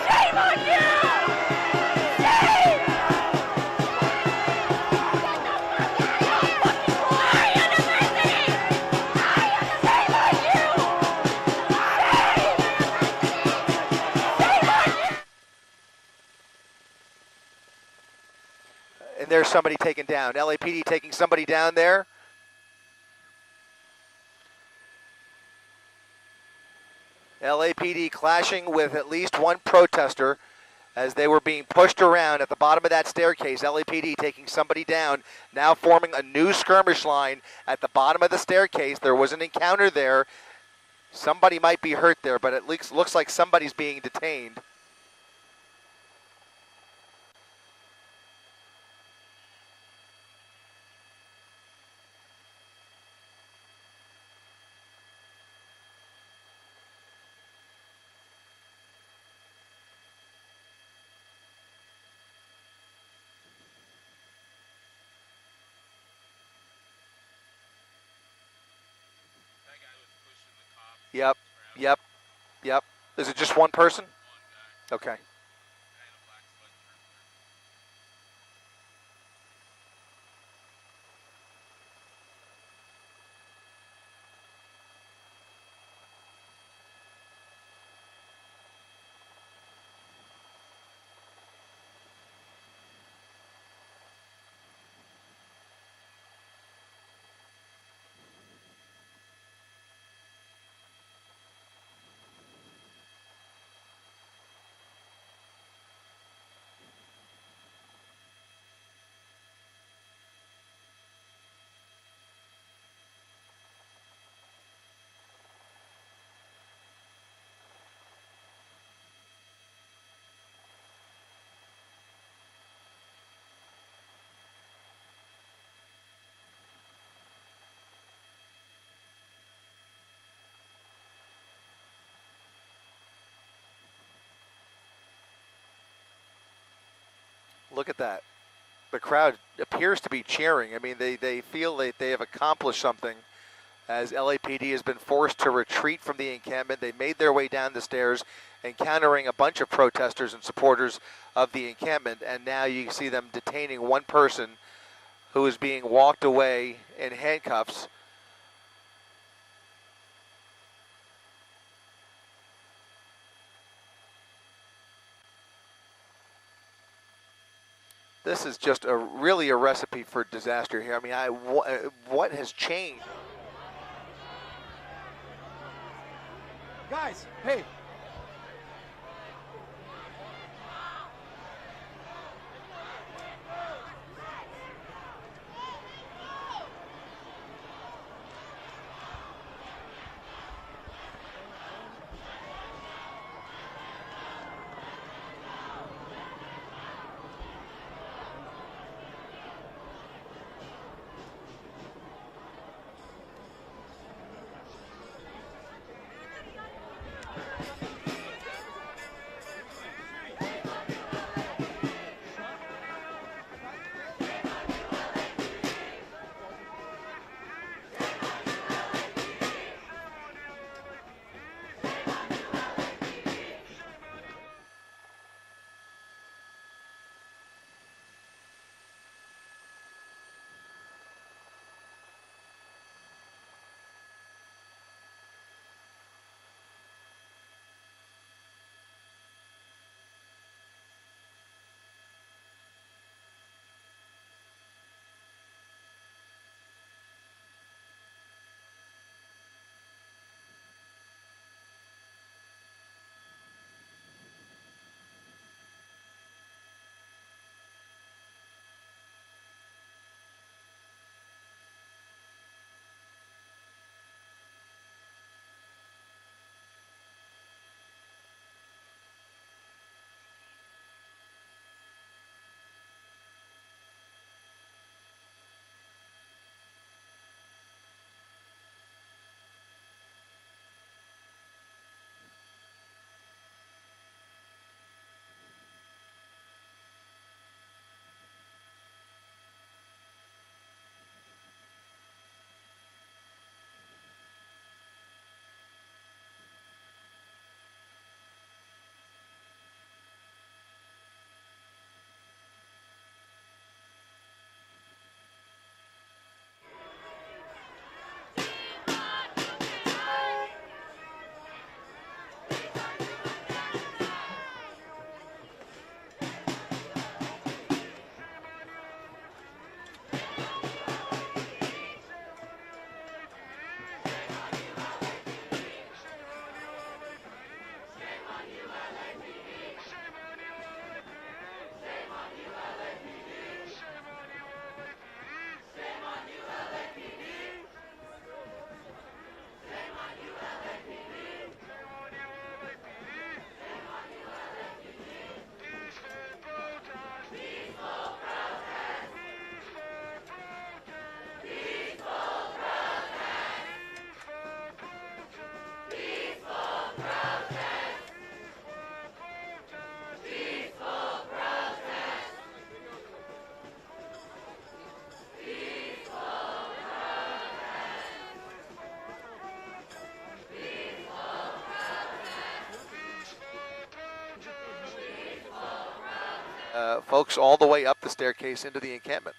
Shame on you! somebody taken down. LAPD taking somebody down there. LAPD clashing with at least one protester as they were being pushed around at the bottom of that staircase. LAPD taking somebody down, now forming a new skirmish line at the bottom of the staircase. There was an encounter there. Somebody might be hurt there, but it looks like somebody's being detained. Yep, yep, yep. Is it just one person? Okay. Look at that. The crowd appears to be cheering. I mean, they feel that they have accomplished something as LAPD has been forced to retreat from the encampment. They made their way down the stairs, encountering a bunch of protesters and supporters of the encampment, and now you see them detaining one person who is being walked away in handcuffs. This is just really a recipe for disaster here. I mean, what has changed? Guys, hey. folks all the way up the staircase into the encampment.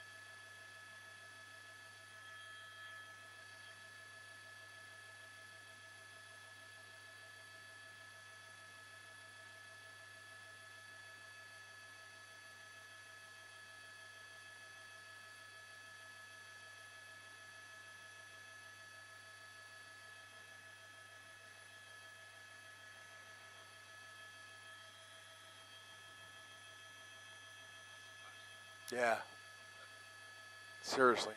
Yeah. Seriously.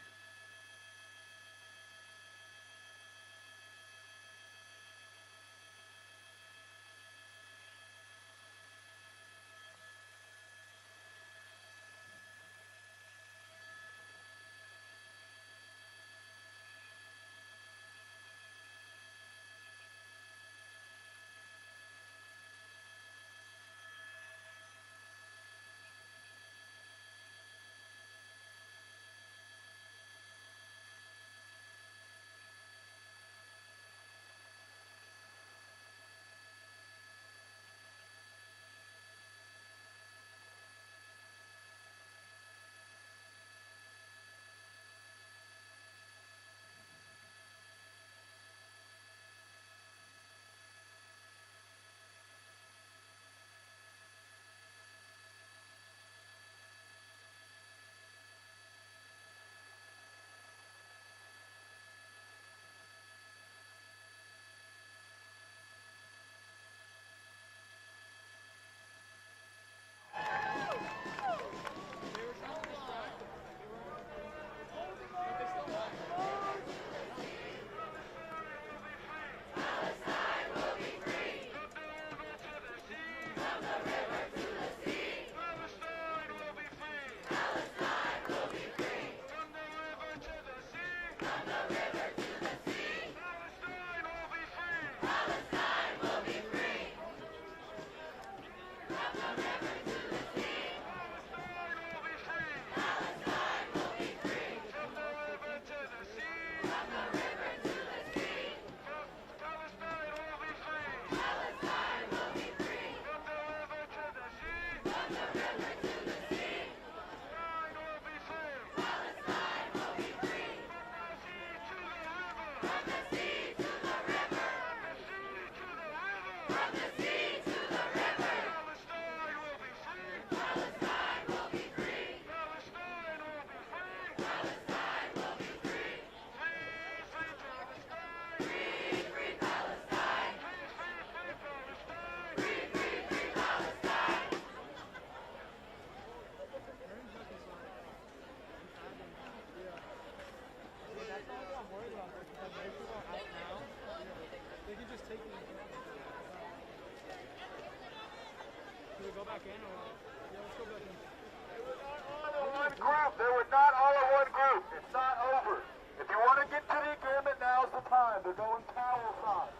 They were not all in one group. It's not over. If you want to get to the encampment, now's the time. They're going towel side.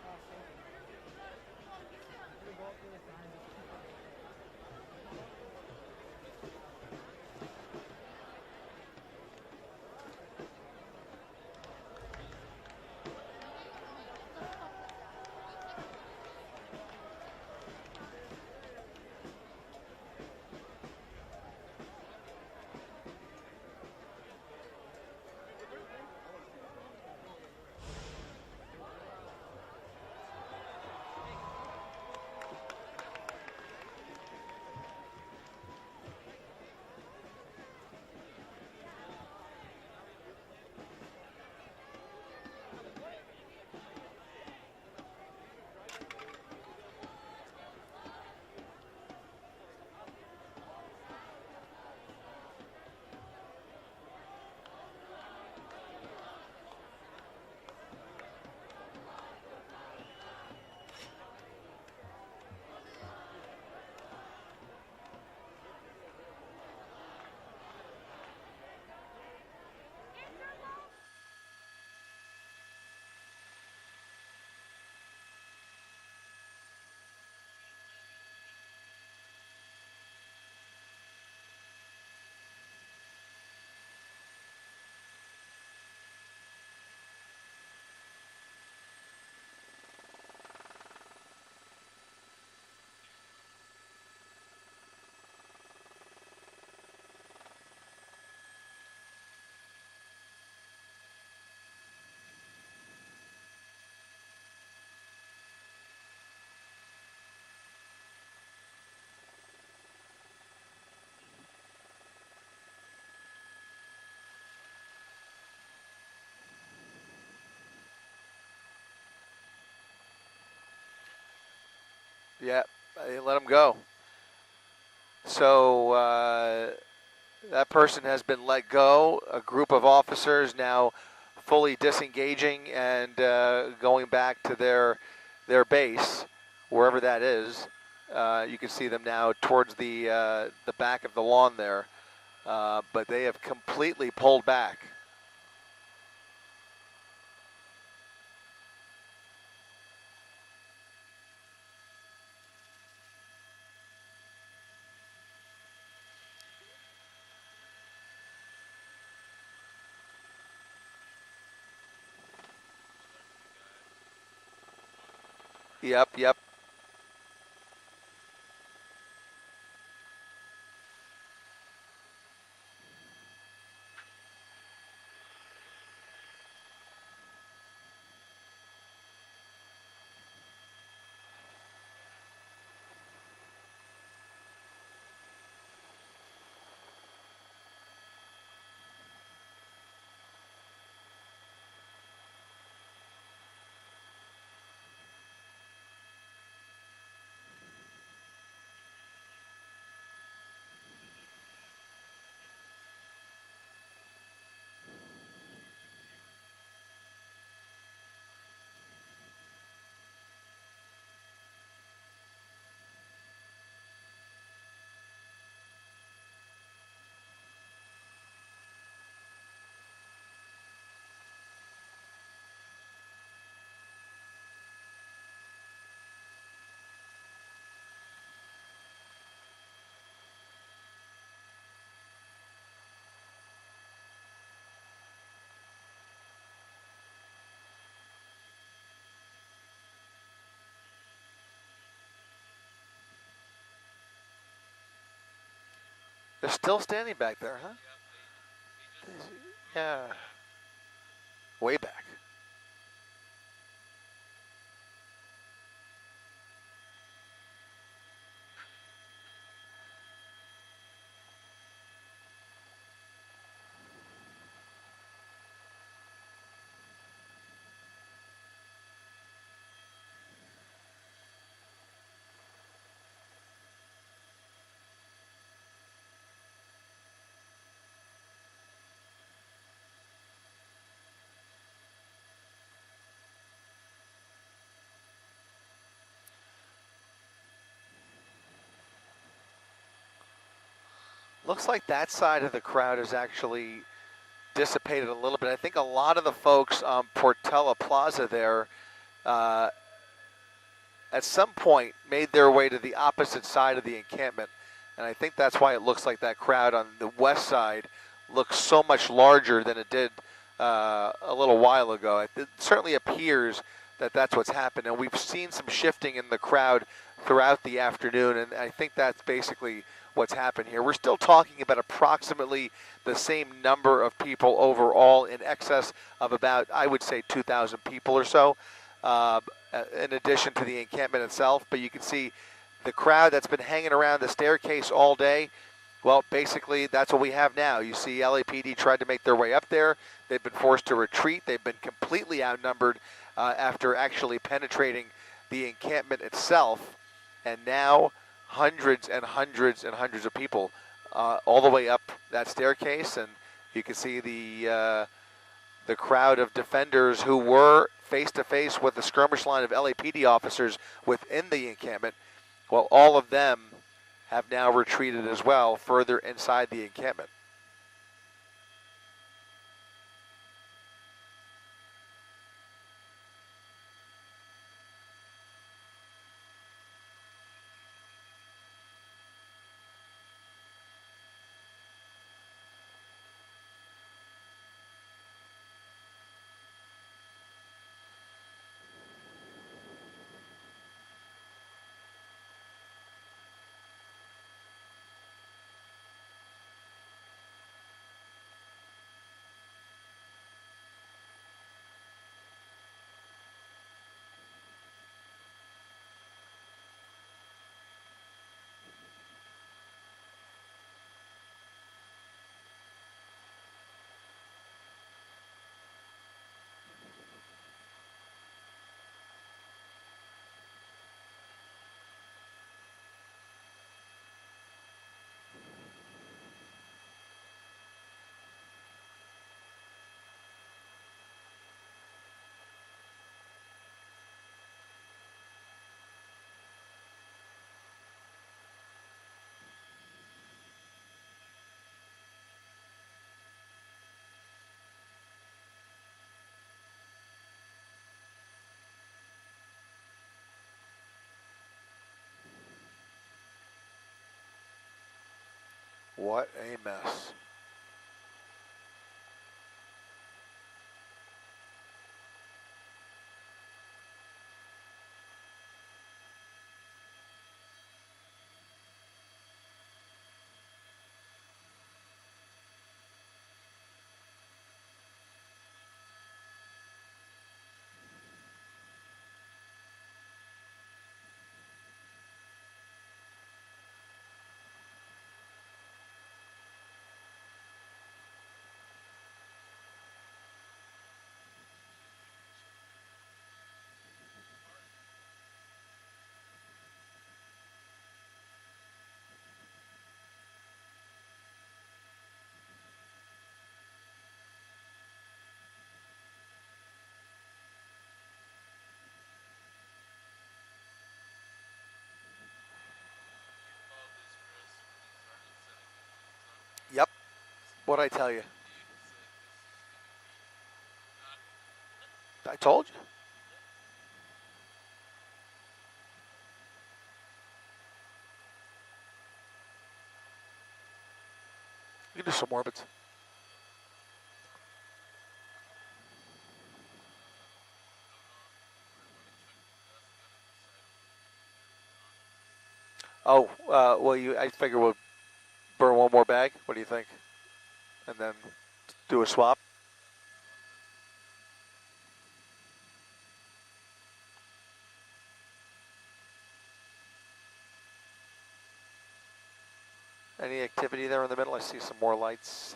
Yeah, they let him go. So that person has been let go. A group of officers now fully disengaging and going back to their base, wherever that is. You can see them now towards the back of the lawn there, but they have completely pulled back. Yep. They're still standing back there, huh? Yeah. Way back. Looks like that side of the crowd is actually dissipated a little bit. I think a lot of the folks on Portela Plaza there at some point made their way to the opposite side of the encampment. And I think that's why it looks like that crowd on the west side looks so much larger than it did a little while ago. It certainly appears that that's what's happened. And we've seen some shifting in the crowd throughout the afternoon, and I think that's basically what's happened here. We're still talking about approximately the same number of people overall, in excess of about, I would say, 2,000 people or so, in addition to the encampment itself. But you can see the crowd that's been hanging around the staircase all day. Well, basically, that's what we have now. You see LAPD tried to make their way up there. They've been forced to retreat. They've been completely outnumbered after actually penetrating the encampment itself. And now hundreds and hundreds and hundreds of people all the way up that staircase. And you can see the crowd of defenders who were face-to-face with the skirmish line of LAPD officers within the encampment. Well, all of them have now retreated as well further inside the encampment. What a mess. Yep. What'd I tell you? I told you. You can do some orbits. Oh, well, I figure we'll burn one more bag. What do you think? And then do a swap. Any activity there in the middle? I see some more lights.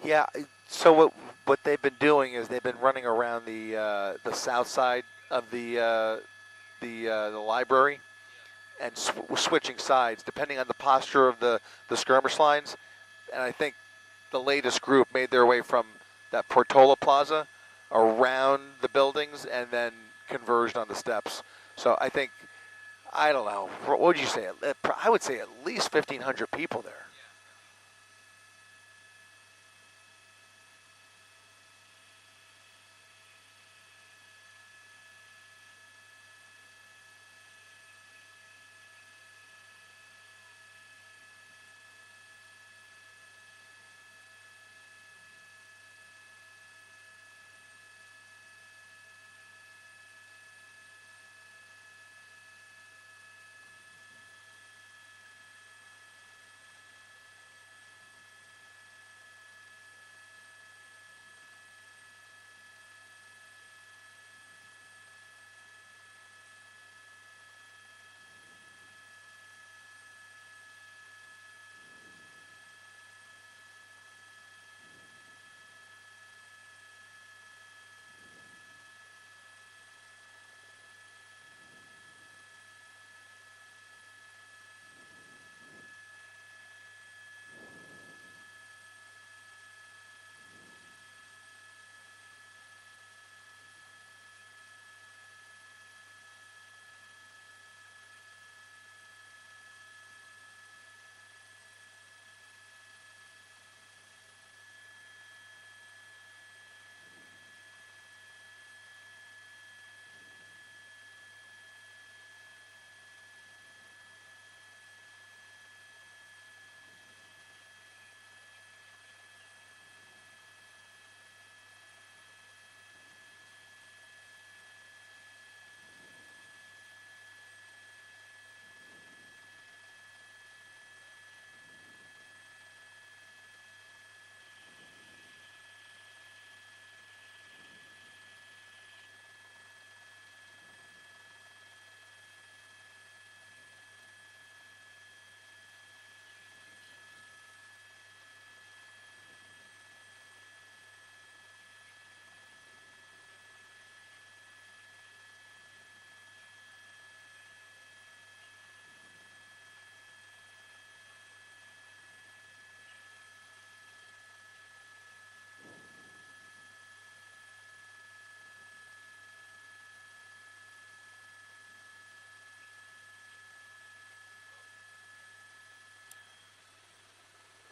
Yeah. So what they've been doing is they've been running around the south side of the library and switching sides depending on the posture of the skirmish lines. And I think the latest group made their way from that Portola Plaza around the buildings and then converged on the steps. So I think, I don't know, what would you say? I would say at least 1,500 people there.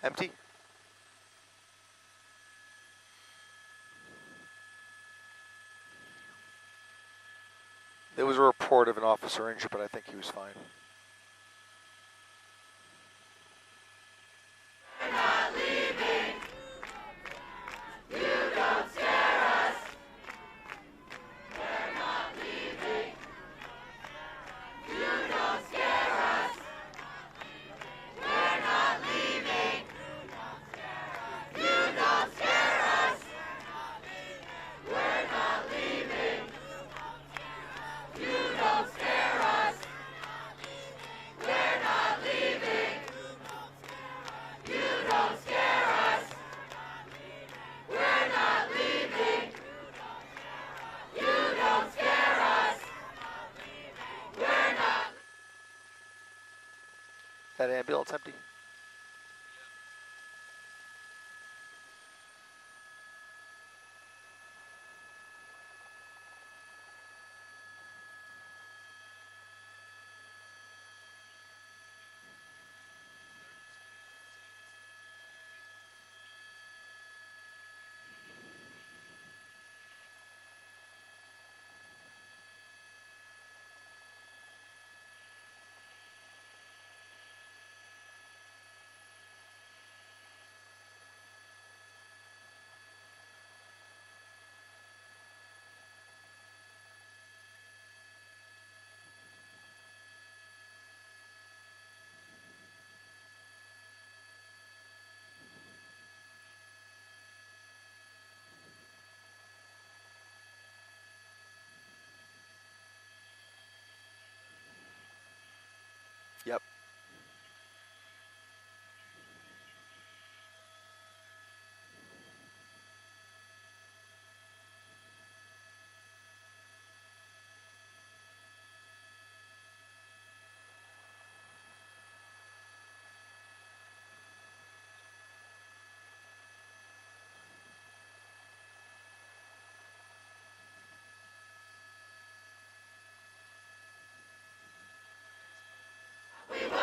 Empty? There was a report of an officer injured, but I think he was fine. That ambulance empty? Yep. We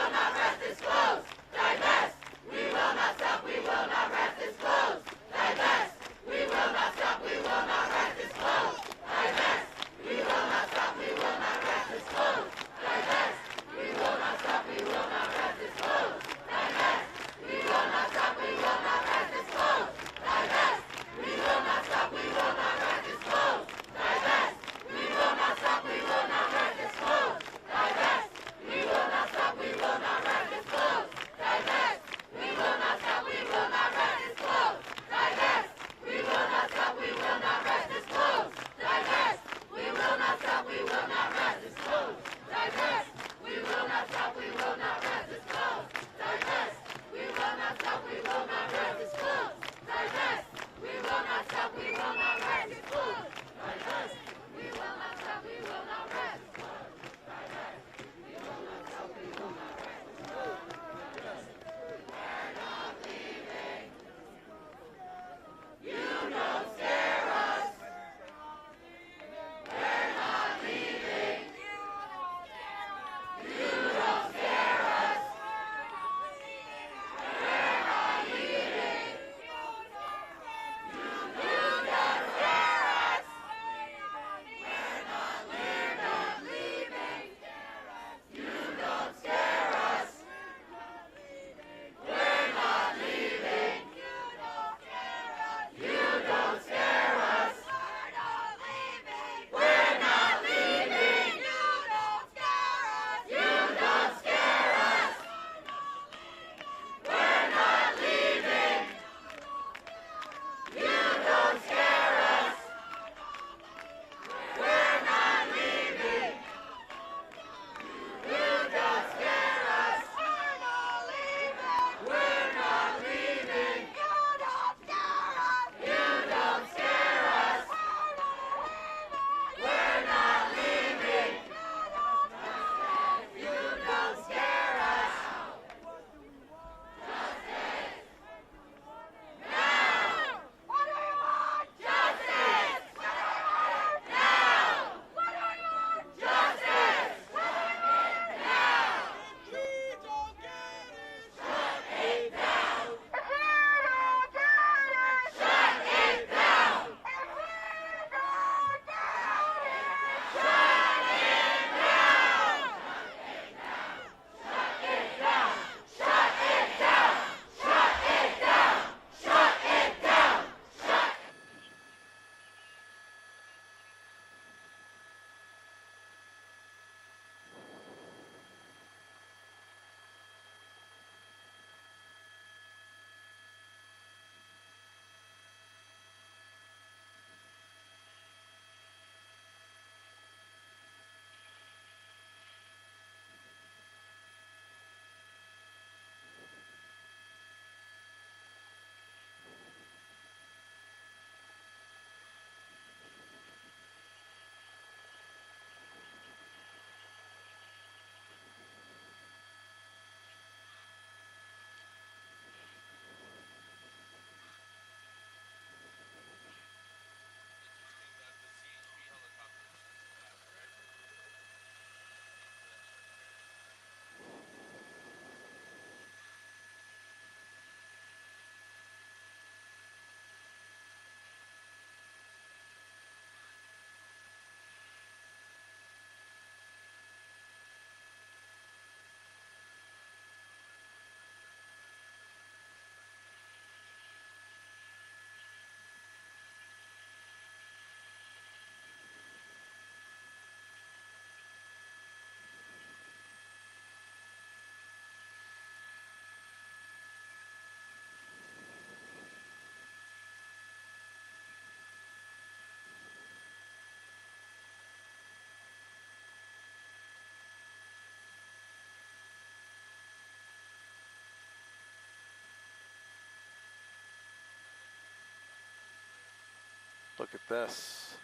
Look at this.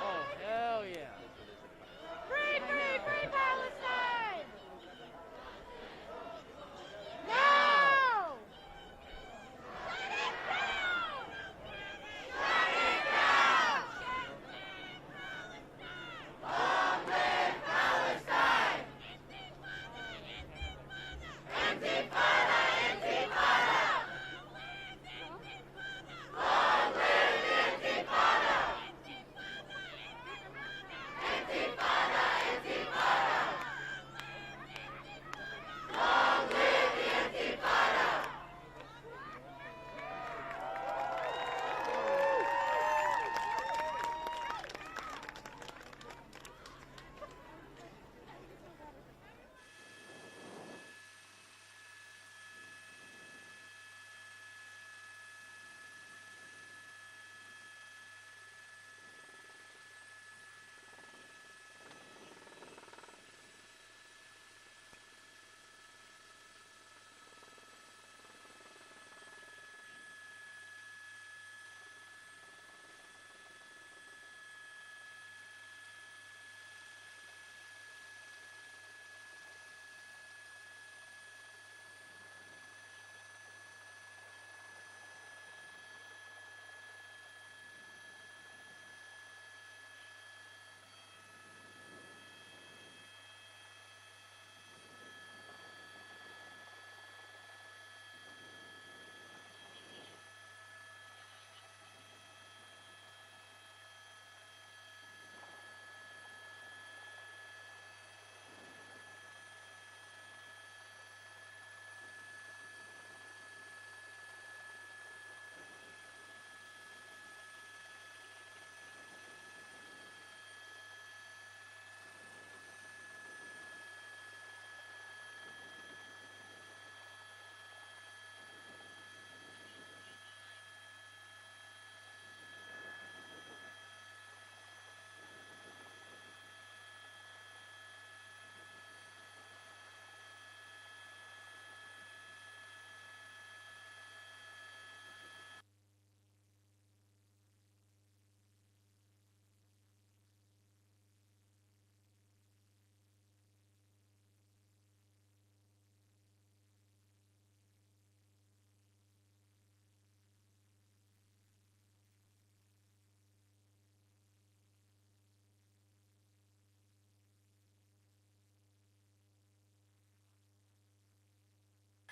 Oh, hell yeah. Free, free, free Palestine! No! Shut it down! Shut it down! Long live Palestine! Intifada! Intifada! Long live Intifada! Intifada! Intifada! Long live the Intifada!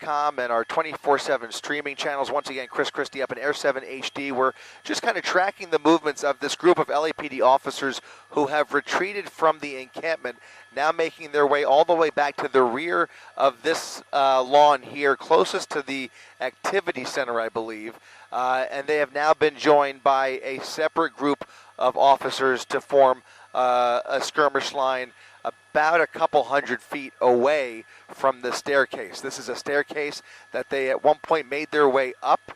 And our 24/7 streaming channels. Once again, Chris Christie up in Air 7 HD. We're just kind of tracking the movements of this group of LAPD officers who have retreated from the encampment, now making their way all the way back to the rear of this lawn here, closest to the activity center, I believe. And they have now been joined by a separate group of officers to form a skirmish line about a couple hundred feet away from the staircase. This is a staircase that they at one point made their way up,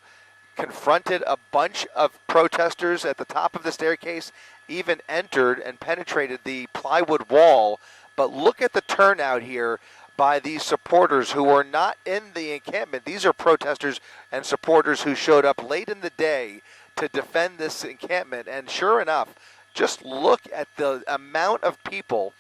confronted a bunch of protesters at the top of the staircase, even entered and penetrated the plywood wall. But look at the turnout here by these supporters who are not in the encampment. These are protesters and supporters who showed up late in the day to defend this encampment. And sure enough, just look at the amount of people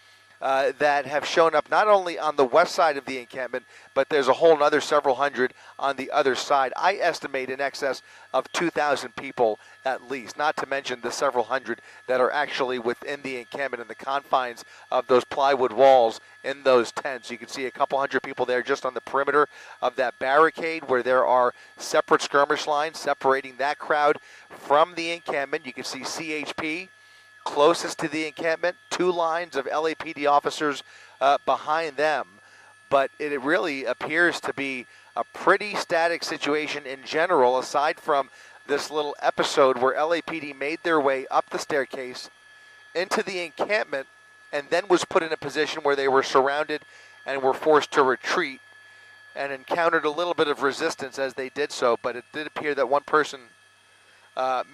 that have shown up not only on the west side of the encampment, but there's a whole other several hundred on the other side. I estimate in excess of 2,000 people at least, not to mention the several hundred that are actually within the encampment in the confines of those plywood walls in those tents. You can see a couple hundred people there just on the perimeter of that barricade where there are separate skirmish lines separating that crowd from the encampment. You can see CHP closest to the encampment, two lines of LAPD officers behind them. But it really appears to be a pretty static situation in general, aside from this little episode where LAPD made their way up the staircase into the encampment and then was put in a position where they were surrounded and were forced to retreat. and encountered a little bit of resistance as they did so, but it did appear that one person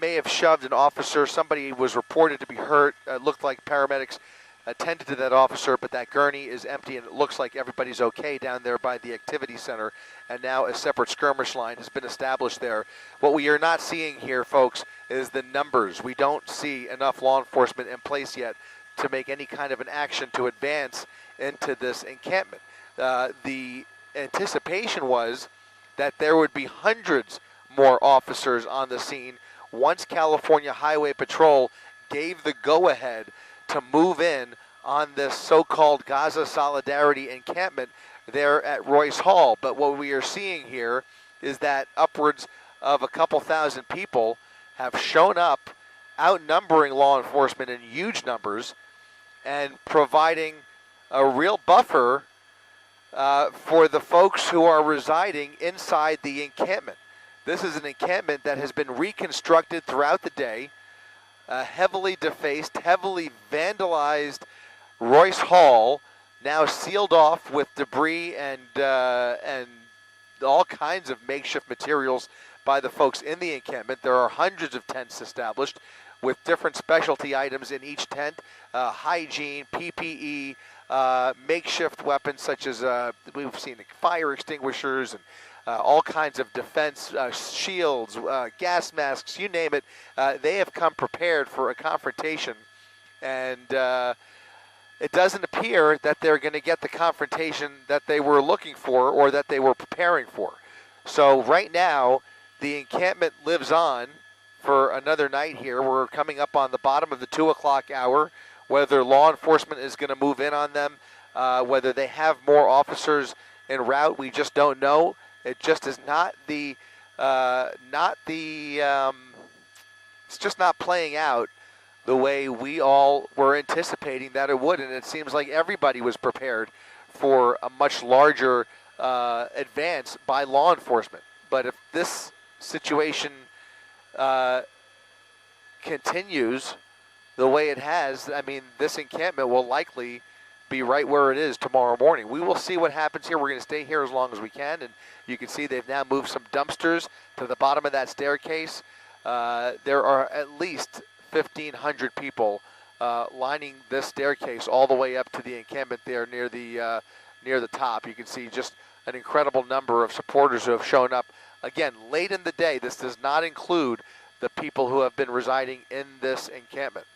may have shoved an officer. Somebody was reported to be hurt. It looked like paramedics attended to that officer, but that gurney is empty, and it looks like everybody's okay down there by the activity center, and now a separate skirmish line has been established there. What we are not seeing here, folks, is the numbers. We don't see enough law enforcement in place yet to make any kind of an action to advance into this encampment. The anticipation was that there would be hundreds more officers on the scene once California Highway Patrol gave the go-ahead to move in on this so-called Gaza Solidarity encampment there at Royce Hall. But what we are seeing here is that upwards of a couple thousand people have shown up, outnumbering law enforcement in huge numbers and providing a real buffer for the folks who are residing inside the encampment. This is an encampment that has been reconstructed throughout the day, heavily defaced, heavily vandalized Royce Hall, now sealed off with debris and all kinds of makeshift materials by the folks in the encampment. There are hundreds of tents established with different specialty items in each tent, hygiene, PPE, makeshift weapons such as we've seen fire extinguishers and all kinds of defense shields, gas masks, you name it. They have come prepared for a confrontation, and it doesn't appear that they're going to get the confrontation that they were looking for or that they were preparing for. So right now, the encampment lives on for another night here. We're coming up on the bottom of the 2 o'clock hour. Whether law enforcement is going to move in on them, whether they have more officers en route, we just don't know. It just is it's just not playing out the way we all were anticipating that it would, and it seems like everybody was prepared for a much larger advance by law enforcement. But if this situation continues the way it has, I mean, this encampment will likely be right where it is tomorrow morning. We will see what happens here. We're going to stay here as long as we can, and you can see they've now moved some dumpsters to the bottom of that staircase. There are at least 1,500 people lining this staircase all the way up to the encampment there near the top. You can see just an incredible number of supporters who have shown up. Again, late in the day. This does not include the people who have been residing in this encampment.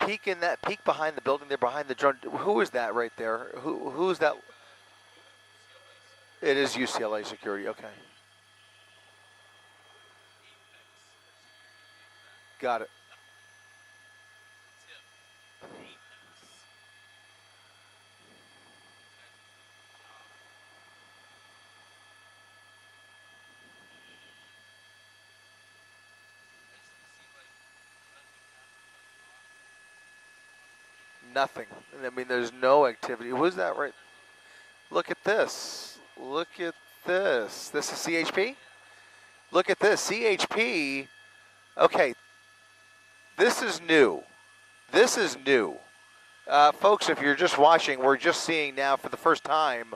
peek behind the building there, behind the drone. Who is that right there? Who's that? It is UCLA security. Okay. Got it. Nothing. I mean, there's no activity. Who's that right? Look at this. Look at this. This is CHP? Look at this. CHP. Okay. This is new. This is new. Folks, if you're just watching, we're just seeing now for the first time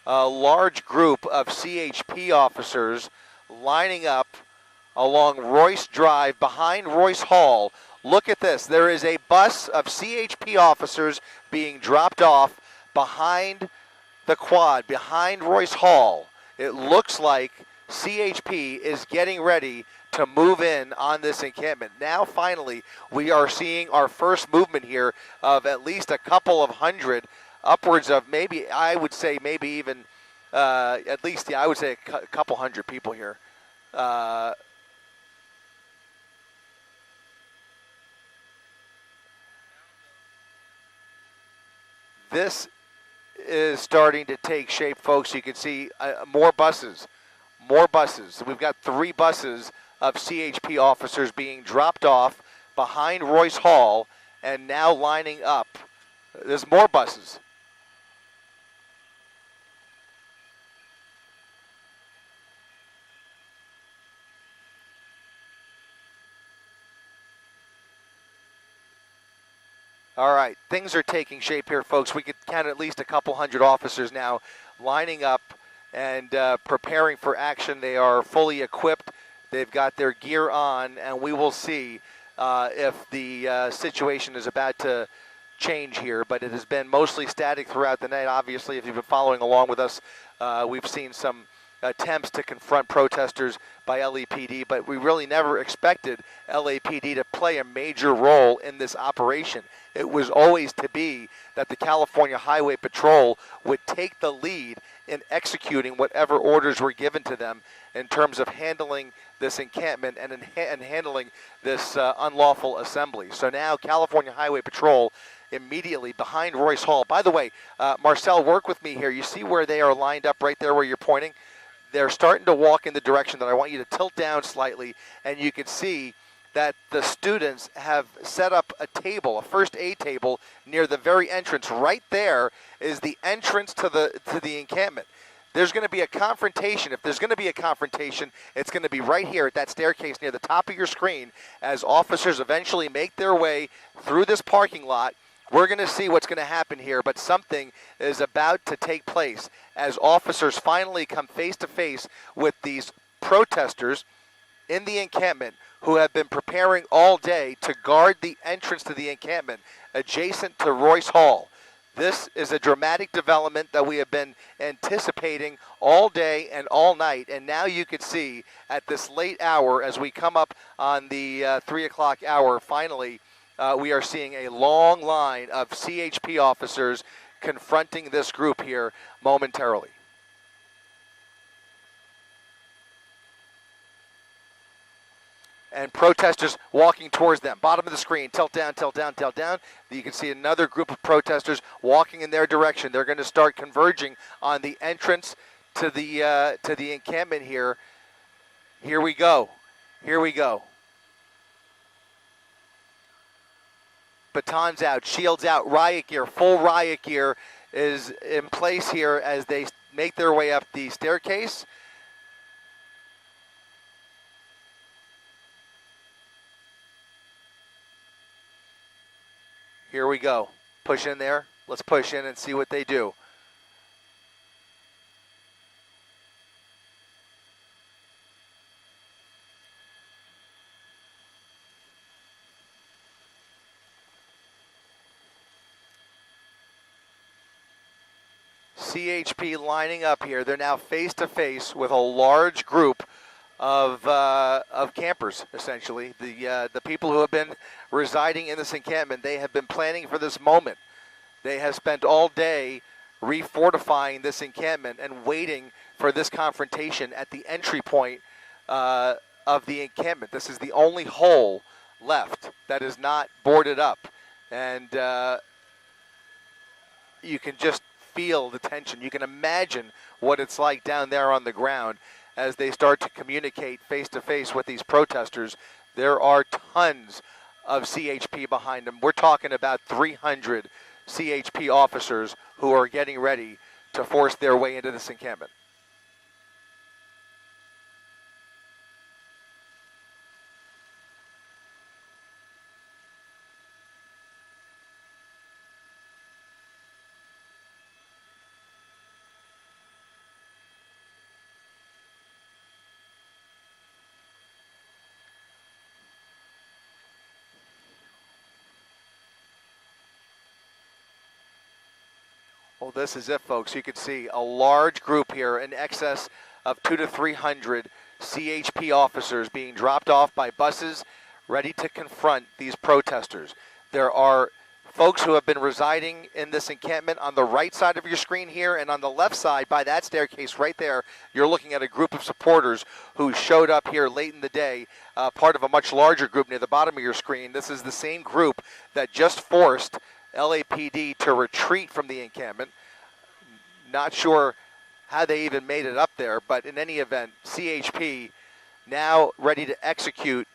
a large group of CHP officers lining up along Royce Drive behind Royce Hall. Look at this. There is a bus of CHP officers being dropped off behind the quad, behind Royce Hall. It looks like CHP is getting ready to move in on this encampment. Now, finally, we are seeing our first movement here of at least a couple of hundred, upwards of maybe, I would say maybe even at least, yeah, I would say a couple hundred people here. This is starting to take shape, folks. You can see more buses. We've got 3 buses of CHP officers being dropped off behind Royce Hall and now lining up. There's more buses. All right, things are taking shape here, folks. We could count at least a couple hundred officers now lining up and preparing for action. They are fully equipped. They've got their gear on, and we will see if the situation is about to change here. But it has been mostly static throughout the night. Obviously, if you've been following along with us, we've seen some attempts to confront protesters by LAPD, but we really never expected LAPD to play a major role in this operation. It was always to be that the California Highway Patrol would take the lead in executing whatever orders were given to them in terms of handling this encampment and handling this unlawful assembly. So now California Highway Patrol immediately behind Royce Hall. By the way, Marcel, work with me here. You see where they are lined up right there where you're pointing? They're starting to walk in the direction that I want you to tilt down slightly, and you can see that the students have set up a table, a first aid table, near the very entrance. Right there is the entrance to the encampment. There's going to be a confrontation. If there's going to be a confrontation, it's going to be right here at that staircase near the top of your screen as officers eventually make their way through this parking lot. We're going to see what's going to happen here, but something is about to take place as officers finally come face to face with these protesters in the encampment who have been preparing all day to guard the entrance to the encampment adjacent to Royce Hall. This is a dramatic development that we have been anticipating all day and all night, and now you can see at this late hour as we come up on the 3 o'clock hour, finally, we are seeing a long line of CHP officers confronting this group here momentarily. And protesters walking towards them. Bottom of the screen, tilt down, tilt down, tilt down. You can see another group of protesters walking in their direction. They're going to start converging on the entrance to the encampment here. Here we go. Here we go. Batons out, shields out, riot gear, full riot gear is in place here as they make their way up the staircase. Here we go. Push in there. Let's push in and see what they do. CHP lining up here. They're now face to face with a large group of campers, essentially. The people who have been residing in this encampment, they have been planning for this moment. They have spent all day refortifying this encampment and waiting for this confrontation at the entry point of the encampment. This is the only hole left that is not boarded up. And you can just feel the tension. You can imagine what it's like down there on the ground as they start to communicate face-to-face with these protesters. There are tons of CHP behind them. We're talking about 300 CHP officers who are getting ready to force their way into this encampment. Well, this is it, folks. You can see a large group here, in excess of 200 to 300 CHP officers being dropped off by buses, ready to confront these protesters. There are folks who have been residing in this encampment on the right side of your screen here, and on the left side by that staircase right there, you're looking at a group of supporters who showed up here late in the day, part of a much larger group near the bottom of your screen. This is the same group that just forced LAPD to retreat from the encampment. Not sure how they even made it up there, but in any event, CHP now ready to execute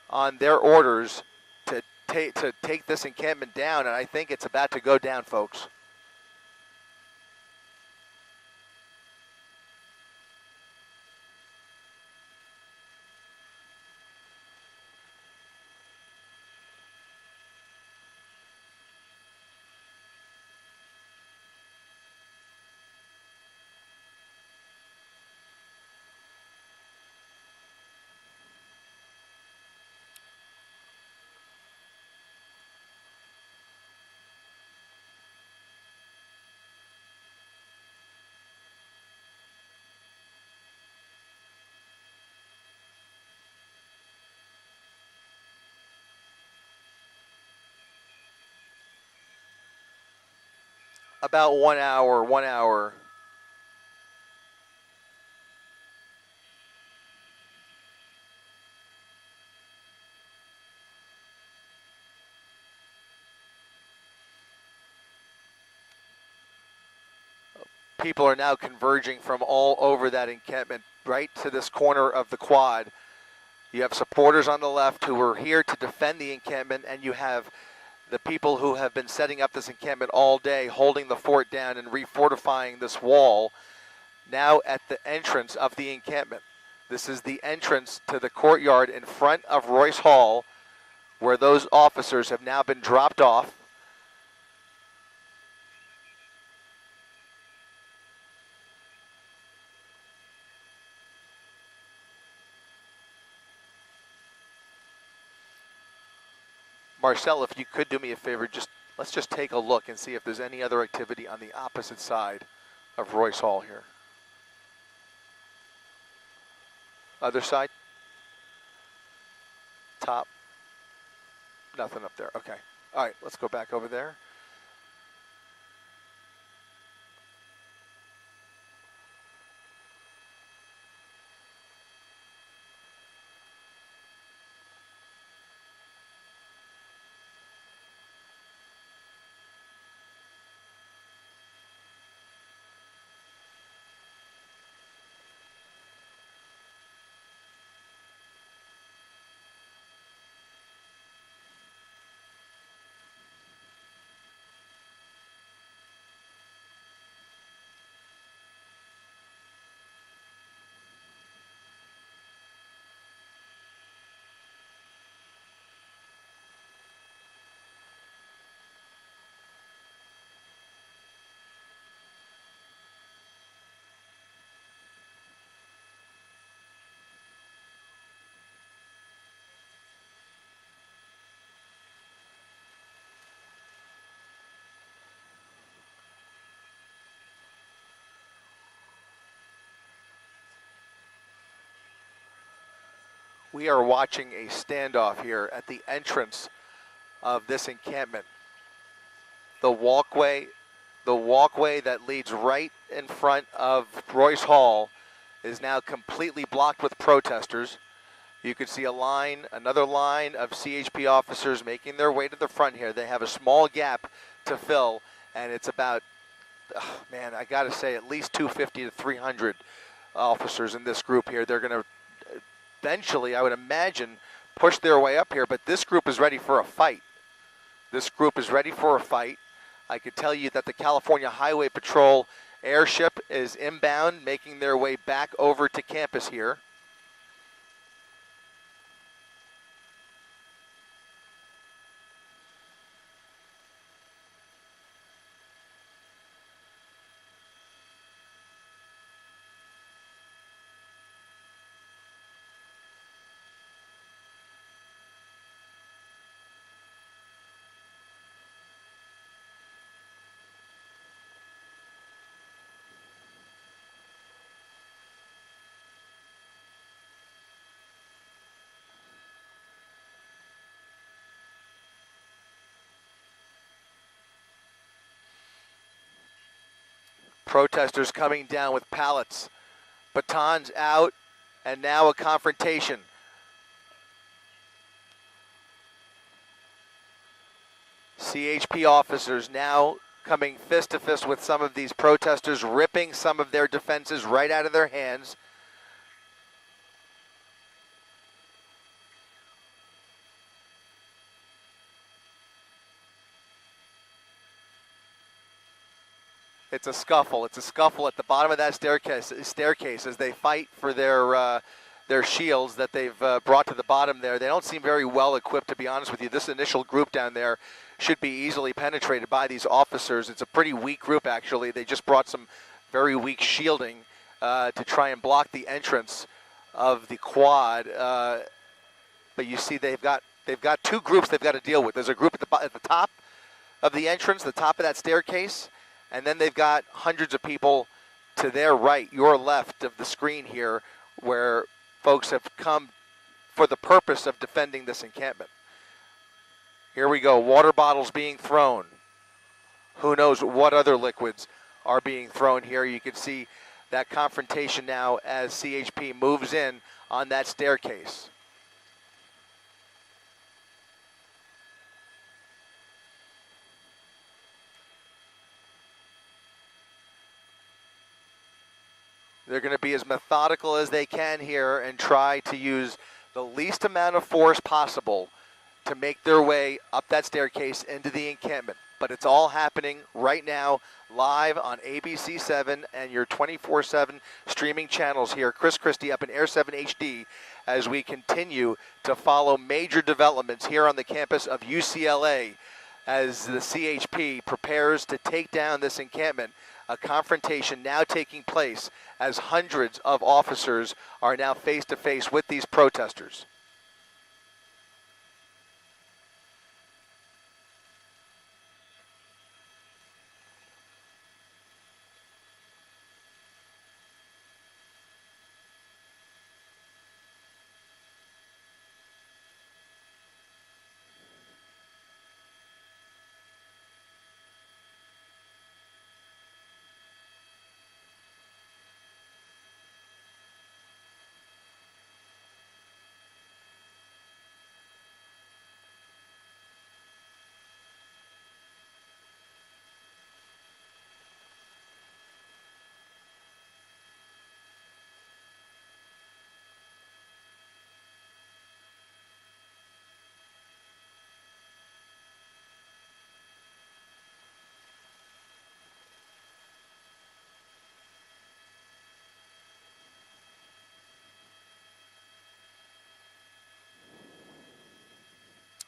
on their orders to take this encampment down, and I think it's about to go down, folks. About 1 hour, 1 hour. People are now converging from all over that encampment right to this corner of the quad. You have supporters on the left who are here to defend the encampment, and you have the people who have been setting up this encampment all day, holding the fort down and refortifying this wall, now at the entrance of the encampment. This is the entrance to the courtyard in front of Royce Hall, where those officers have now been dropped off. Marcel, if you could do me a favor, let's just take a look and see if there's any other activity on the opposite side of Royce Hall here. Other side? Top? Nothing up there. Okay. All right, let's go back over there. We are watching a standoff here at the entrance of this encampment. The walkway that leads right in front of Royce Hall is now completely blocked with protesters. You can see another line of CHP officers making their way to the front here. They have a small gap to fill, and it's about, man, I gotta say at least 250 to 300 officers in this group here. They're gonna eventually, I would imagine, push their way up here, but this group is ready for a fight. This group is ready for a fight. I could tell you that the California Highway Patrol airship is inbound, making their way back over to campus here. Protesters coming down with pallets, batons out, and now a confrontation. CHP officers now coming fist to fist with some of these protesters, ripping some of their defenses right out of their hands. It's a scuffle. It's a scuffle at the bottom of that staircase as they fight for their shields that they've brought to the bottom there. They don't seem very well equipped, to be honest with you. This initial group down there should be easily penetrated by these officers. It's a pretty weak group, actually. They just brought some very weak shielding to try and block the entrance of the quad. But you see, they've got two groups they've got to deal with. There's a group at the top of the entrance, the top of that staircase. And then they've got hundreds of people to their right, your left of the screen here, where folks have come for the purpose of defending this encampment. Here we go, water bottles being thrown. Who knows what other liquids are being thrown here. You can see that confrontation now as CHP moves in on that staircase. They're going to be as methodical as they can here and try to use the least amount of force possible to make their way up that staircase into the encampment. But it's all happening right now, live on ABC7 and your 24/7 streaming channels here. Chris Christie up in Air 7 HD as we continue to follow major developments here on the campus of UCLA as the CHP prepares to take down this encampment. A confrontation now taking place as hundreds of officers are now face to face with these protesters.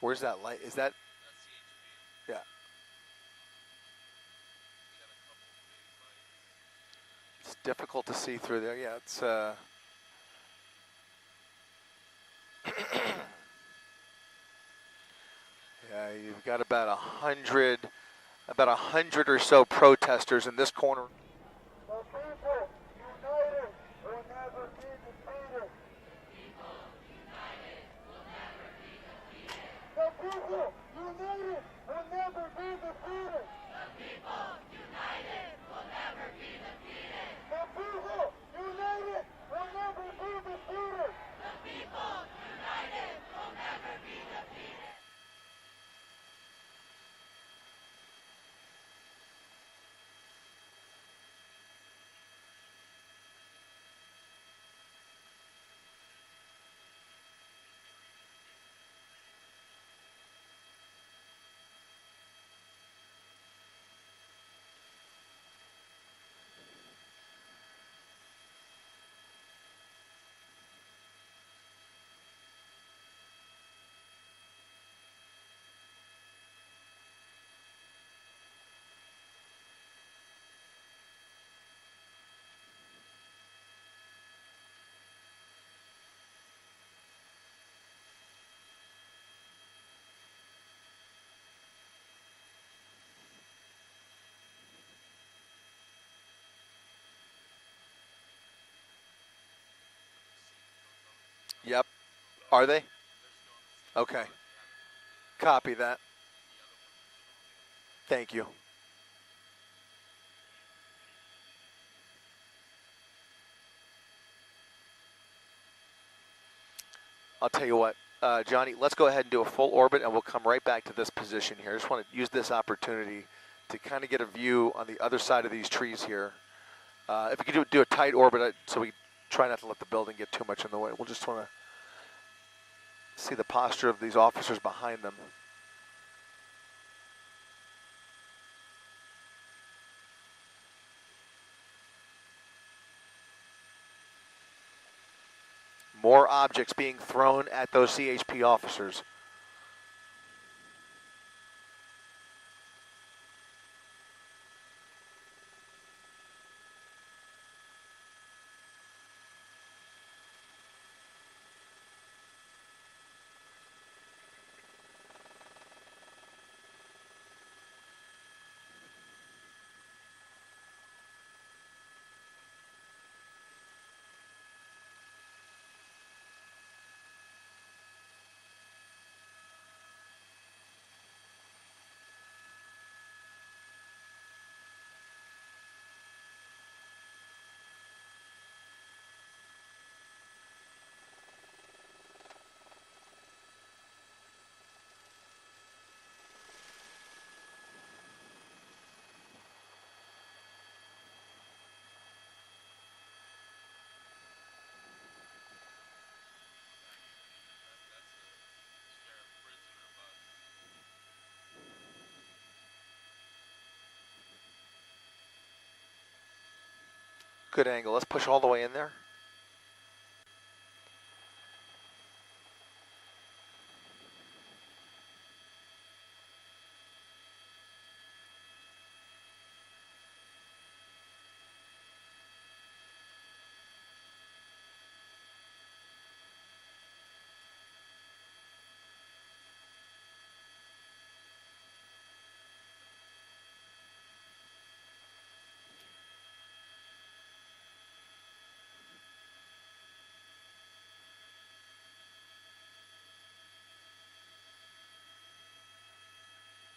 Where's that light? Is that? That's CHP. Yeah. We got a couple big lights. It's difficult to see through there. Yeah, it's yeah, you've got about 100 or so protesters in this corner. The people united will never be defeated. Yep. Are they? Okay. Copy that. Thank you. I'll tell you what, Johnny, let's go ahead and do a full orbit and we'll come right back to this position here. I just want to use this opportunity to kind of get a view on the other side of these trees here. If we could do a tight orbit so we try not to let the building get too much in the way. We'll just want to see the posture of these officers behind them. More objects being thrown at those CHP officers. Good angle. Let's push all the way in there.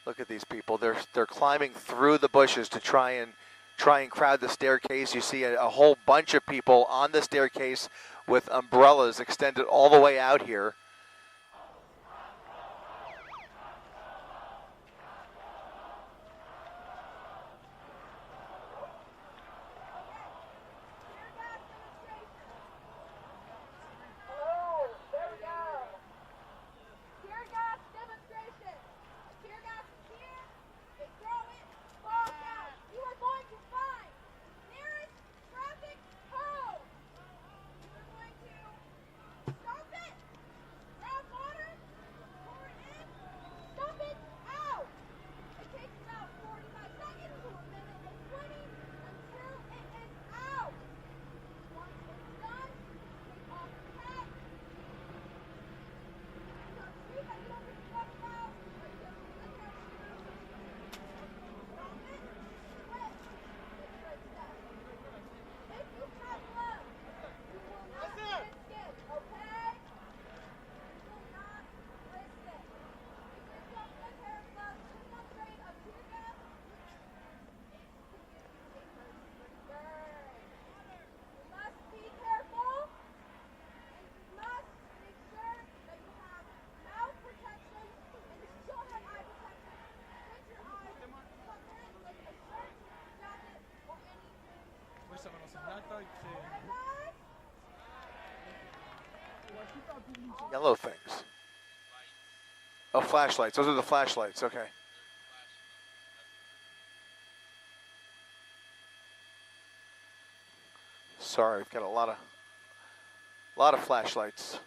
Look at these people. They're climbing through the bushes to try and crowd the staircase. You see a whole bunch of people on the staircase with umbrellas extended all the way out here. Yellow things. Oh, flashlights. Those are the flashlights. Okay. Sorry, we've got a lot of flashlights.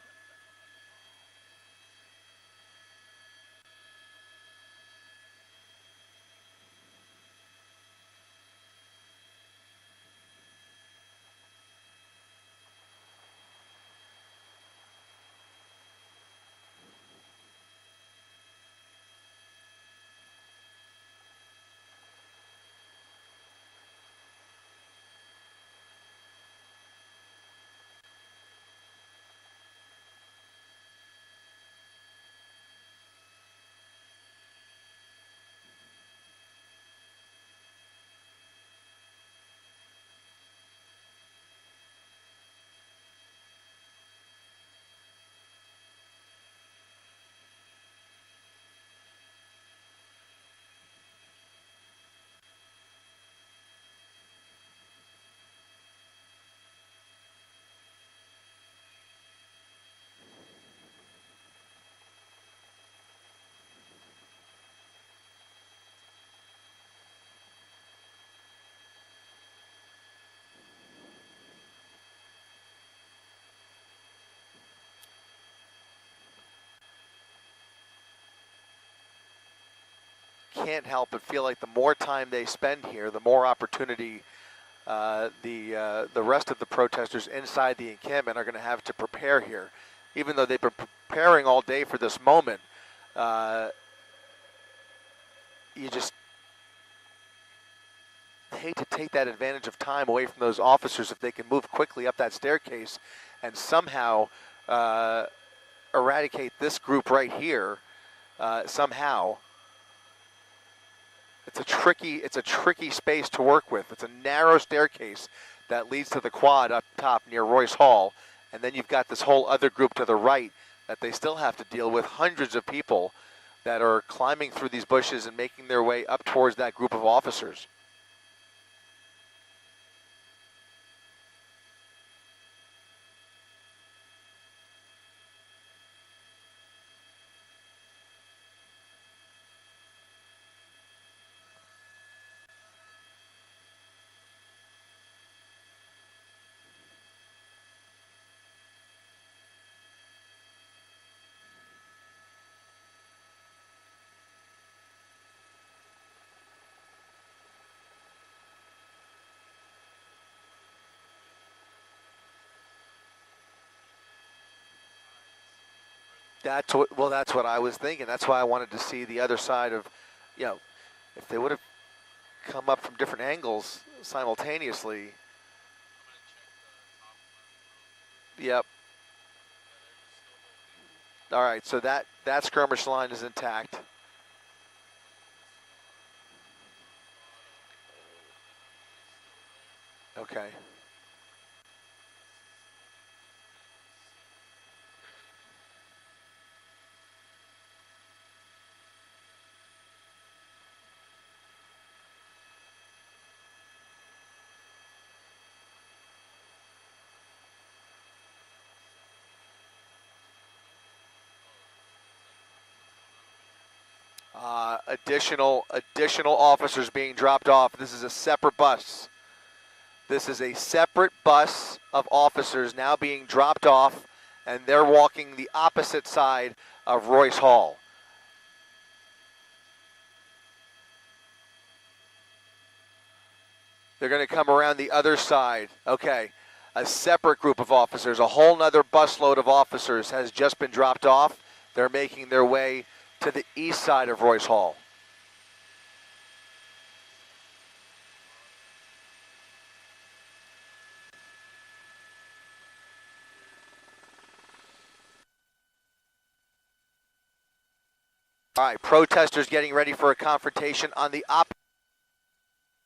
can't help but feel like the more time they spend here, the more opportunity the rest of the protesters inside the encampment are going to have to prepare here. Even though they've been preparing all day for this moment, you just hate to take that advantage of time away from those officers if they can move quickly up that staircase and somehow eradicate this group right here. Somehow, it's a tricky space to work with. It's a narrow staircase that leads to the quad up top near Royce Hall, and then you've got this whole other group to the right that they still have to deal with, hundreds of people that are climbing through these bushes and making their way up towards that group of officers. That's what I was thinking. That's why I wanted to see the other side of, if they would have come up from different angles simultaneously. Yep. All right, so that skirmish line is intact. Okay. Additional officers being dropped off. This is a separate bus. This is a separate bus of officers now being dropped off, and they're walking the opposite side of Royce Hall. They're going to come around the other side. Okay, a separate group of officers, a whole nother busload of officers has just been dropped off. They're making their way to the east side of Royce Hall. All right, protesters getting ready for a confrontation on the opposite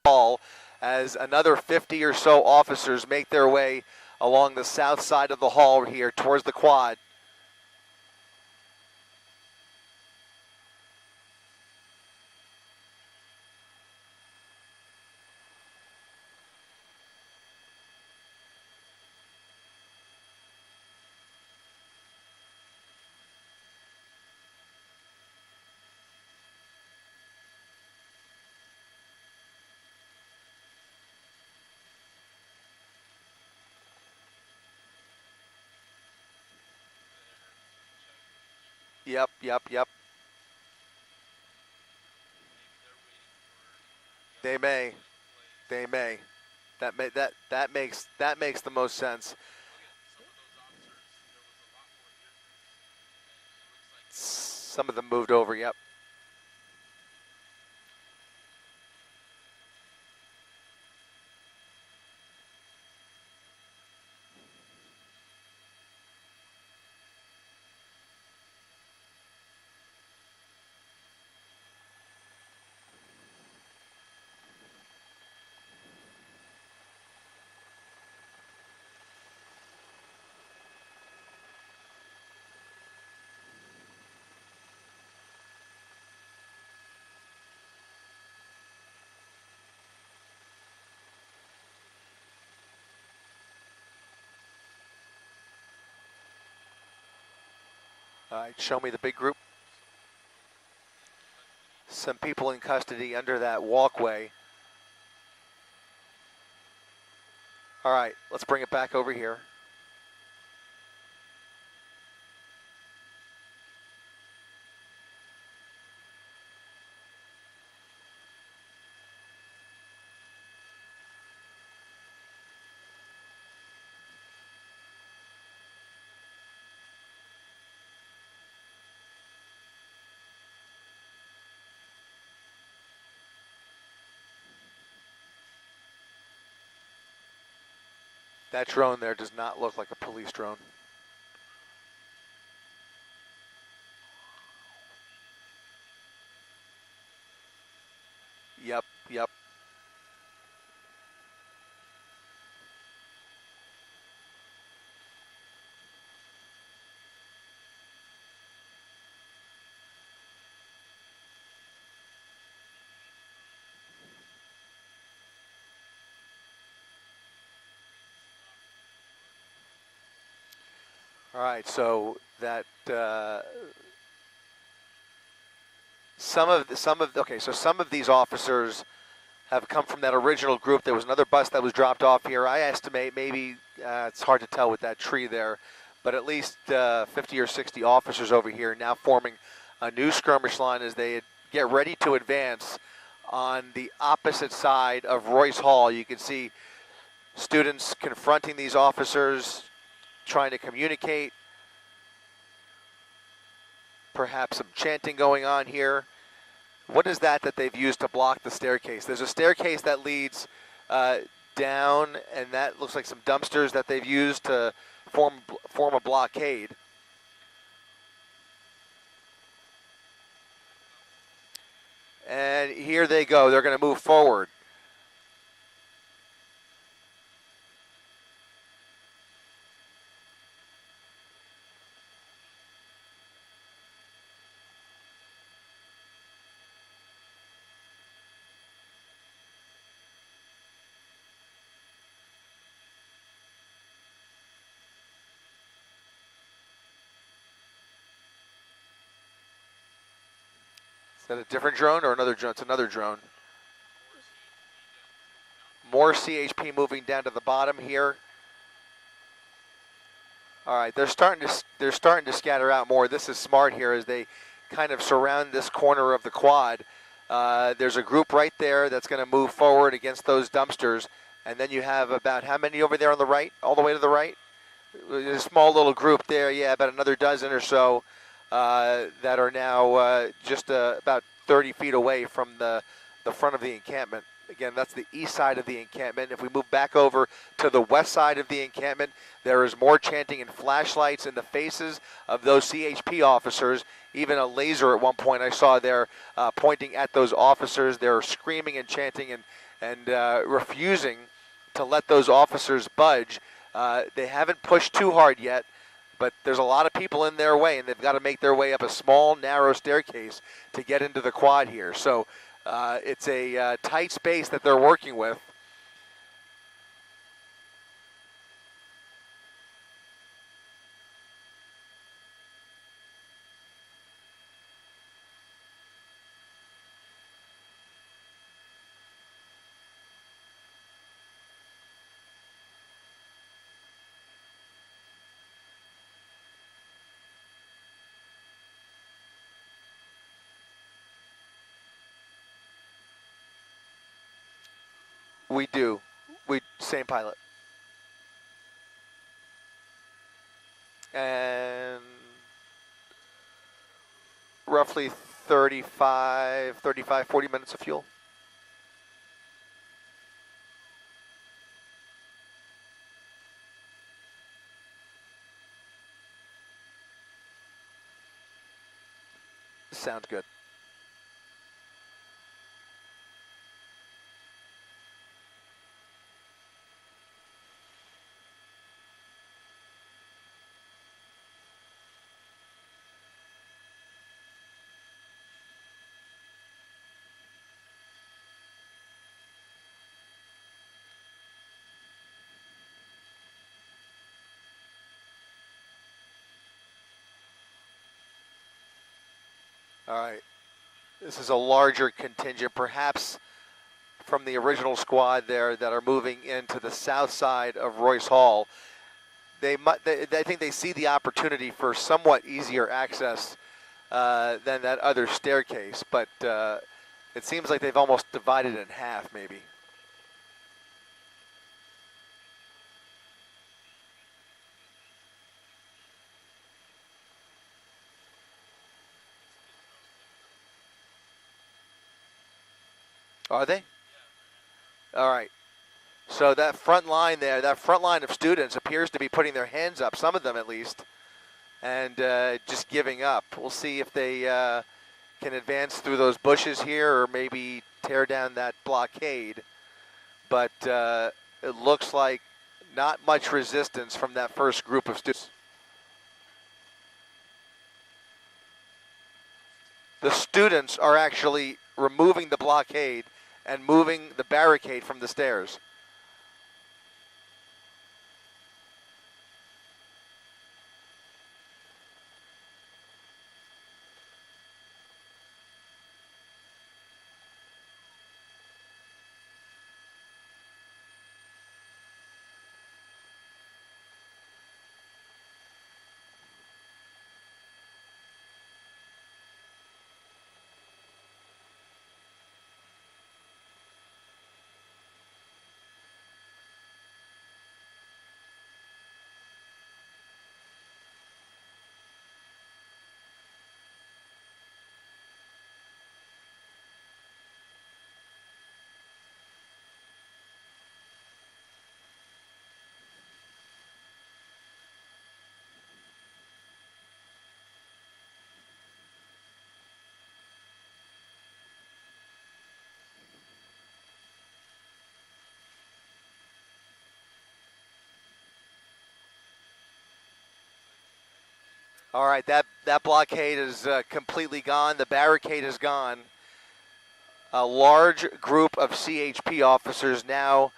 hall as another 50 or so officers make their way along the south side of the hall here towards the quad. Yep. They may. That makes the most sense. Some of them moved over, yep. All right, show me the big group. Some people in custody under that walkway. All right, let's bring it back over here. That drone there does not look like a police drone. Yep, yep. All right, so that some of these officers have come from that original group. There was another bus that was dropped off here. I estimate maybe it's hard to tell with that tree there, but at least 50 or 60 officers over here now forming a new skirmish line as they get ready to advance on the opposite side of Royce Hall. You can see students confronting these officers, trying to communicate. Perhaps some chanting going on here. What is that they've used to block the staircase? There's a staircase that leads down, and that looks like some dumpsters that they've used to form a blockade. And here they go. They're going to move forward. Is that a different drone or another drone? It's another drone. More CHP moving down to the bottom here. All right, they're starting to scatter out more. This is smart here as they kind of surround this corner of the quad. There's a group right there that's going to move forward against those dumpsters, and then you have about how many over there on the right, all the way to the right? There's a small little group there, yeah, about another dozen or so that are now just about 30 feet away from the front of the encampment. Again, that's the east side of the encampment. If we move back over to the west side of the encampment, there is more chanting and flashlights in the faces of those CHP officers. Even a laser at one point I saw there pointing at those officers. They're screaming and chanting and refusing to let those officers budge. They haven't pushed too hard yet, but there's a lot of people in their way, and they've got to make their way up a small, narrow staircase to get into the quad here. So it's a tight space that they're working with. We do. Same pilot. And roughly 40 minutes of fuel. Sounds good. All right, this is a larger contingent, perhaps from the original squad there that are moving into the south side of Royce Hall. I think they see the opportunity for somewhat easier access than that other staircase, but it seems like they've almost divided it in half, maybe. Are they? All right. So that front line there, that front line of students appears to be putting their hands up, some of them at least, and just giving up. We'll see if they can advance through those bushes here or maybe tear down that blockade. But it looks like not much resistance from that first group of students. The students are actually removing the blockade and moving the barricade from the stairs. All right, that blockade is completely gone. The barricade is gone. A large group of CHP officers now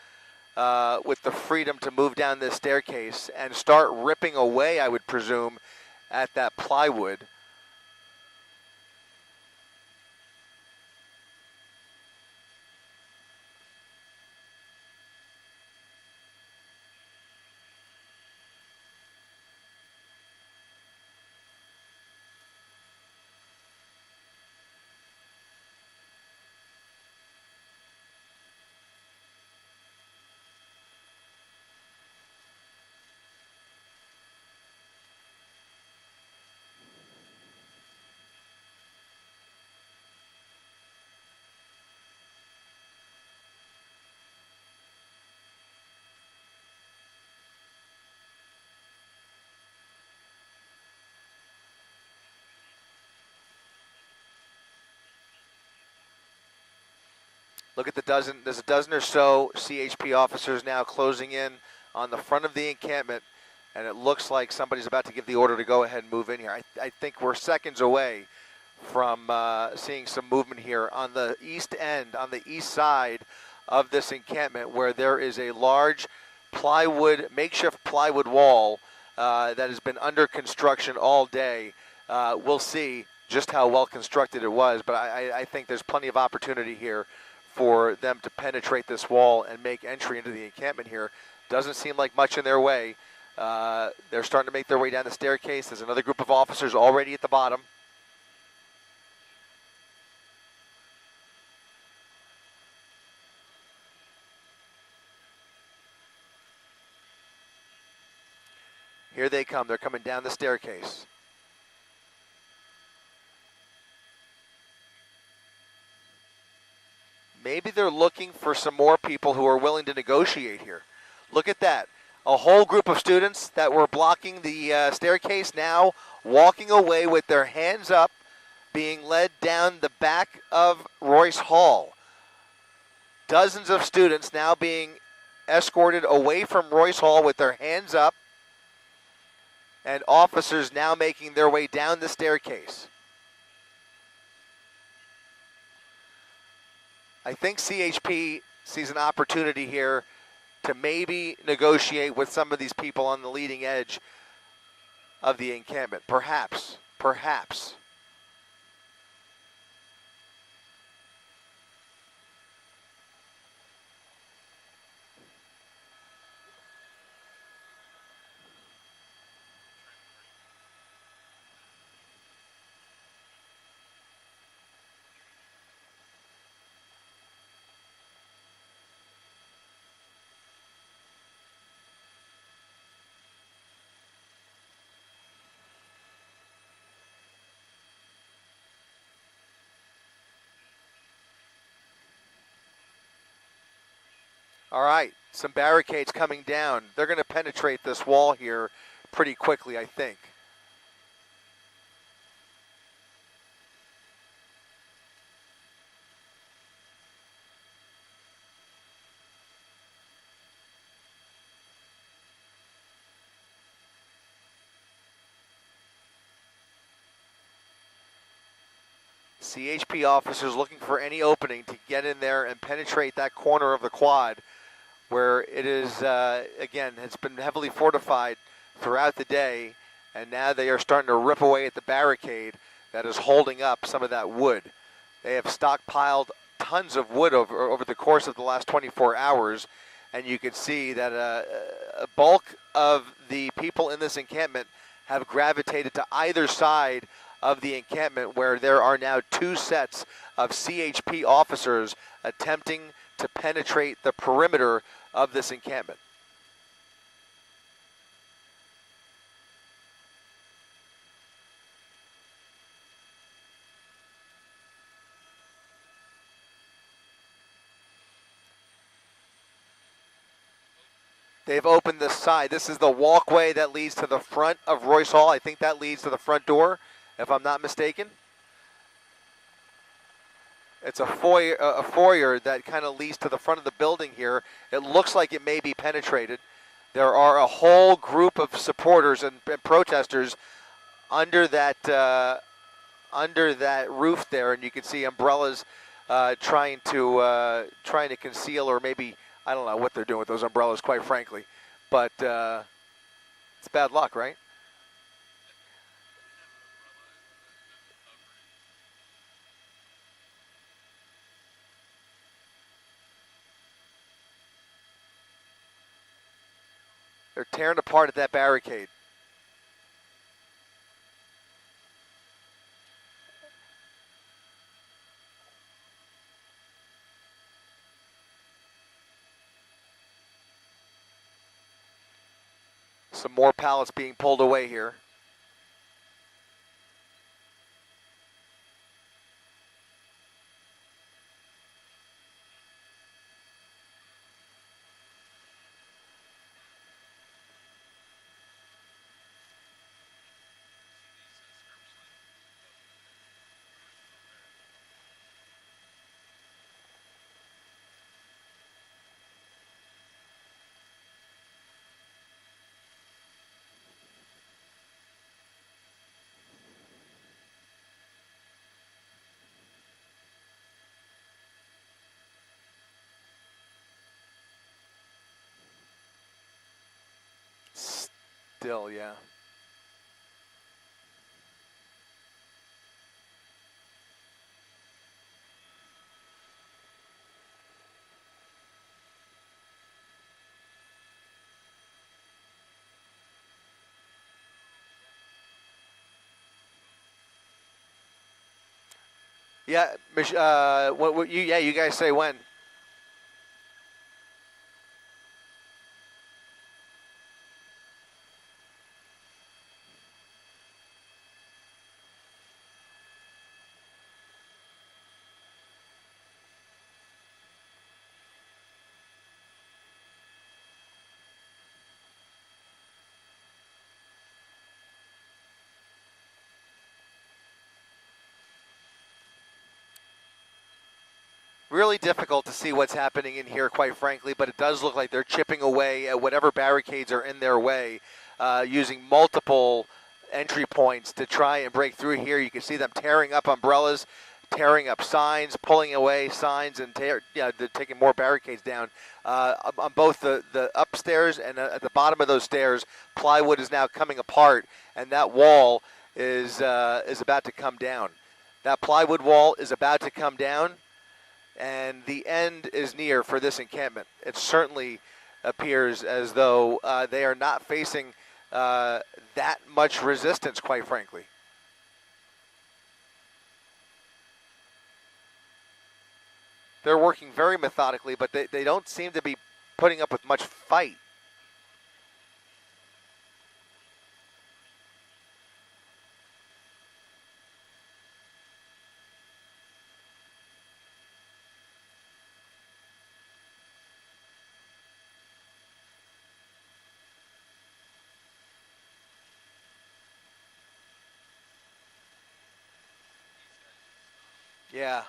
with the freedom to move down this staircase and start ripping away, I would presume, at that plywood. Look at the dozen. There's a dozen or so CHP officers now closing in on the front of the encampment, and it looks like somebody's about to give the order to go ahead and move in here. I think we're seconds away from seeing some movement here on the east end, on the east side of this encampment, where there is a large plywood, makeshift plywood wall that has been under construction all day. We'll see just how well constructed it was, but I think there's plenty of opportunity here for them to penetrate this wall and make entry into the encampment here. Doesn't seem like much in their way. They're starting to make their way down the staircase. There's another group of officers already at the bottom. Here they come. They're coming down the staircase. Maybe they're looking for some more people who are willing to negotiate here. Look at that. A whole group of students that were blocking the staircase now walking away with their hands up, being led down the back of Royce Hall. Dozens of students now being escorted away from Royce Hall with their hands up, and officers now making their way down the staircase. I think CHP sees an opportunity here to maybe negotiate with some of these people on the leading edge of the encampment. Perhaps. All right, some barricades coming down. They're going to penetrate this wall here pretty quickly, I think. CHP officers looking for any opening to get in there and penetrate that corner of the quad where it is, again, has been heavily fortified throughout the day, and now they are starting to rip away at the barricade that is holding up some of that wood. They have stockpiled tons of wood over the course of the last 24 hours, and you can see that a bulk of the people in this encampment have gravitated to either side of the encampment, where there are now two sets of CHP officers attempting to penetrate the perimeter of this encampment. They've opened this side. This is the walkway that leads to the front of Royce Hall. I think that leads to the front door, if I'm not mistaken. It's a foyer that kind of leads to the front of the building here. It looks like it may be penetrated. There are a whole group of supporters and protesters under that roof there, and you can see umbrellas trying to conceal, or maybe, I don't know what they're doing with those umbrellas, quite frankly. But it's bad luck, right? They're tearing apart at that barricade. Some more pallets being pulled away here. Still, yeah. Yeah, you guys say when? Really difficult to see what's happening in here, quite frankly, but it does look like they're chipping away at whatever barricades are in their way, using multiple entry points to try and break through here. You can see them tearing up umbrellas, tearing up signs, pulling away signs, and they're taking more barricades down. On both the upstairs and at the bottom of those stairs, plywood is now coming apart, and that wall is about to come down. That plywood wall is about to come down, and the end is near for this encampment. It certainly appears as though they are not facing that much resistance, quite frankly. They're working very methodically, but they don't seem to be putting up with much fight. Yeah.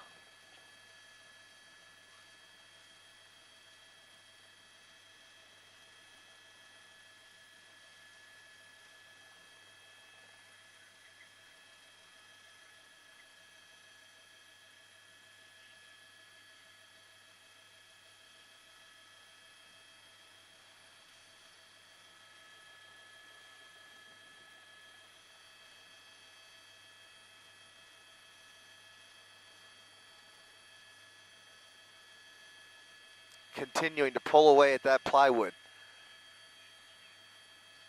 Continuing to pull away at that plywood.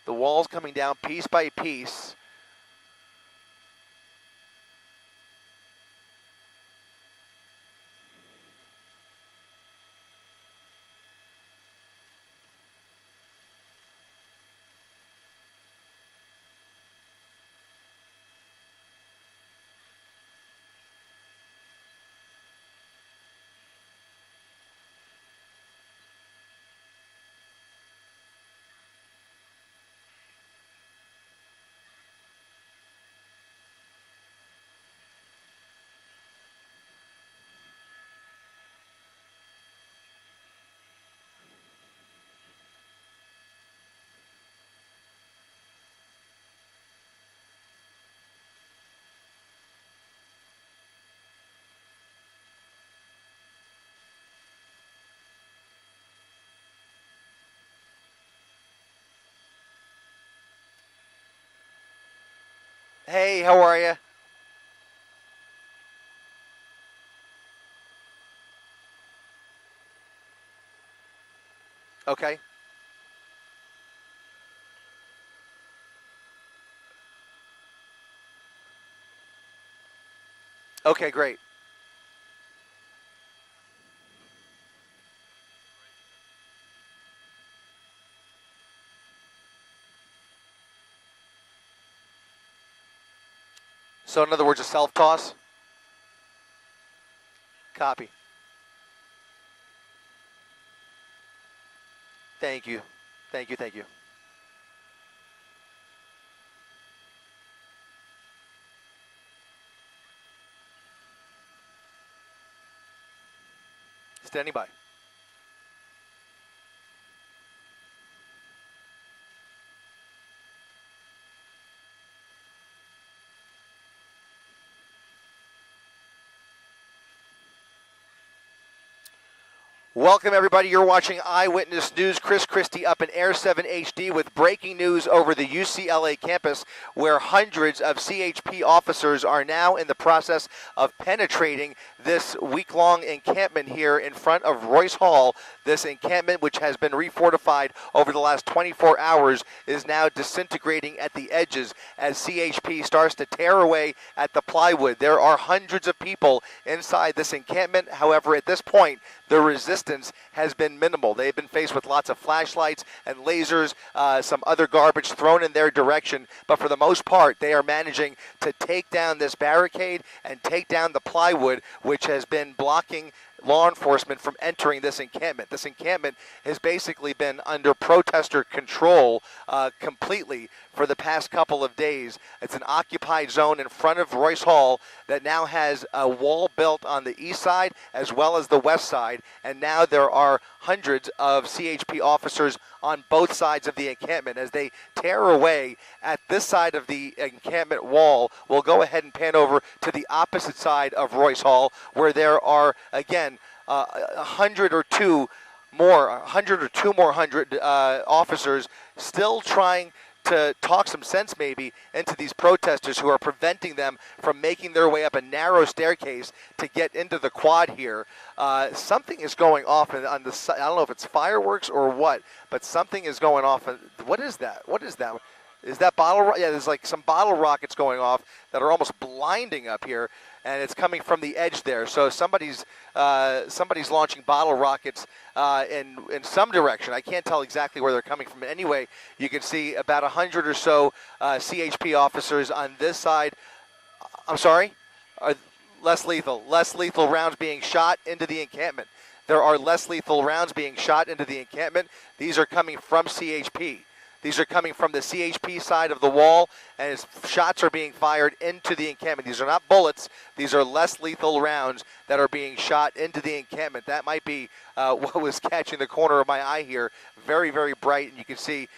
The wall's coming down piece by piece. Hey, how are you? Okay. Okay, great. So in other words, a self-toss? Copy. Thank you. Thank you, thank you. Standing by. Welcome, everybody. You're watching Eyewitness News. Chris Christie up in Air 7 HD with breaking news over the UCLA campus, where hundreds of CHP officers are now in the process of penetrating this week-long encampment here in front of Royce Hall. This encampment, which has been refortified over the last 24 hours, is now disintegrating at the edges as CHP starts to tear away at the plywood. There are hundreds of people inside this encampment. However, at this point, the resistance has been minimal. They've been faced with lots of flashlights and lasers, some other garbage thrown in their direction, but for the most part, they are managing to take down this barricade and take down the plywood, which has been blocking law enforcement from entering this encampment. This encampment has basically been under protester control completely for the past couple of days. It's an occupied zone in front of Royce Hall that now has a wall built on the east side as well as the west side, and now there are hundreds of CHP officers on both sides of the encampment as they tear away at this side of the encampment wall. We'll go ahead and pan over to the opposite side of Royce Hall, where there are, again, 100 or two more officers still trying to talk some sense maybe into these protesters who are preventing them from making their way up a narrow staircase to get into the quad here. Something is going off on the side. I don't know if it's fireworks or what, but something is going off. What is that? What is that? Is that bottle? Yeah, there's like some bottle rockets going off that are almost blinding up here, and it's coming from the edge there. So somebody's launching bottle rockets in some direction. I can't tell exactly where they're coming from. Anyway, you can see about 100 or so CHP officers on this side. I'm sorry, less lethal rounds being shot into the encampment. There are less lethal rounds being shot into the encampment. These are coming from CHP. These are coming from the CHP side of the wall, and as shots are being fired into the encampment. These are not bullets. These are less lethal rounds that are being shot into the encampment. That might be what was catching the corner of my eye here. Very, very bright, and you can see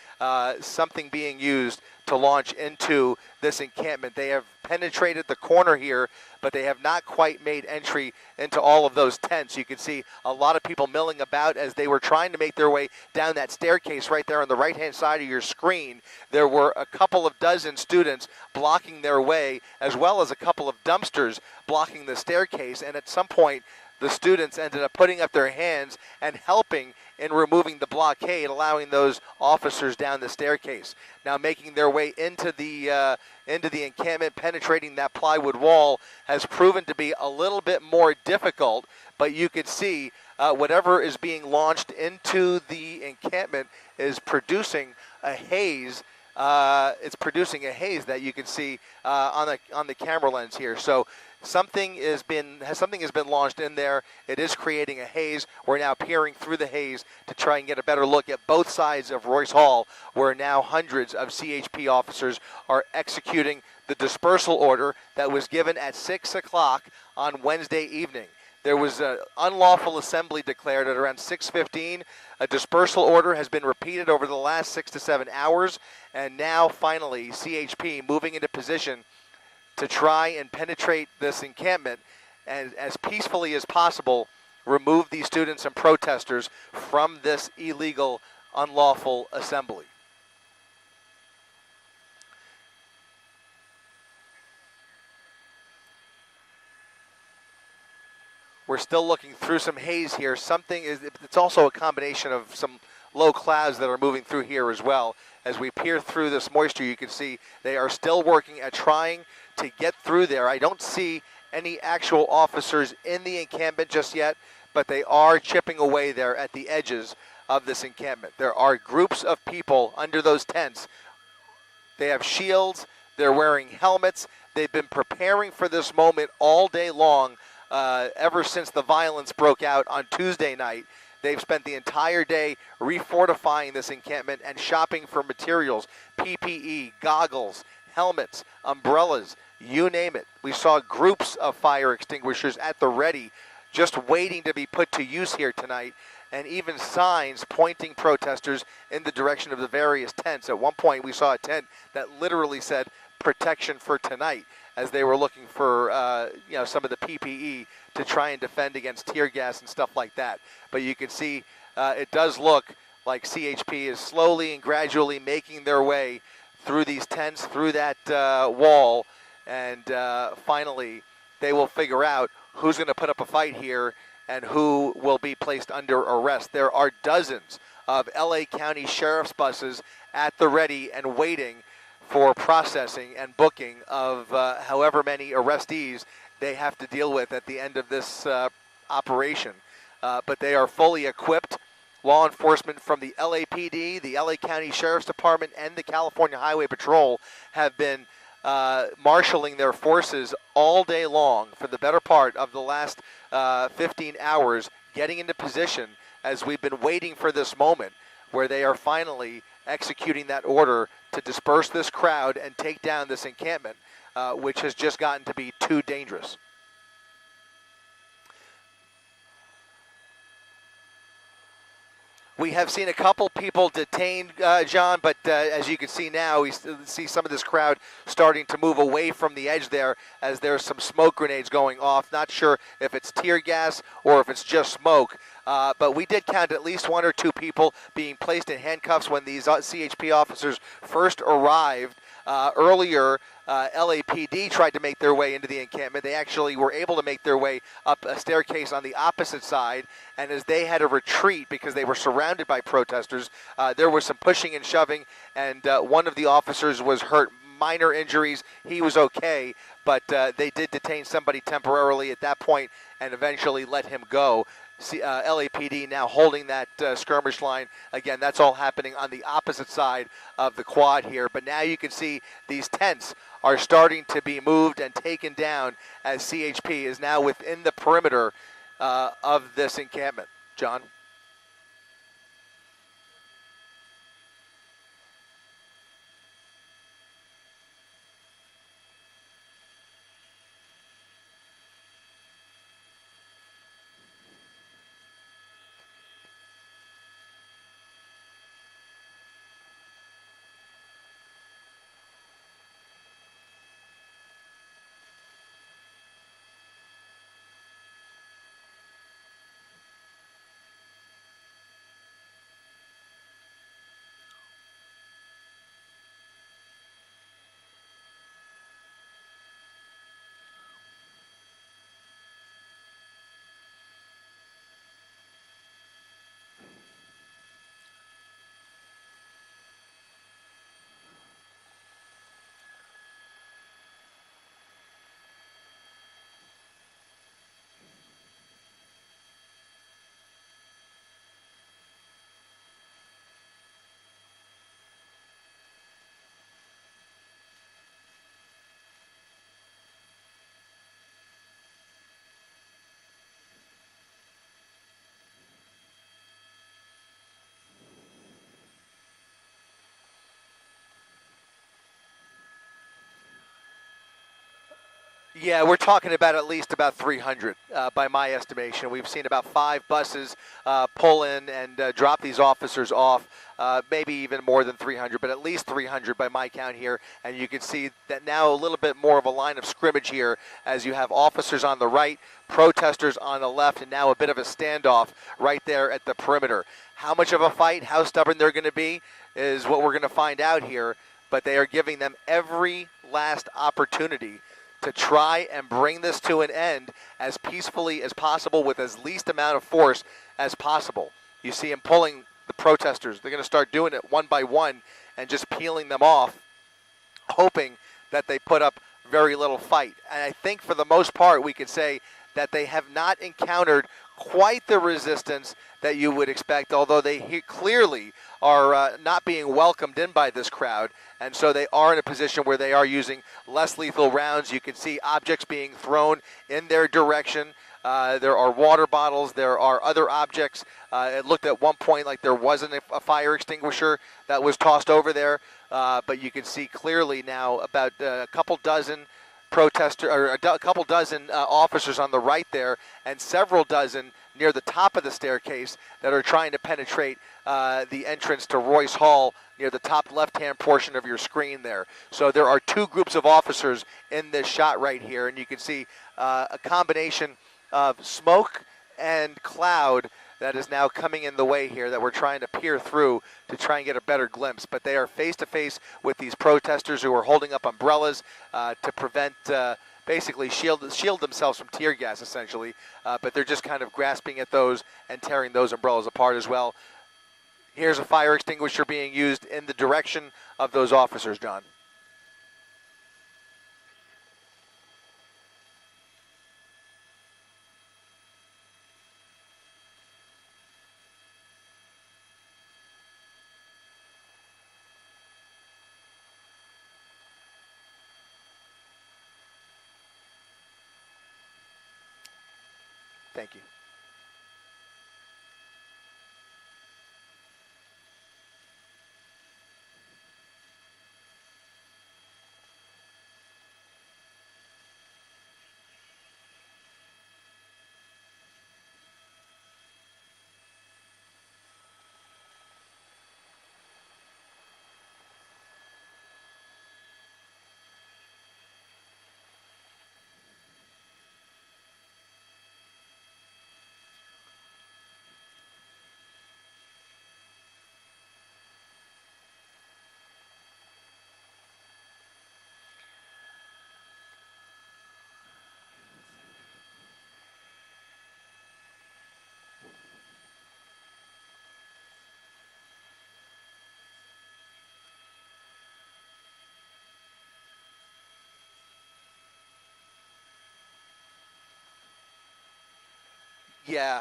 something being used to launch into this encampment. They have penetrated the corner here, but they have not quite made entry into all of those tents. You can see a lot of people milling about as they were trying to make their way down that staircase right there on the right-hand side of your screen. There were a couple of dozen students blocking their way, as well as a couple of dumpsters blocking the staircase, and at some point, the students ended up putting up their hands and helping in removing the blockade, allowing those officers down the staircase. Now making their way into the encampment, penetrating that plywood wall has proven to be a little bit more difficult, but you could see whatever is being launched into the encampment is producing a haze. It's producing a haze that you can see on the camera lens here. So something has been launched in there. It is creating a haze. We're now peering through the haze to try and get a better look at both sides of Royce Hall, where now hundreds of CHP officers are executing the dispersal order that was given at 6 o'clock on Wednesday evening. There was an unlawful assembly declared at around 6:15. A dispersal order has been repeated over the last 6 to 7 hours, and now finally CHP moving into position to try and penetrate this encampment and as peacefully as possible remove these students and protesters from this illegal, unlawful assembly. We're still looking through some haze here. It's also a combination of some low clouds that are moving through here as well. As we peer through this moisture, you can see they are still working at trying to get through there. I don't see any actual officers in the encampment just yet, but they are chipping away there at the edges of this encampment. There are groups of people under those tents. They have shields, they're wearing helmets. They've been preparing for this moment all day long, ever since the violence broke out on Tuesday night. They've spent the entire day refortifying this encampment and shopping for materials, PPE, goggles, helmets, umbrellas, you name it. We saw groups of fire extinguishers at the ready, just waiting to be put to use here tonight, and even signs pointing protesters in the direction of the various tents. At one point, we saw a tent that literally said, "Protection for tonight," as they were looking for some of the PPE to try and defend against tear gas and stuff like that. But you can see it does look like CHP is slowly and gradually making their way through these tents, through that wall, and finally they will figure out who's going to put up a fight here and who will be placed under arrest. There are dozens of LA County Sheriff's buses at the ready and waiting for processing and booking of however many arrestees they have to deal with at the end of this operation. But they are fully equipped. Law enforcement from the LAPD, the LA County Sheriff's Department, and the California Highway Patrol have been marshaling their forces all day long for the better part of the last 15 hours, getting into position as we've been waiting for this moment where they are finally executing that order to disperse this crowd and take down this encampment, which has just gotten to be too dangerous. We have seen a couple people detained, John, but as you can see now, we see some of this crowd starting to move away from the edge there as there's some smoke grenades going off. Not sure if it's tear gas or if it's just smoke, but we did count at least one or two people being placed in handcuffs when these CHP officers first arrived. Earlier, LAPD tried to make their way into the encampment. They actually were able to make their way up a staircase on the opposite side, and as they had to retreat because they were surrounded by protesters, there was some pushing and shoving, and one of the officers was hurt. Minor injuries. He was okay, but they did detain somebody temporarily at that point and eventually let him go. LAPD now holding that skirmish line. Again, that's all happening on the opposite side of the quad here. But now you can see these tents are starting to be moved and taken down as CHP is now within the perimeter of this encampment. John? Yeah, we're talking about at least about 300 by my estimation. We've seen about 5 buses pull in and drop these officers off, maybe even more than 300, but at least 300 by my count here. And you can see that now a little bit more of a line of scrimmage here as you have officers on the right, protesters on the left, and now a bit of a standoff right there at the perimeter. How much of a fight, how stubborn they're going to be is what we're going to find out here, but they are giving them every last opportunity to try and bring this to an end as peacefully as possible with as least amount of force as possible. You see them pulling the protesters. They're going to start doing it one by one and just peeling them off, hoping that they put up very little fight. And I think for the most part we could say that they have not encountered quite the resistance that you would expect, although they clearly are not being welcomed in by this crowd, and so they are in a position where they are using less lethal rounds. You can see objects being thrown in their direction. There are water bottles, there are other objects. It looked at one point like there wasn't a fire extinguisher that was tossed over there, but you can see clearly now about a couple dozen officers on the right there, and several dozen near the top of the staircase that are trying to penetrate the entrance to Royce Hall near the top left-hand portion of your screen there. So there are 2 groups of officers in this shot right here, and you can see a combination of smoke and cloud that is now coming in the way here that we're trying to peer through to try and get a better glimpse. But they are face-to-face with these protesters who are holding up umbrellas to prevent, basically shield themselves from tear gas, essentially. But they're just kind of grasping at those and tearing those umbrellas apart as well. Here's a fire extinguisher being used in the direction of those officers, John. Thank you. Yeah,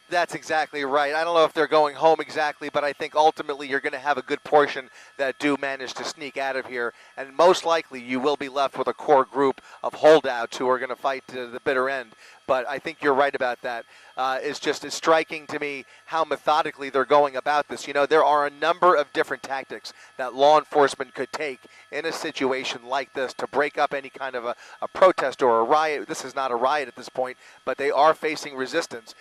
that's exactly right. I don't know if they're going home exactly, but I think ultimately you're going to have a good portion that do manage to sneak out of here. And most likely you will be left with a core group of holdouts who are going to fight to the bitter end. But I think you're right about that. It's striking to me how methodically they're going about this. You know, there are a number of different tactics that law enforcement could take in a situation like this to break up any kind of a protest or a riot. This is not a riot at this point, but they are facing resistance.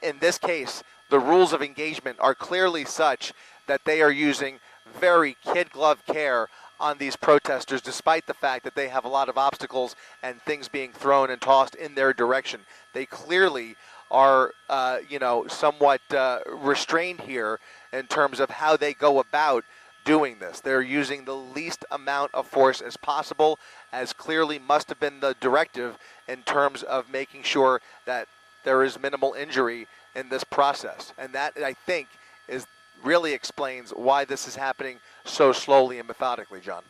In this case, the rules of engagement are clearly such that they are using very kid-glove care on these protesters, despite the fact that they have a lot of obstacles and things being thrown and tossed in their direction. They clearly are, somewhat restrained here in terms of how they go about doing this. They're using the least amount of force as possible, as clearly must have been the directive in terms of making sure that there is minimal injury in this process. And that, I think, really explains why this is happening so slowly and methodically, John.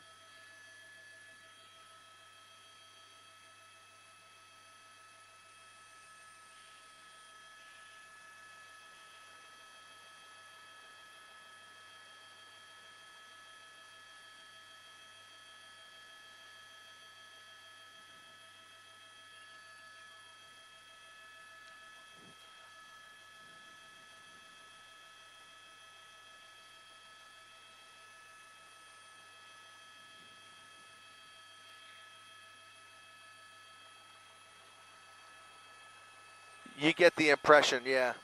You get the impression, yeah.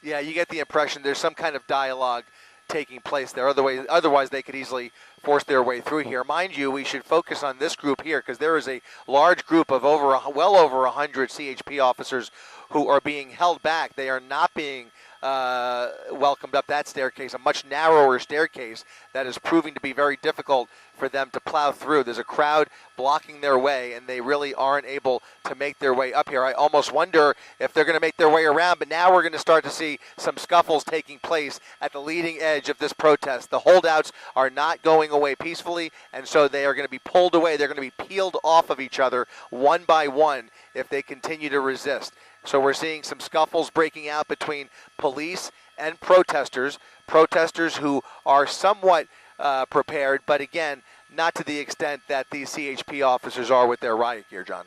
Yeah, you get the impression there's some kind of dialogue taking place there. Otherwise, they could easily force their way through here. Mind you, we should focus on this group here because there is a large group of well over 100 CHP officers who are being held back. They are not being welcomed up that staircase, a much narrower staircase that is proving to be very difficult for them to plow through. There's a crowd blocking their way, and they really aren't able to make their way up here. I almost wonder if they're going to make their way around, but now we're going to start to see some scuffles taking place at the leading edge of this protest. The holdouts are not going away peacefully, and so they are going to be pulled away. They're going to be peeled off of each other one by one if they continue to resist. So we're seeing some scuffles breaking out between police and protesters who are somewhat prepared, but again, not to the extent that these CHP officers are with their riot gear, John.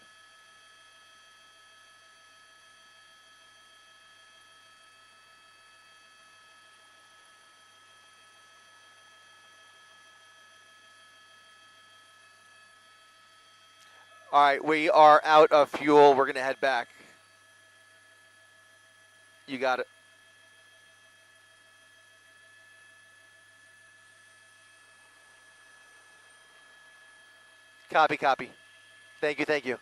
All right, we are out of fuel. We're going to head back. You got it. Copy, copy. Thank you, thank you.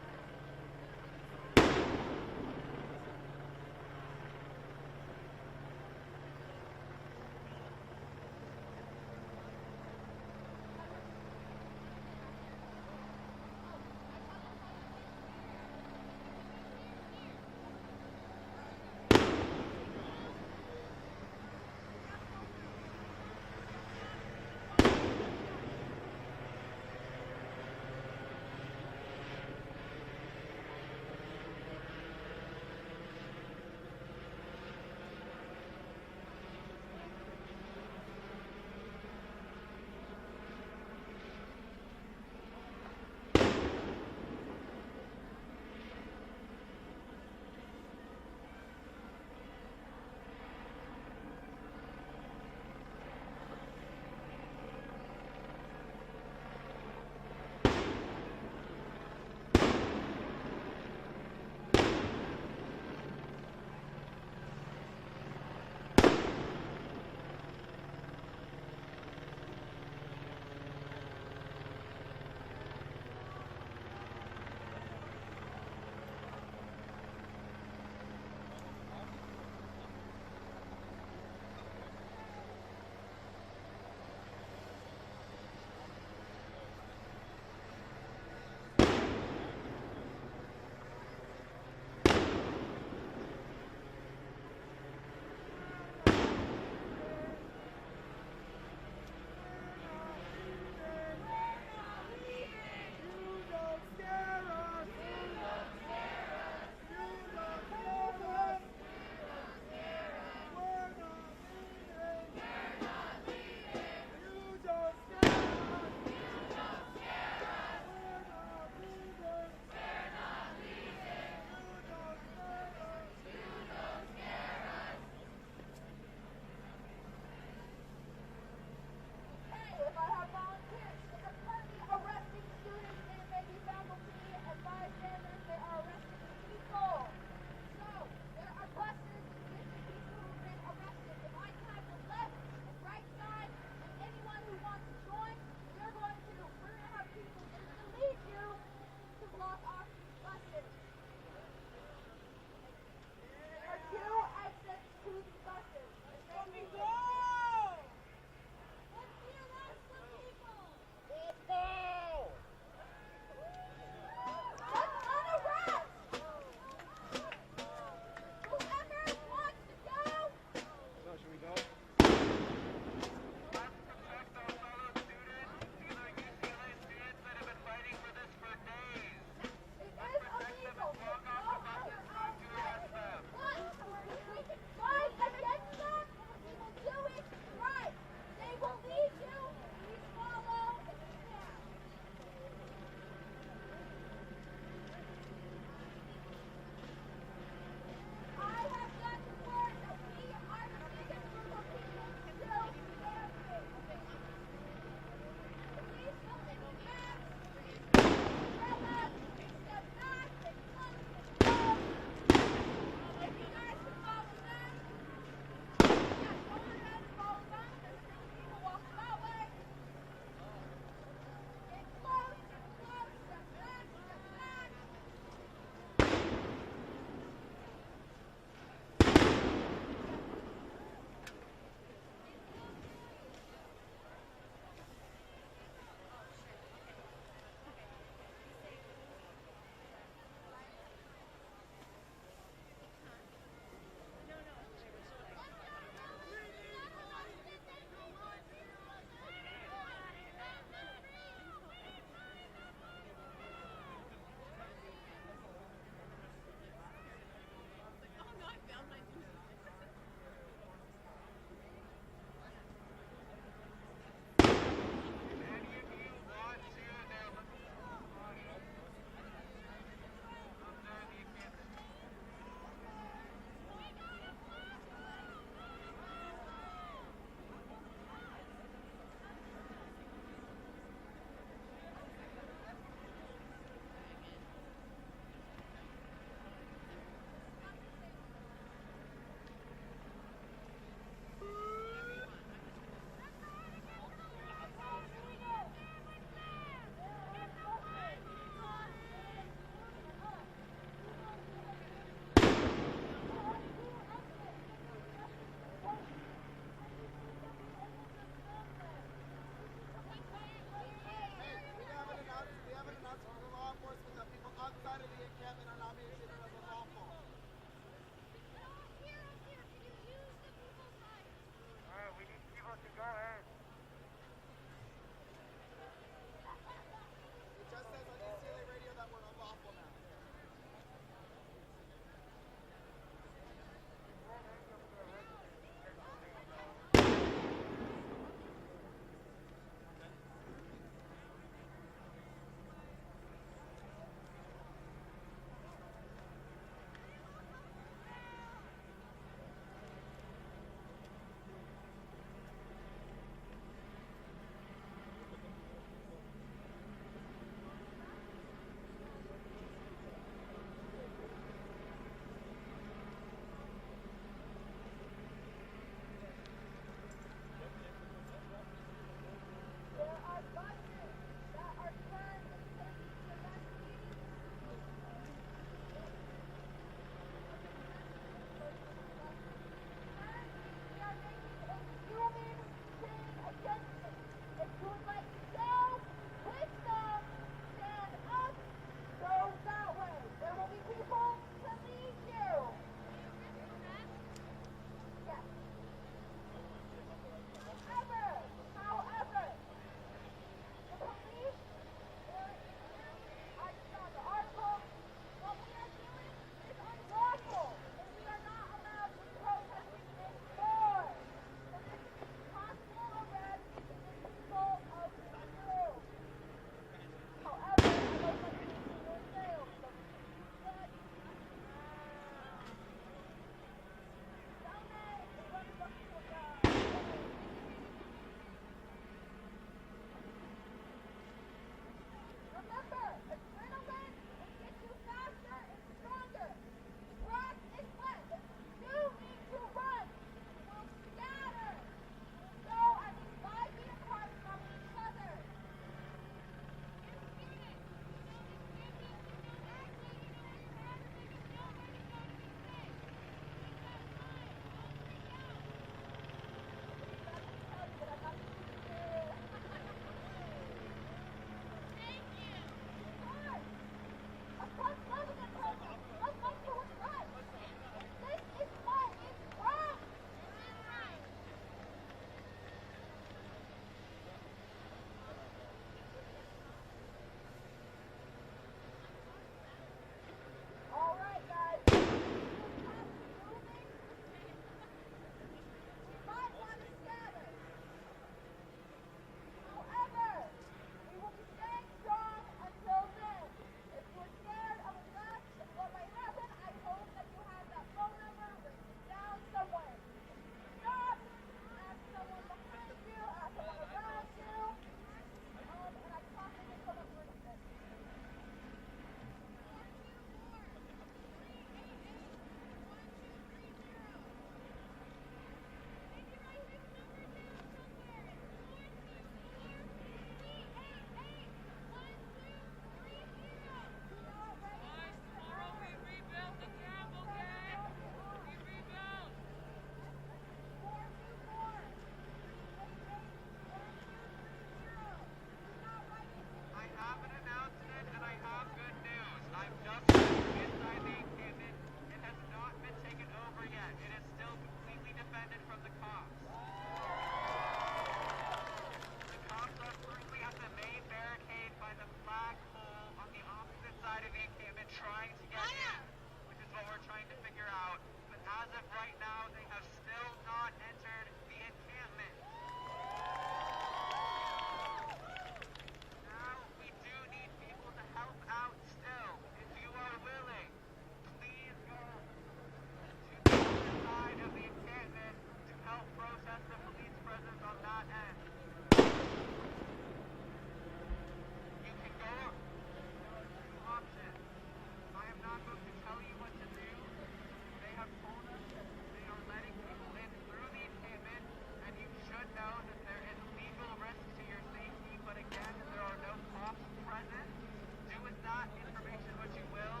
spot information what you will,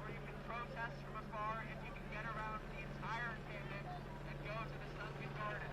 or you can protest from afar if you can get around the entire encampment and go to the sunken garden.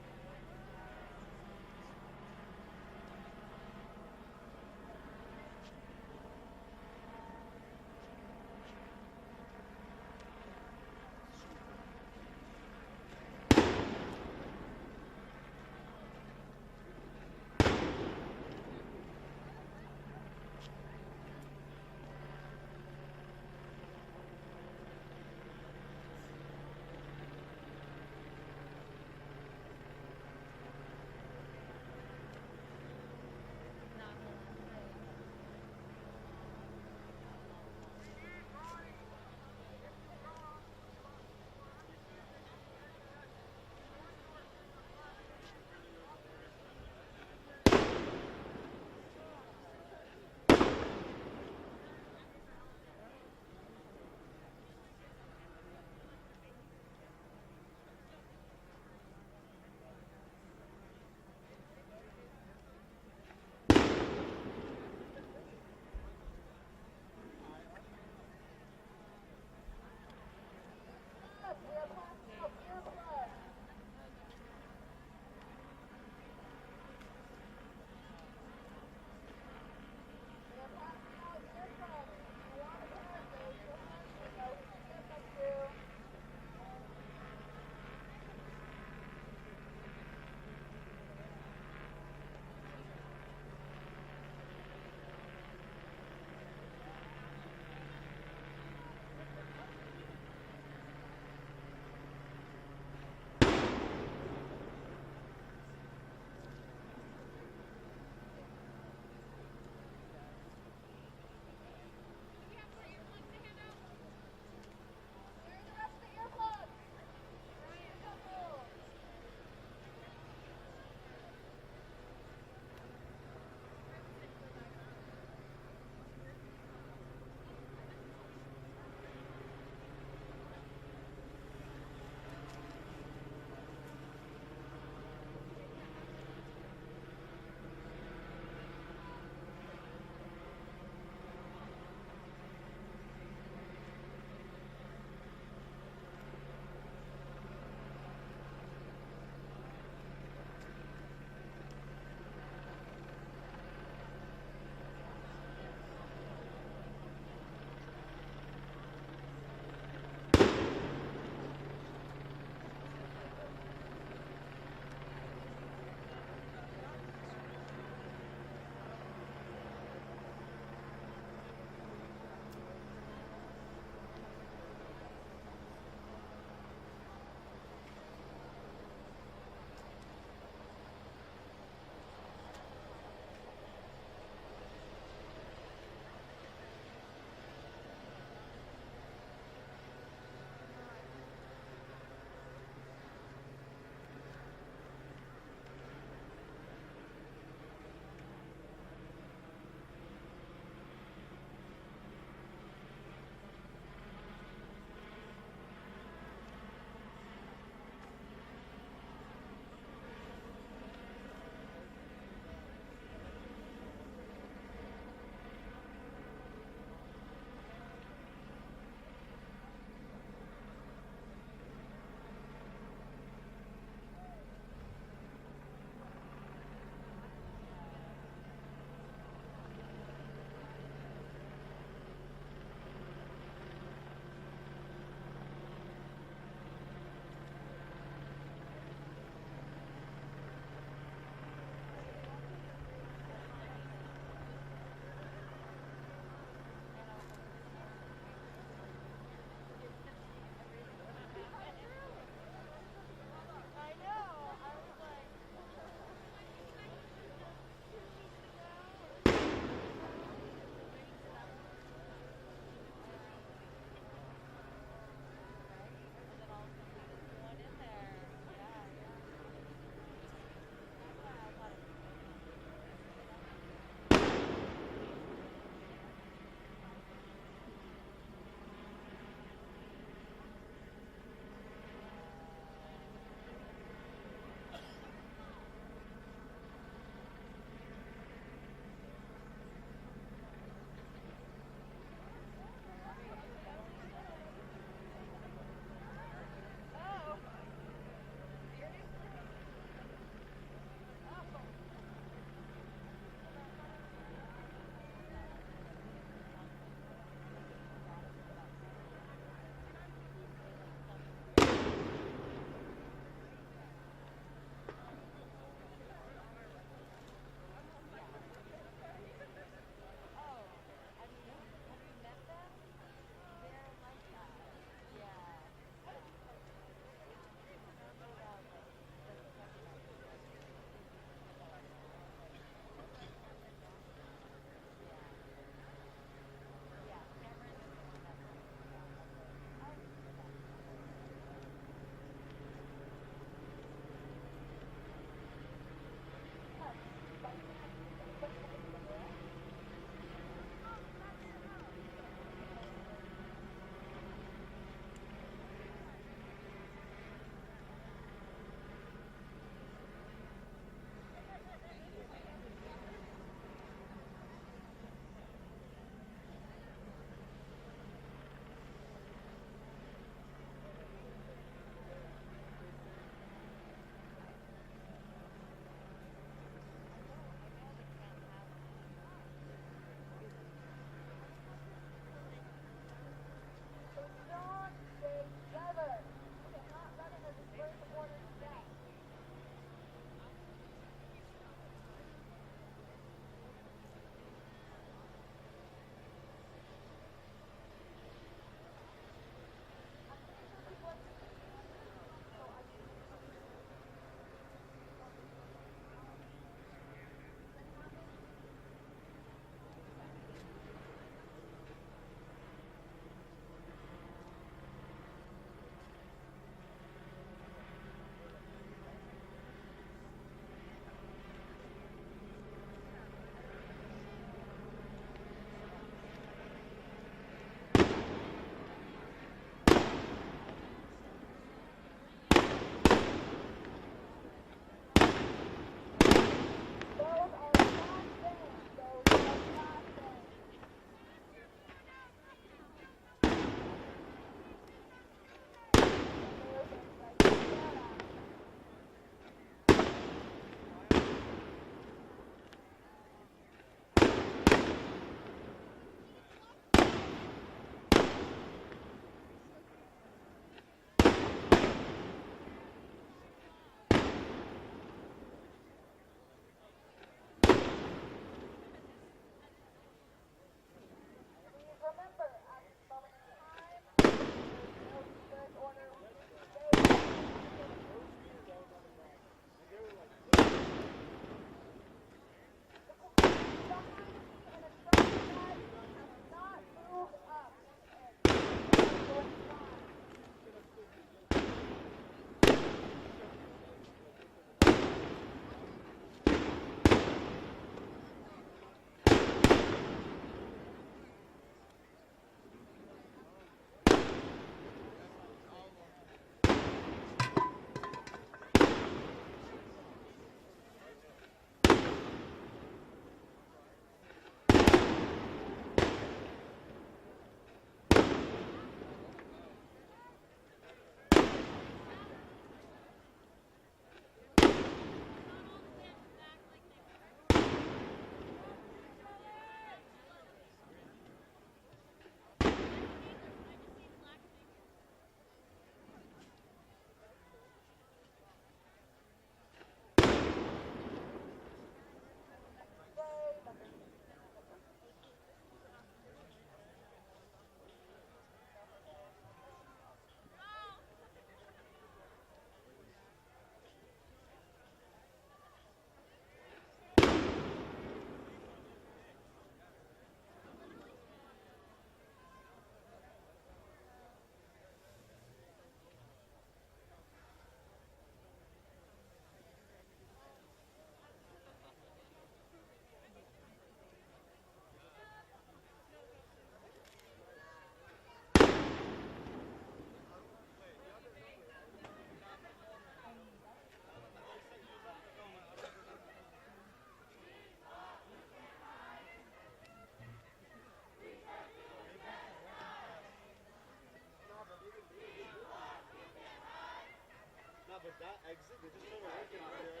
that exit, they just started working out there.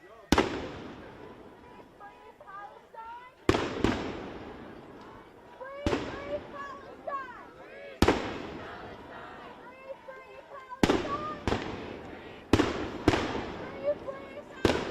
Yo, Free Palestine! Free Palestine! Free Palestine! Free Palestine! Free Palestine!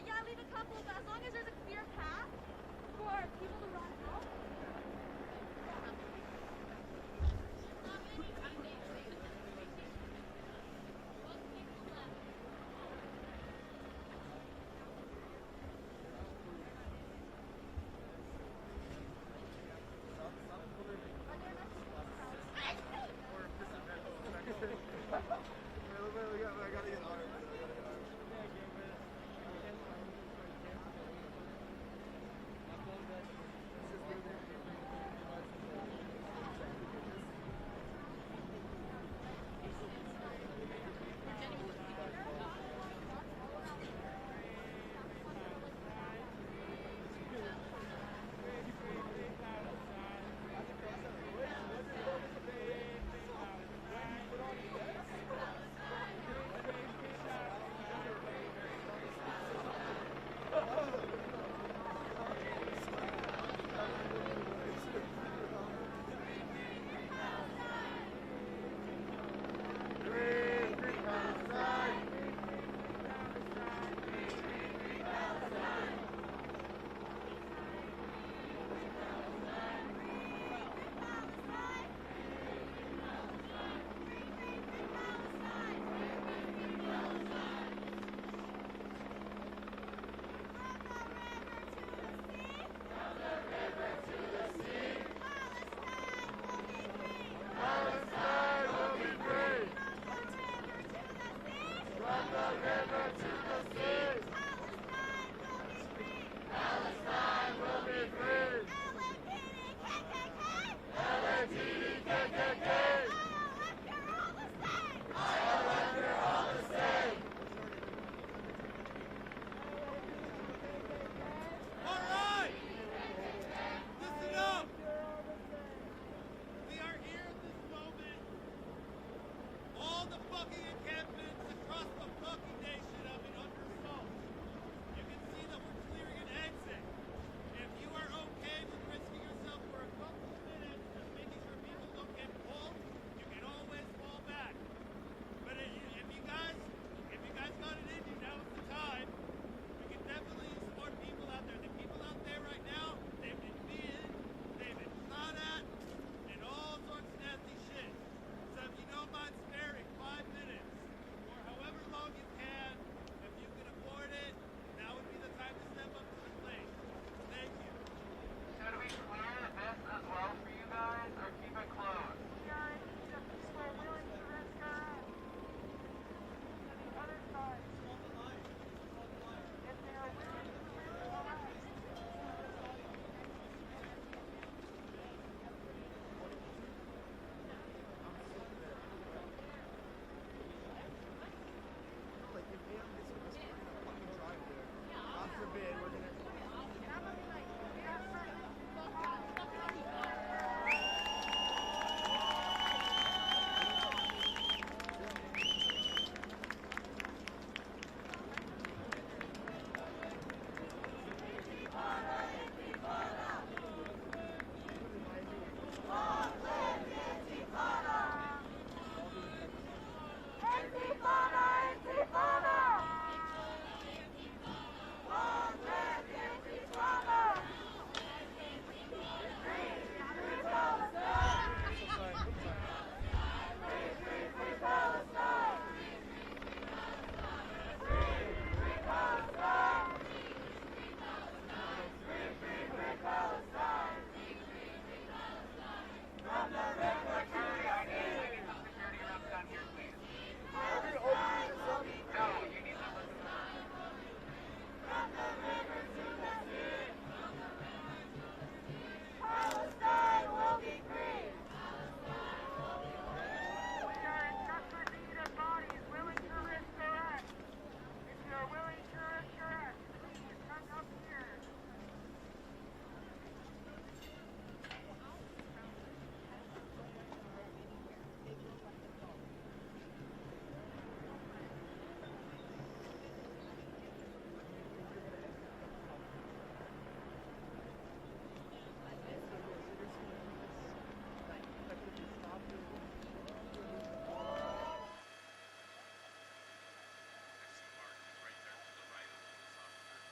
Yeah, leave a couple, but as long as there's a clear path for people to run out.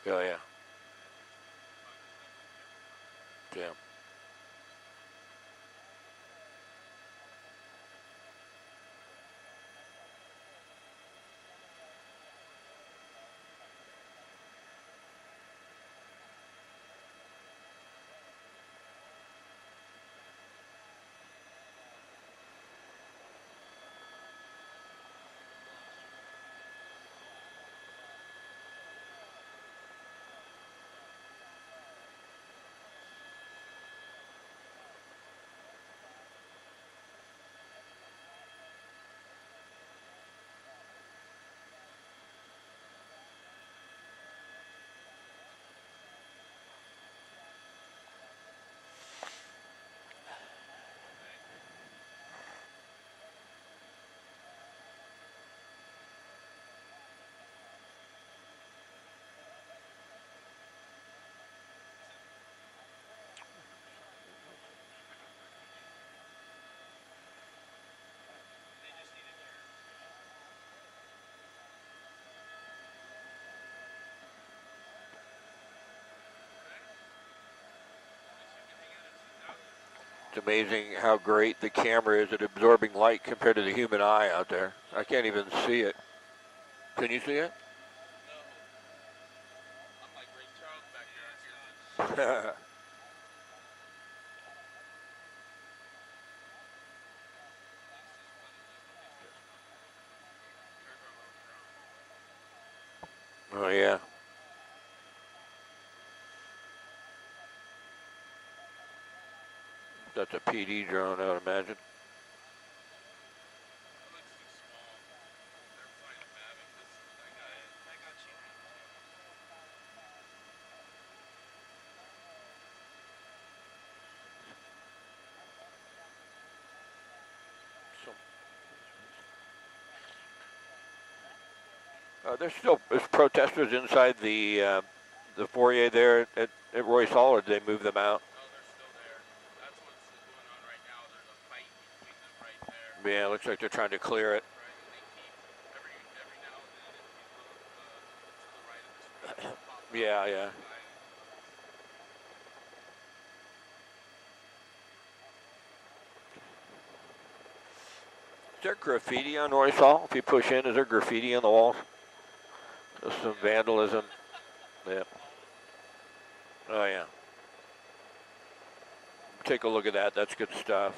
Oh, yeah. Yeah. It's amazing how great the camera is at absorbing light compared to the human eye out there. I can't even see it. Can you see it? No. I'm like Ray Charles back here. Oh, yeah. That's a PD drone, I would imagine. There's protesters inside the foyer there at Royce Hall, or did they move them out? No, they're still there. That's what's going on right now. There's a fight between them right there. Yeah, it looks like they're trying to clear it. Right, and they keep every now and then if you look to the right of the screen, it pops up. Yeah, yeah. Is there graffiti on Royce Hall? If you push in, is there graffiti on the walls? There's some vandalism. Yeah. Oh, yeah. Take a look at that. That's good stuff.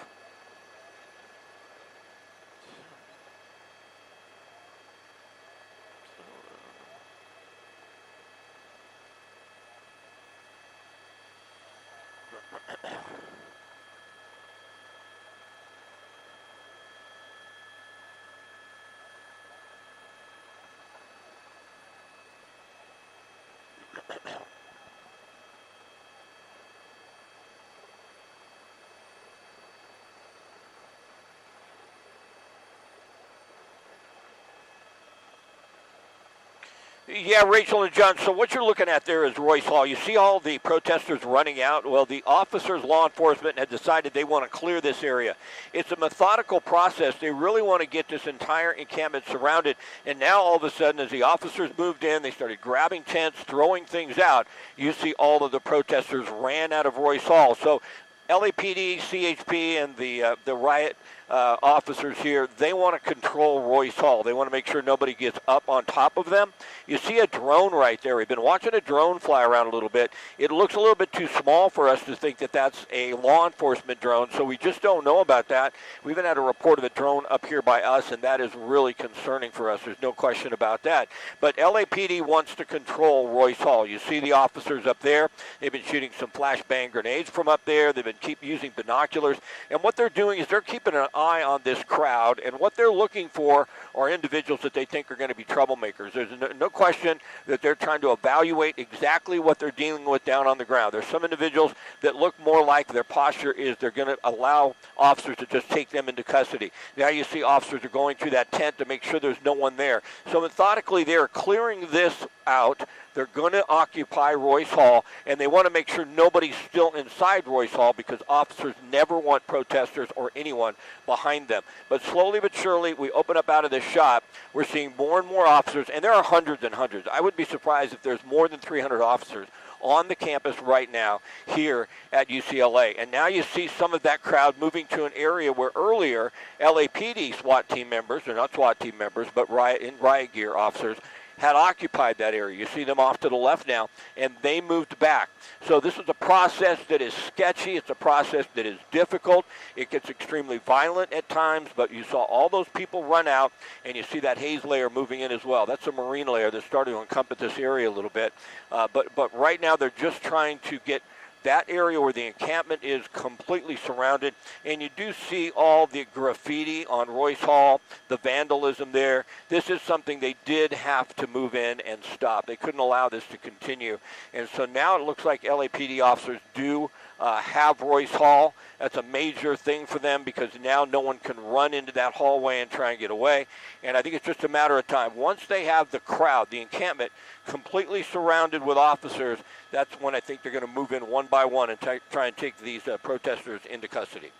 Yeah, Rachel and John, so what you're looking at there is Royce Hall. You see all the protesters running out? Well, the officers, law enforcement, had decided they want to clear this area. It's a methodical process. They really want to get this entire encampment surrounded. And now, all of a sudden, as the officers moved in, they started grabbing tents, throwing things out. You see all of the protesters ran out of Royce Hall. So LAPD, CHP, and the riot officers here, they want to control Royce Hall. They want to make sure nobody gets up on top of them. You see a drone right there. We've been watching a drone fly around a little bit. It looks a little bit too small for us to think that that's a law enforcement drone, so we just don't know about that. We even had a report of a drone up here by us, and that is really concerning for us. There's no question about that. But LAPD wants to control Royce Hall. You see the officers up there. They've been shooting some flashbang grenades from up there. They've been using binoculars. And what they're doing is they're keeping an eye on this crowd, and what they're looking for are individuals that they think are going to be troublemakers. There's no question that they're trying to evaluate exactly what they're dealing with down on the ground. There's some individuals that look more like their posture is they're going to allow officers to just take them into custody. Now you see officers are going through that tent to make sure there's no one there. So methodically they're clearing this out. They're going to occupy Royce Hall, and they want to make sure nobody's still inside Royce Hall because officers never want protesters or anyone behind them. But slowly but surely, we open up out of this shot, we're seeing more and more officers, and there are hundreds and hundreds. I would be surprised if there's more than 300 officers on the campus right now here at UCLA. And now you see some of that crowd moving to an area where earlier LAPD SWAT team members, or not SWAT team members, but riot gear officers, had occupied that area. You see them off to the left now, and they moved back. So this is a process that is sketchy. It's a process that is difficult. It gets extremely violent at times, but you saw all those people run out, and you see that haze layer moving in as well. That's a marine layer that's starting to encompass this area a little bit. But right now they're just trying to get that area where the encampment is completely surrounded, and you do see all the graffiti on Royce Hall, the vandalism there. This is something they did have to move in and stop. They couldn't allow this to continue. And so now it looks like LAPD officers do have Royce Hall. That's a major thing for them because now no one can run into that hallway and try and get away. And I think it's just a matter of time. Once they have the crowd, the encampment, completely surrounded with officers, that's when I think they're going to move in one by one and try and take these protesters into custody.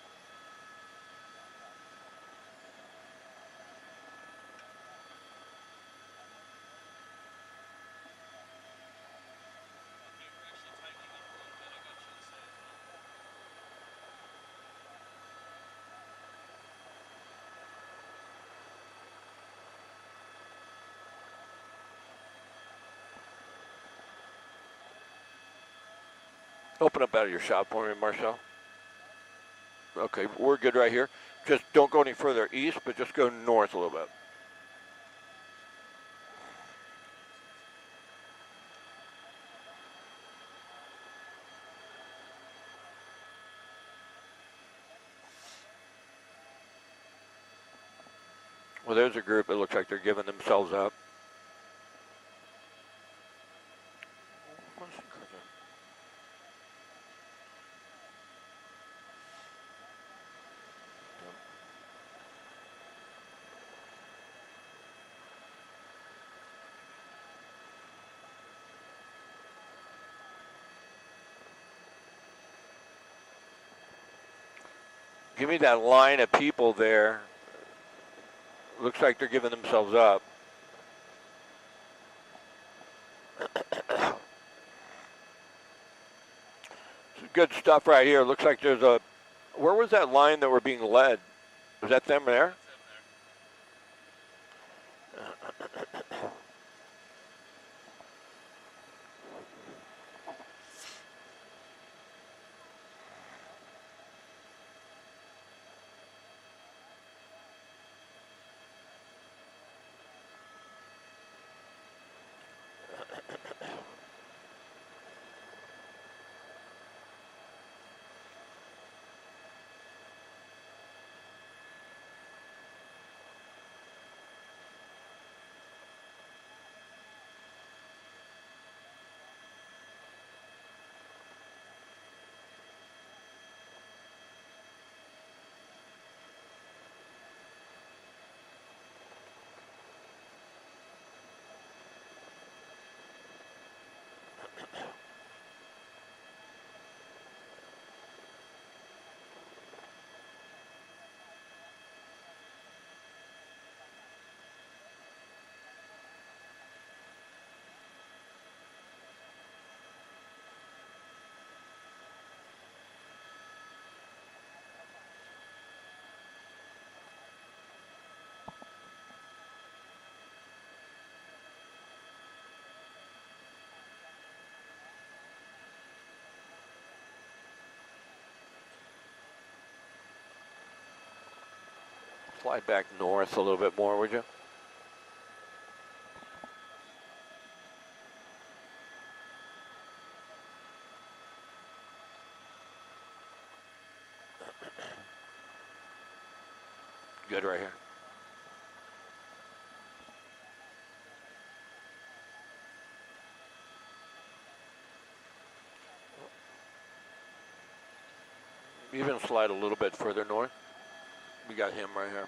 Open up out of your shot for me, Marcel. Okay, we're good right here. Just don't go any further east, but just go north a little bit. Well, there's a group. It looks like they're giving themselves up. Give me that line of people there. Looks like they're giving themselves up. Some good stuff right here. Looks like there's a... Where was that line that were being led? Was that them there? Slide back north a little bit more, would you? Good right here. Even slide a little bit further north. We got him right here.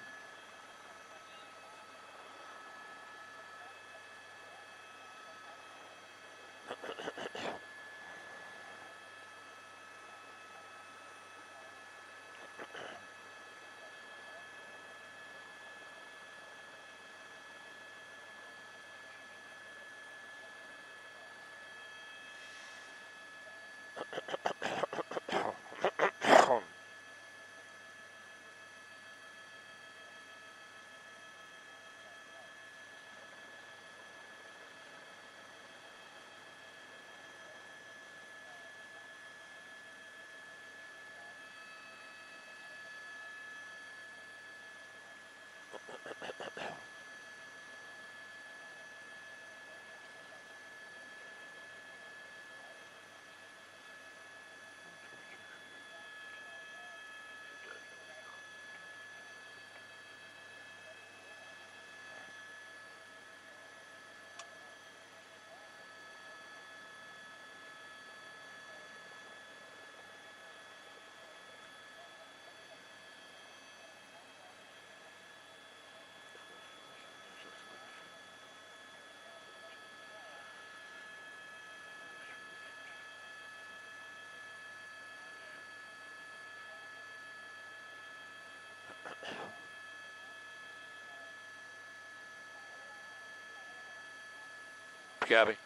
Gabby.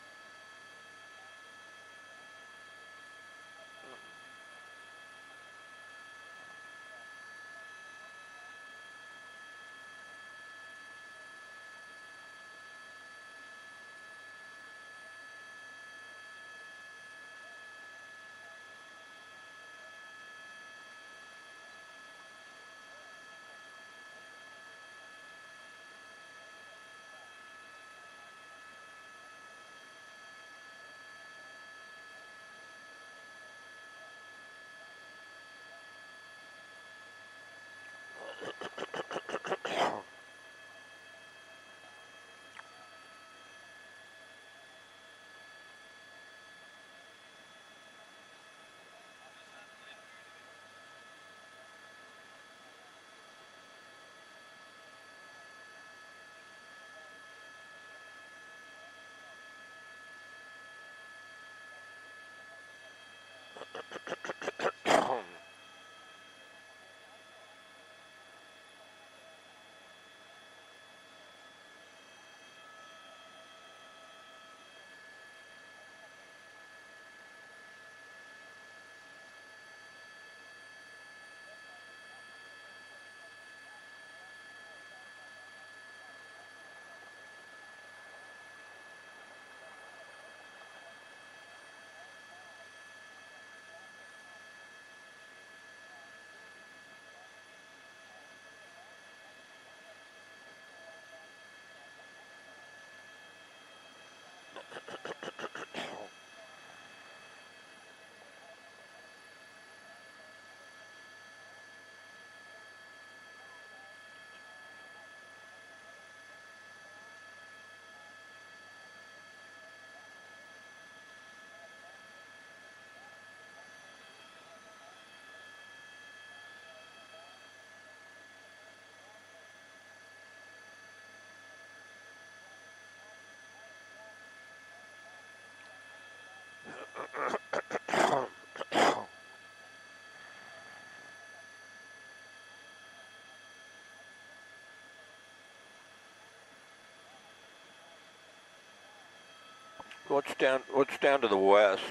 What's down to the west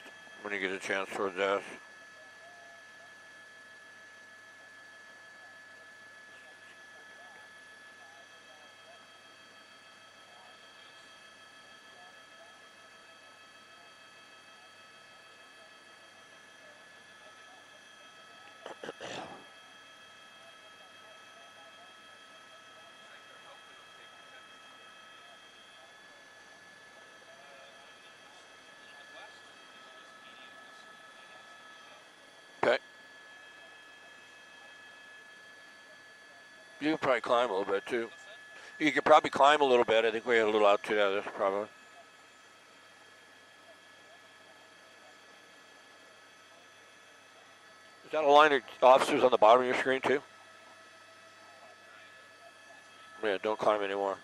when you get a chance towards us? Okay. You can probably climb a little bit too. You could probably climb a little bit. I think we had a little altitude out of this probably. Is that a line of officers on the bottom of your screen too? Yeah, don't climb anymore.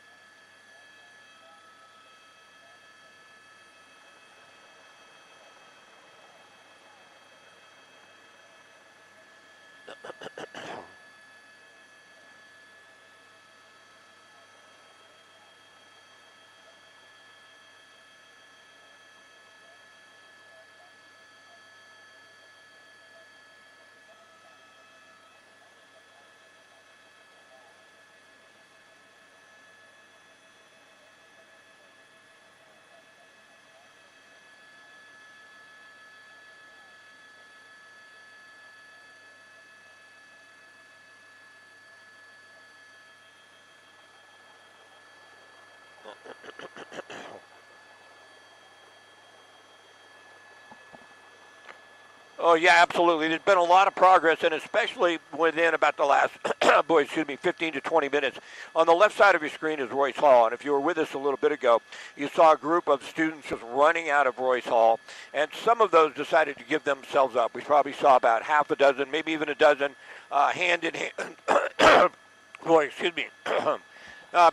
Oh, yeah, absolutely. There's been a lot of progress, and especially within about the last, 15 to 20 minutes. On the left side of your screen is Royce Hall, and if you were with us a little bit ago, you saw a group of students just running out of Royce Hall, and some of those decided to give themselves up. We probably saw about half a dozen, maybe even a dozen, hand in hand,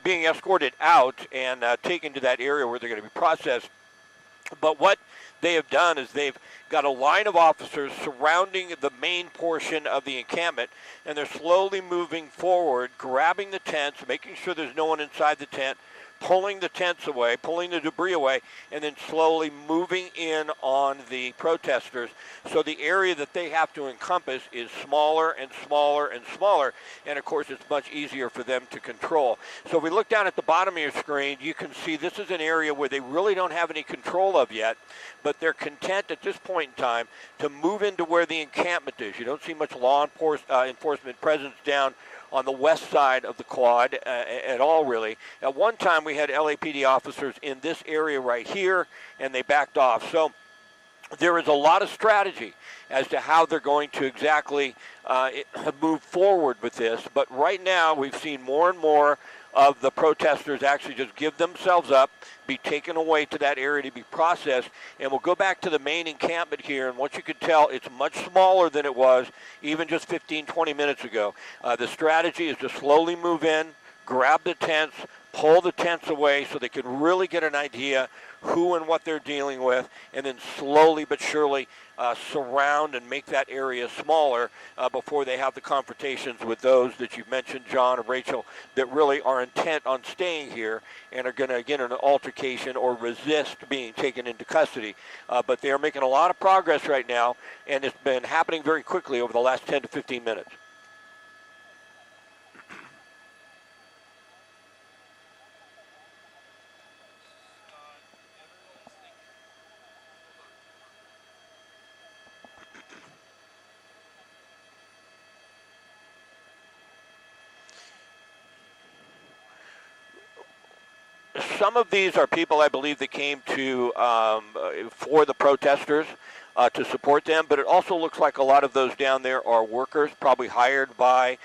being escorted out and taken to that area where they're going to be processed. But what they have done is they've got a line of officers surrounding the main portion of the encampment, and they're slowly moving forward, grabbing the tents, making sure there's no one inside the tent, pulling the tents away, pulling the debris away, and then slowly moving in on the protesters. So the area that they have to encompass is smaller and smaller and smaller, and of course it's much easier for them to control. So if we look down at the bottom of your screen, you can see this is an area where they really don't have any control of yet, but they're content at this point in time to move into where the encampment is. You don't see much law enforcement presence down on the west side of the quad at all, really. At one time, we had LAPD officers in this area right here, and they backed off. So there is a lot of strategy as to how they're going to exactly move forward with this. But right now, we've seen more and more of the protesters actually just give themselves up, be taken away to that area to be processed. And we'll go back to the main encampment here, and what you can tell, it's much smaller than it was even just 15, 20 minutes ago. The strategy is to slowly move in, grab the tents, pull the tents away so they can really get an idea who and what they're dealing with, and then slowly but surely surround and make that area smaller before they have the confrontations with those that you've mentioned, John and Rachel, that really are intent on staying here and are going to get an altercation or resist being taken into custody. But they are making a lot of progress right now, and it's been happening very quickly over the last 10 to 15 minutes. Some of these are people, I believe, that came to for the protesters to support them, but it also looks like a lot of those down there are workers, probably hired by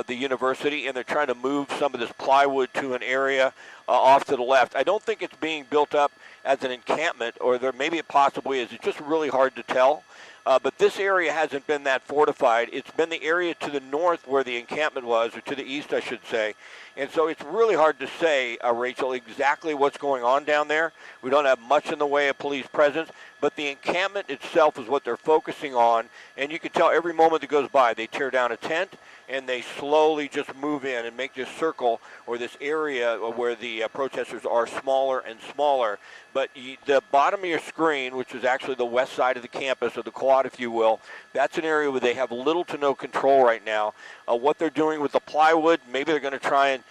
the university, and they're trying to move some of this plywood to an area off to the left. I don't think it's being built up as an encampment, or there maybe it possibly is. It's just really hard to tell. But this area hasn't been that fortified. It's been the area to the north where the encampment was, or to the east, I should say. And so it's really hard to say, Rachel, exactly what's going on down there. We don't have much in the way of police presence, but the encampment itself is what they're focusing on. And you can tell every moment that goes by, they tear down a tent, and they slowly just move in and make this circle or this area where the protesters are smaller and smaller. But the bottom of your screen, which is actually the west side of the campus, or the quad, if you will, that's an area where they have little to no control right now. What they're doing with the plywood, maybe they're going to try and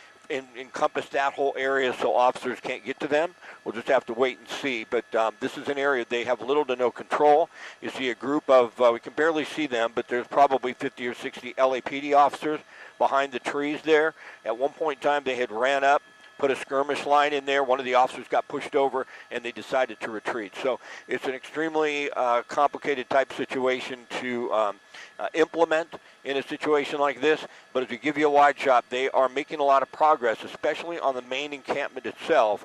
encompass that whole area so officers can't get to them. We'll just have to wait and see. But this is an area they have little to no control. You see a group of, we can barely see them, but there's probably 50 or 60 LAPD officers behind the trees there. At one point in time, they had ran up, put a skirmish line in there. One of the officers got pushed over, and they decided to retreat. So it's an extremely complicated type situation to implement in a situation like this. But if you give you a wide shot, they are making a lot of progress, especially on the main encampment itself.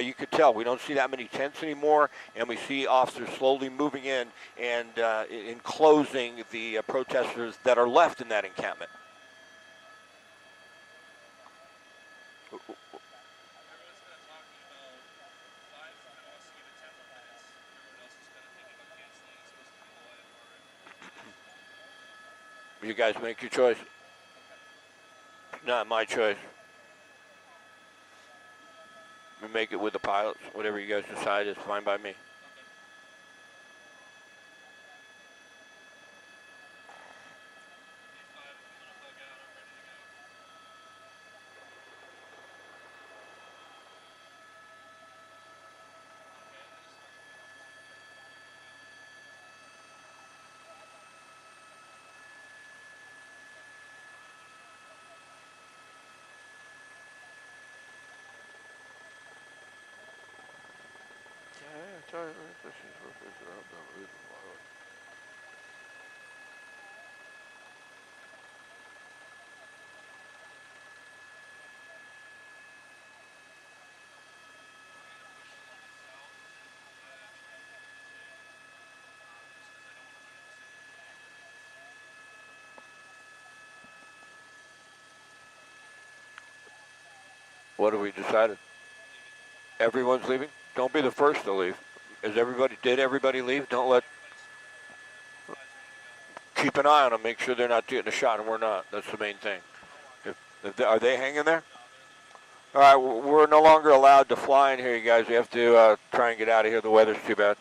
You could tell we don't see that many tents anymore, and we see officers slowly moving in and enclosing the protesters that are left in that encampment. You guys make your choice. Not my choice. We make it with the pilots. Whatever you guys decide is fine by me. What have we decided? Everyone's leaving? Don't be the first to leave. Did everybody leave? Don't let, keep an eye on them, make sure they're not getting a shot and we're not. That's the main thing. Are they hanging there? All right, we're no longer allowed to fly in here, you guys. We have to try and get out of here. The weather's too bad.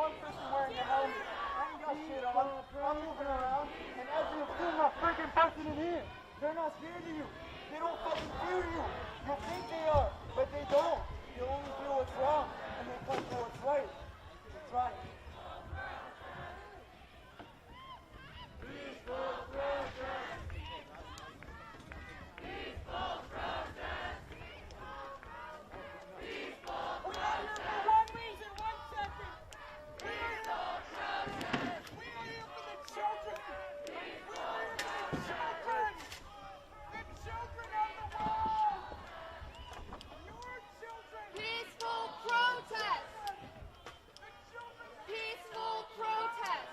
one person wearing a helmet. I ain't got shit on. I'm moving around, and as you've seen my freaking person in here, they're not scared of you. They don't fucking fear you. You think they are, but they don't. They only do what's wrong, and they fight for what's right. That's right. Peaceful protest. Peaceful protest. Peaceful protest. We are here for one reason, 1 second. Peaceful protest. We are here for the children. We are here for the children. The children of the world. Your children. Peaceful protest. The children. Peaceful protest.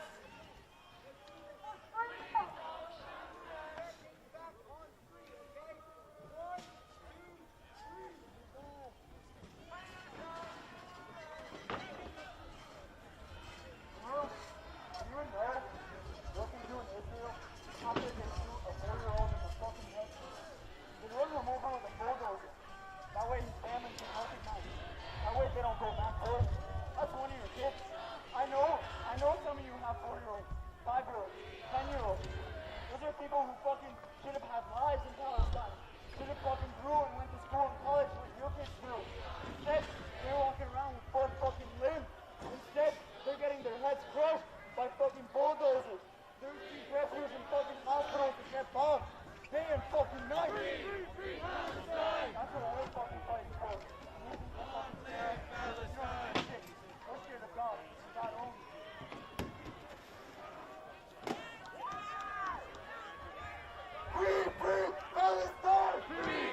That way his family can recognize it. That way they don't go back for it. That's one of your kids. I know some of you have 4-year-olds, 5-year-olds, 10-year-olds. Those are people who fucking should have had lives in Palestine. Should have fucking grew and went to school and college like your kids grew. Instead, they're walking around with 4 fucking limbs. Instead, they're getting their heads crushed by fucking bulldozers. They're dressers in fucking hospitals that get bombed. Day and fucking night. Free Palestine. That's what we're fucking fighting for. Free Palestine. We're scared of God. God only. Free Palestine. Free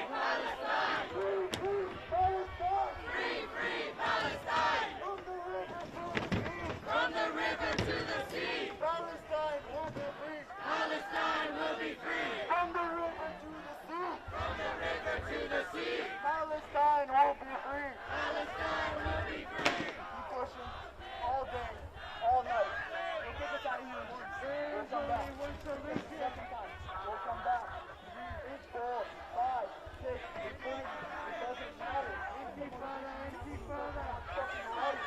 Palestine. Free Palestine. Free Palestine. From the river to the sea. Palestine will be free. Palestine will be free. From the river to the sea. From the river to the sea. Palestine will be free. Palestine will be free. Keep pushing all day, all night. We'll get this out of here once. We'll come back. Second time. We'll come back. 3, 4, 5, 6, 8. It doesn't matter. Intifada, Intifada. Fucking right.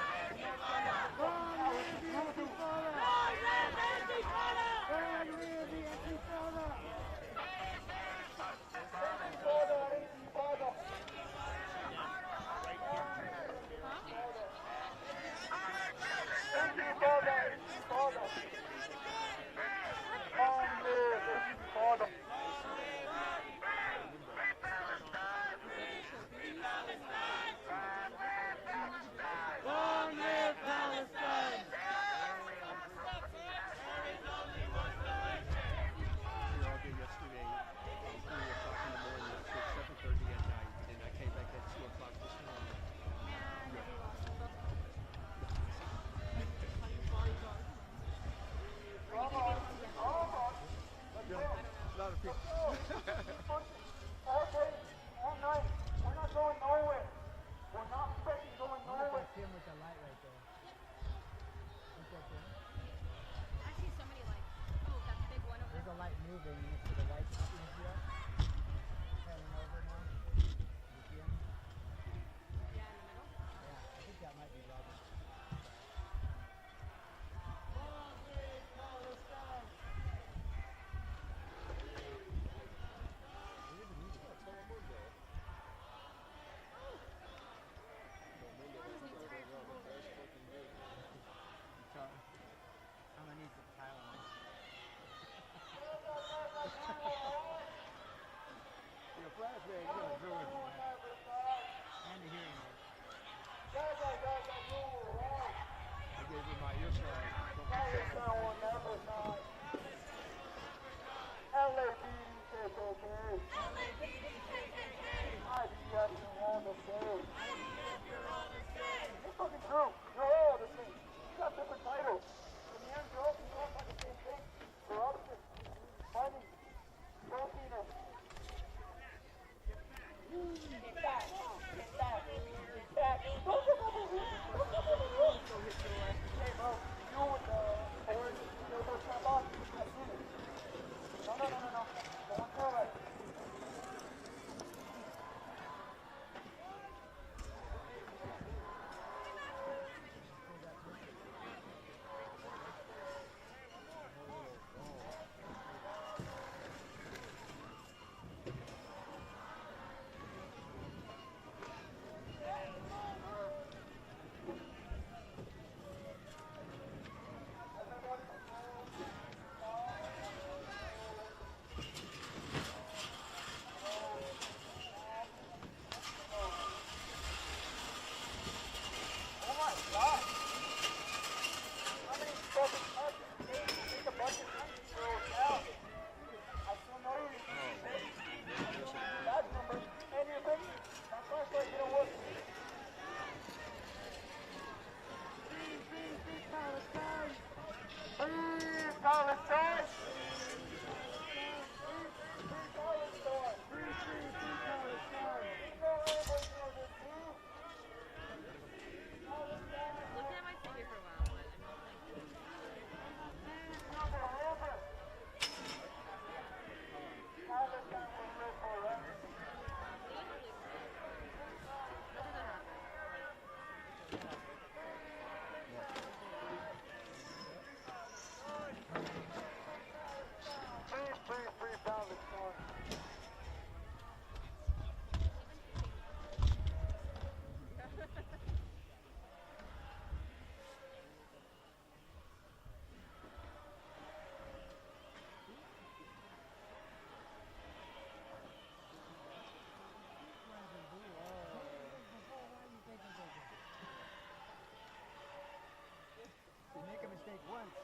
Once.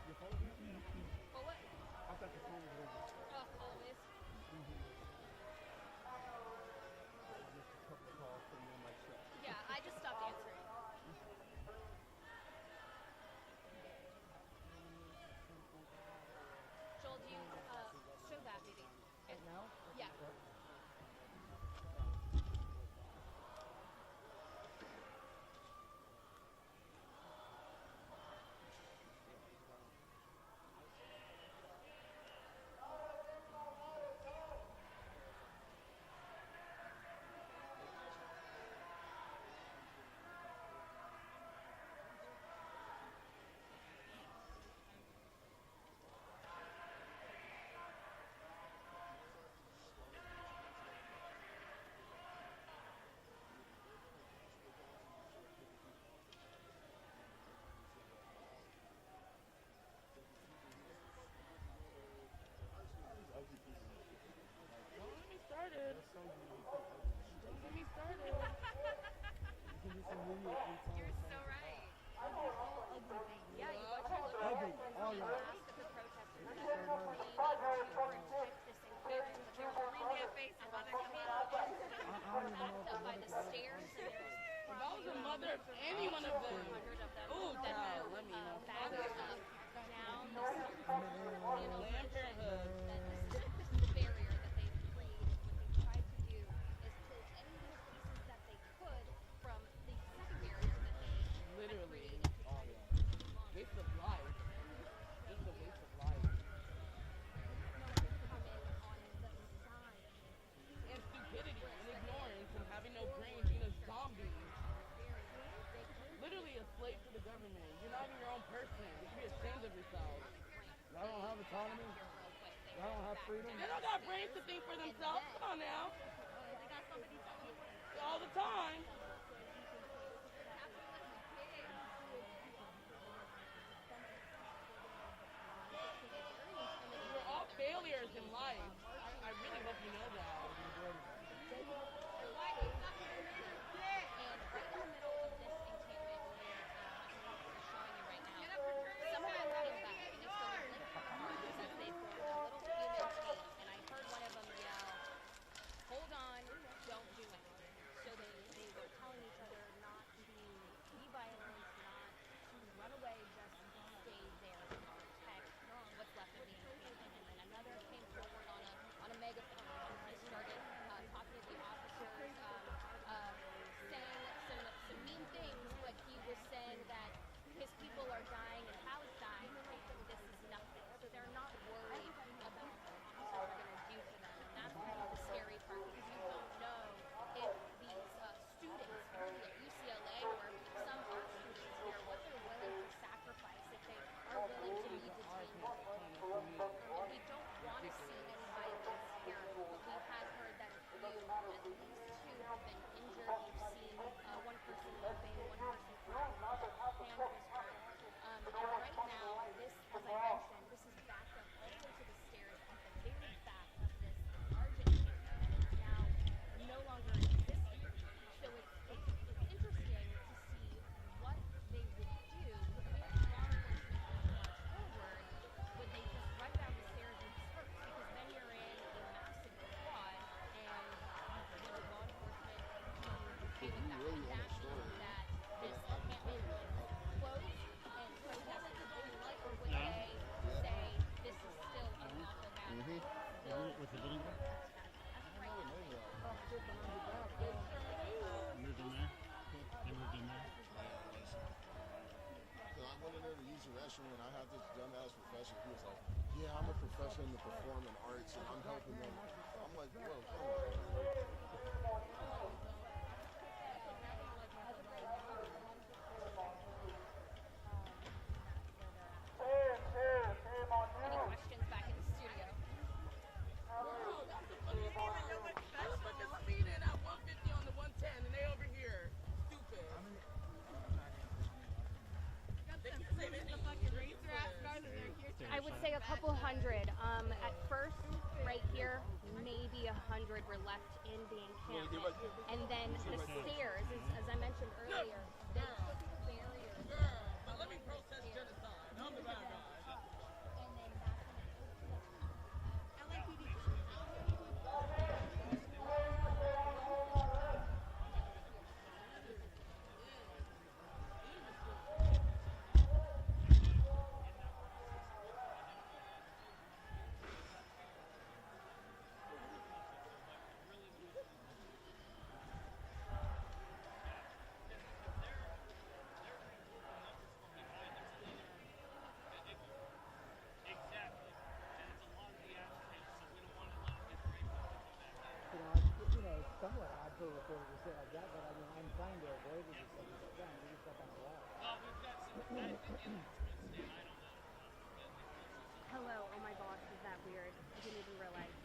Your phone? Well, what? I thought the phone was over. Always. Just a couple calls from you on my shop. Yeah, I just stopped answering. Joel, do you show that maybe? And now? Yeah. Don't get me started. Don't get me started. You're so right. Yeah, you watch her look Ugly. All the right. last of the protesters that are fleeing to restrict this encampment, but they're bringing their faces while they're coming backed up by the stairs, and there's If I was a mother of any one of them, 100 of them ooh, that child, move let me know. backed up down the stairs. Planned Parenthood. That this is the barrier that they've created. What they've tried to do is pull any little pieces that they could from the second barrier that they had Literally. created to try to keep them long. Waste of life. This is a waste of life. Come in on the side. And stupidity and ignorance and having no brain, being a zombie. Literally a slave to the government. You're not even your own person. You should be ashamed of yourself. Y'all don't have autonomy? Y'all don't have freedom? They don't got brains to think for themselves. Come on now. All the time. We're all failures in life. I really hope you know that. Hold on, don't do it. So they were telling each other not to be violent, not to run away, just stay there and protect what's left of the encampment. And then another came forward on a megaphone and he started talking to the officers, saying some mean things, but he was saying that his people are dying in Palestine and this is nothing. So they're not worried about what the officers are going to do to them. And that's kind of the scary part because you don't know if these students, really at UCLA or some art students here, what they're willing to sacrifice if they are willing to be detained. And we don't want to see any violence here, but we have heard that at least two have been injured. We've seen one person moving, one person crying, hand was hurt. And right now, this, as I mentioned, this is backed up all the way to the stairs at the very back of this large encampment that is now no longer existing. So it's interesting to see what they would do if law enforcement marched forward. Would they just run down the stairs and disperse? Because then you're in a massive quad, and would law enforcement be okay with that? National that this encampment is closed and protested to do like, or would they say this is still a lawful gathering? With the video? Moved in there? They moved in there? I went in there to use the restroom and I had this dumbass professor who was like, yeah, I'm a professor in the performing arts and I'm helping them. I'm like, bro, come on. Any questions back in the studio? Wow, that's the funniest thing. I was fucking speeding at 150 on the 110 and they over here. Stupid. I would say a couple hundred. At first, right here, maybe 100 were left in the encampment. And then the stairs, as I mentioned earlier, they put barriers. But let me protest for it to sit like that, but I mean, I'm trying to avoid it as much as I can. We just got on the wall. Well, we've got some instruments stand. I don't know. Hello, oh my gosh, is that weird? I didn't even realize.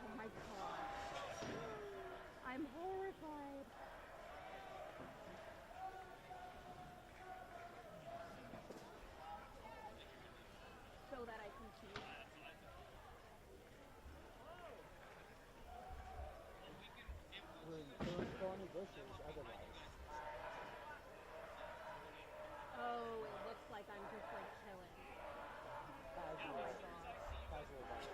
Oh my gosh. I'm horrified. So that I can see. We're thorny bushes otherwise. Oh, it looks like I'm just like chilling. Casual. Oh my gosh. Casual about it.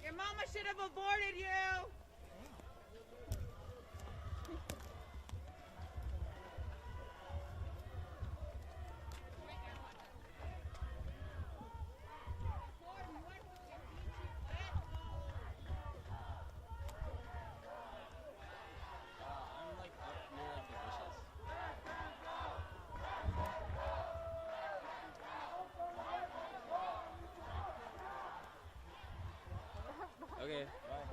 Your mama should have aborted you. Okay, bye.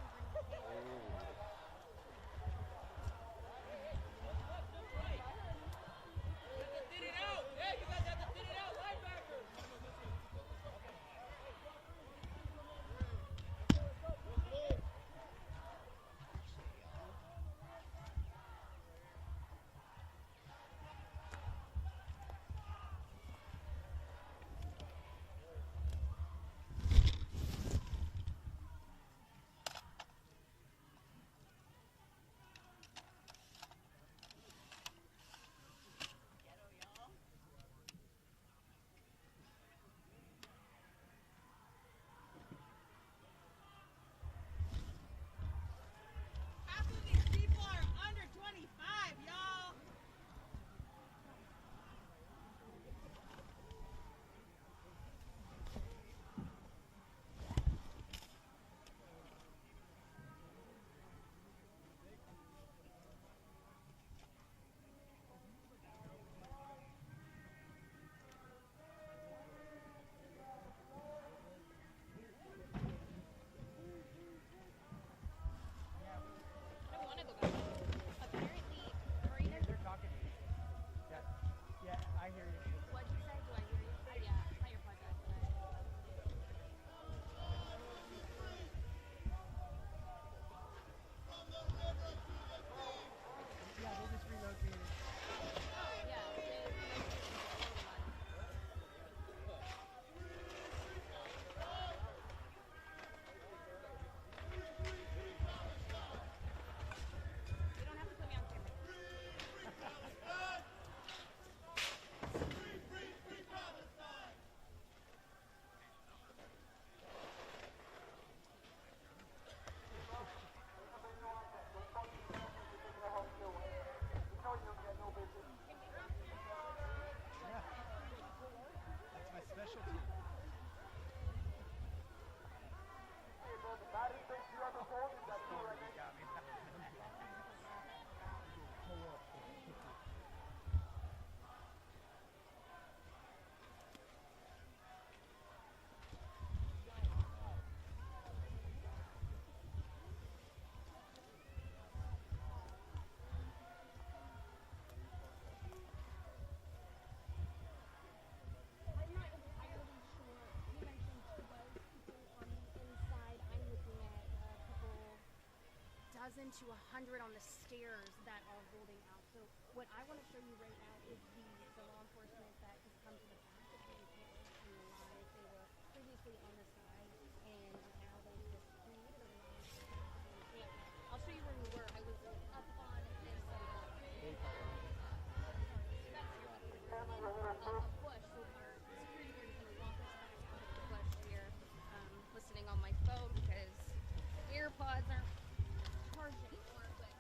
risen to 100 on the stairs that are holding out. So what I want to show you right now is the law enforcement that has come to the back of the encampment in the lines. They were previously on the side, and now they've just created a line to the back of the encampment. I'll show you where we were. I was up on this a bush. So our security guard is going to walk us back out of the bush here, listening on my phone because AirPods aren't charged anymore. But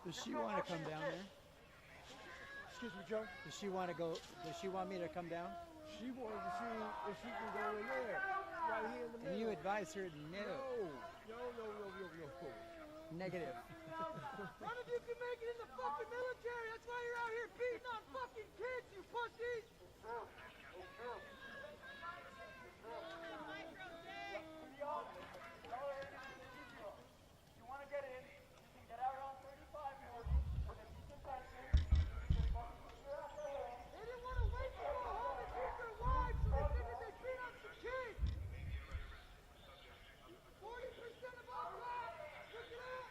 Does she want to come down there? Excuse me, Joe. Does she want to go? Does she want me to come down? She wanted to see if she can go in there, right here in the middle. And you advise her no. No. Negative. None of you can make it in the fucking military. That's why you're out here beating on fucking kids, you pussies. You want to get in, you can get out around 35 more. They didn't want to wait to go home and keep their wives, so they figured they'd beat on some kids. 40% of all cops. Look it up.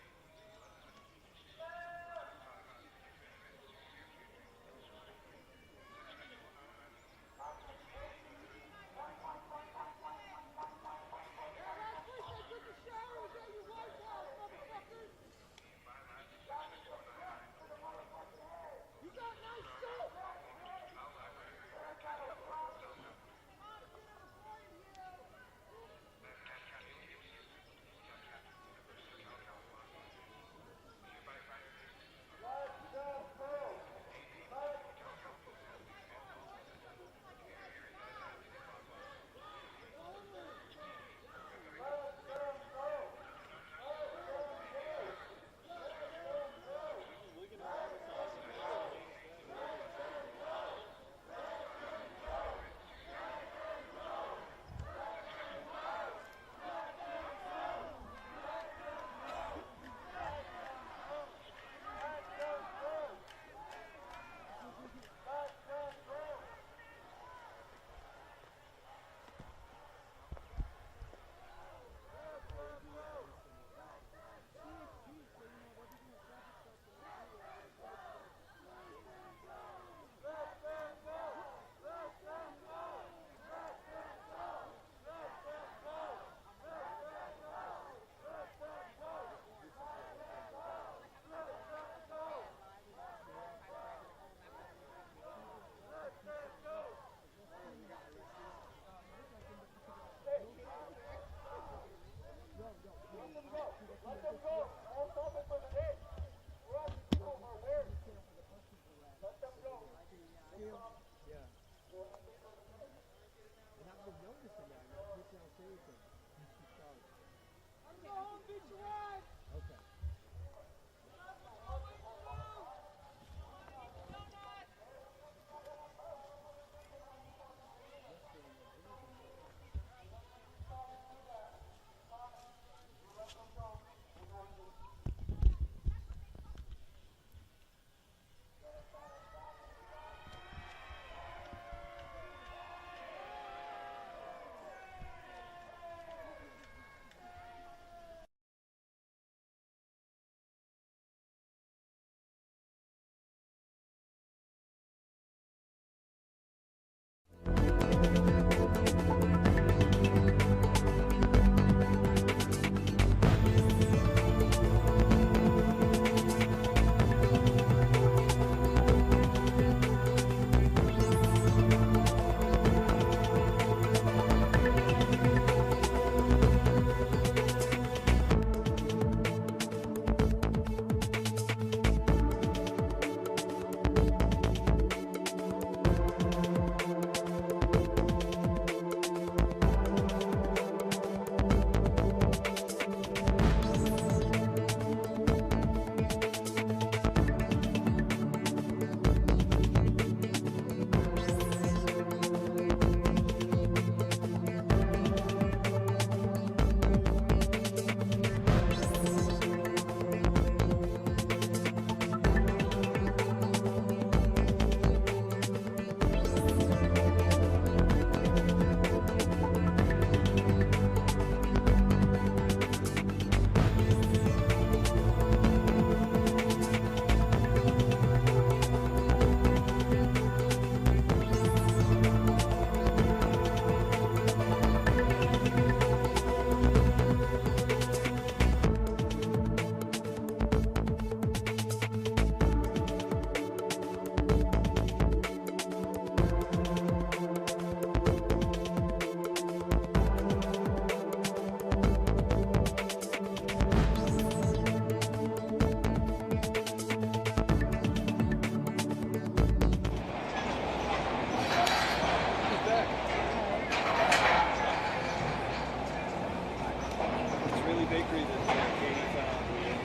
bakery that Katie found. That's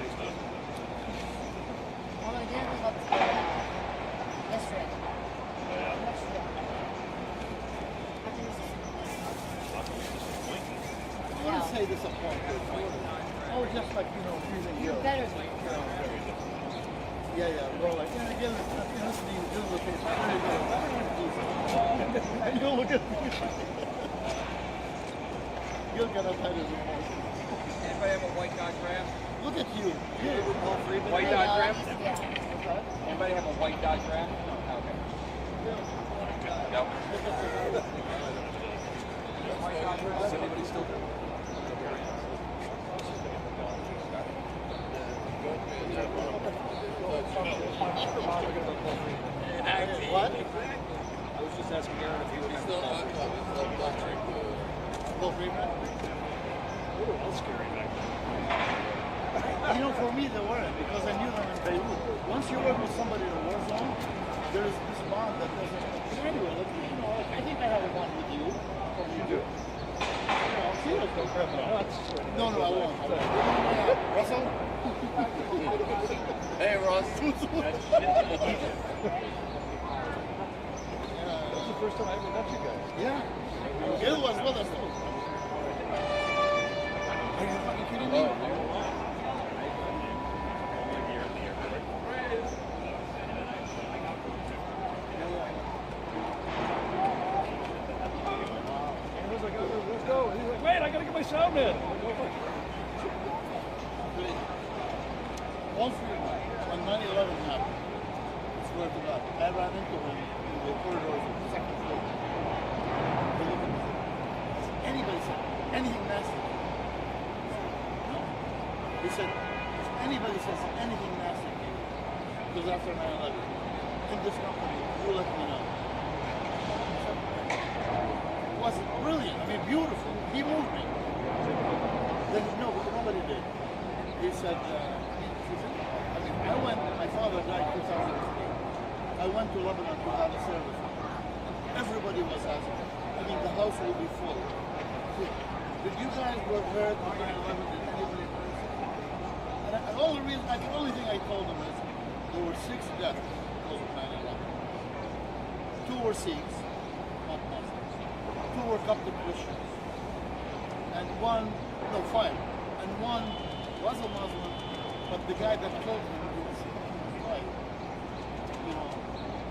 based on. 어머니 걔네들 같은 거 restaurant. I wouldn't say disappointed. Oh, just like, feeling You're guilt. better than Yeah, well, like, again, listening to the face, and you look at me. You'll get up out of the emotion. Anybody have a white Dodge Ram? Look at you. White Dodge Ram? Yeah. Anybody have a white Dodge Ram? Okay. No. White Dodge Ram? Does anybody still do? What? I was just asking Aaron if he would have Still Go Freeman? Ooh, that's scary back then. For me, they weren't, because I knew them in Beirut. Once you work with somebody in a war zone, there's this bond that doesn't. Anyway, I think I have a bond with you. You do? I'll see you. No, I won't. Russell? Hey, Ross. That's the first time I ever met you guys. Yeah. Gil was with us too. Are you fucking kidding me? And I was like, let's go. And he's like, wait, I gotta get my sound in. One Freeman, when 9/11 happened, I swear to God, I ran into him in the corridors of the second floor. Has anybody said anything nasty? No. He said, if anybody says anything nasty to you, because after 9/11, in this company, you let me know. It was brilliant, beautiful. He moved me. Then, no, but nobody did. He said, my father died in 2003. I went to Lebanon to have a service. Everybody was asking. The house will be full. Did you guys were hurt on 9/11? Did anybody hurt? And the only thing I told them is there were 6 deaths because of 9/11. 2 were Sikhs, not Muslims. 2 were Coptic Christians. And 5. And 1 was a Muslim, but the guy that killed him was white.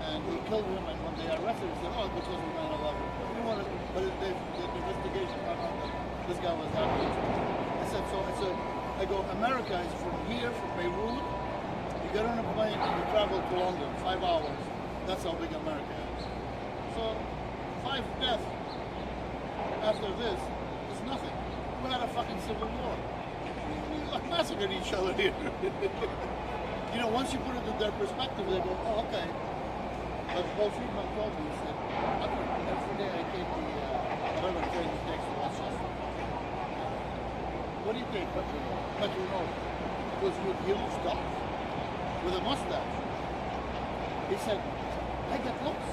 And he killed him, and when they arrested him, he said, oh, because of 9/11. But the investigation found out that this guy was happy. I said, I go, America is from here, from Beirut. You get on a plane and you travel to London, 5 hours. That's how big America is. So 5 deaths after this is nothing. We had a fucking civil war. We massacred each other here. Once you put it in their perspective, they go, oh, okay. But Paul Friedman told me, he said, every day I take the whatever train he takes to Westchester. What do you take? Metro North. Because he looks tough with a mustache. He said, I get looks.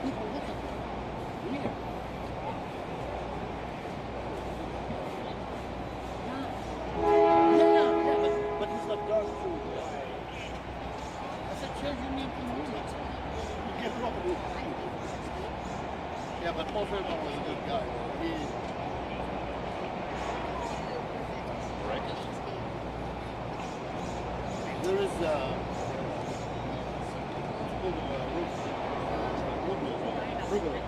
People look at me. Weird. Yeah, but he's got dark too. I said, change your name to movement. You get wrong with it. Yeah, but Paul Fairmont was a good guy. There is Rugolo.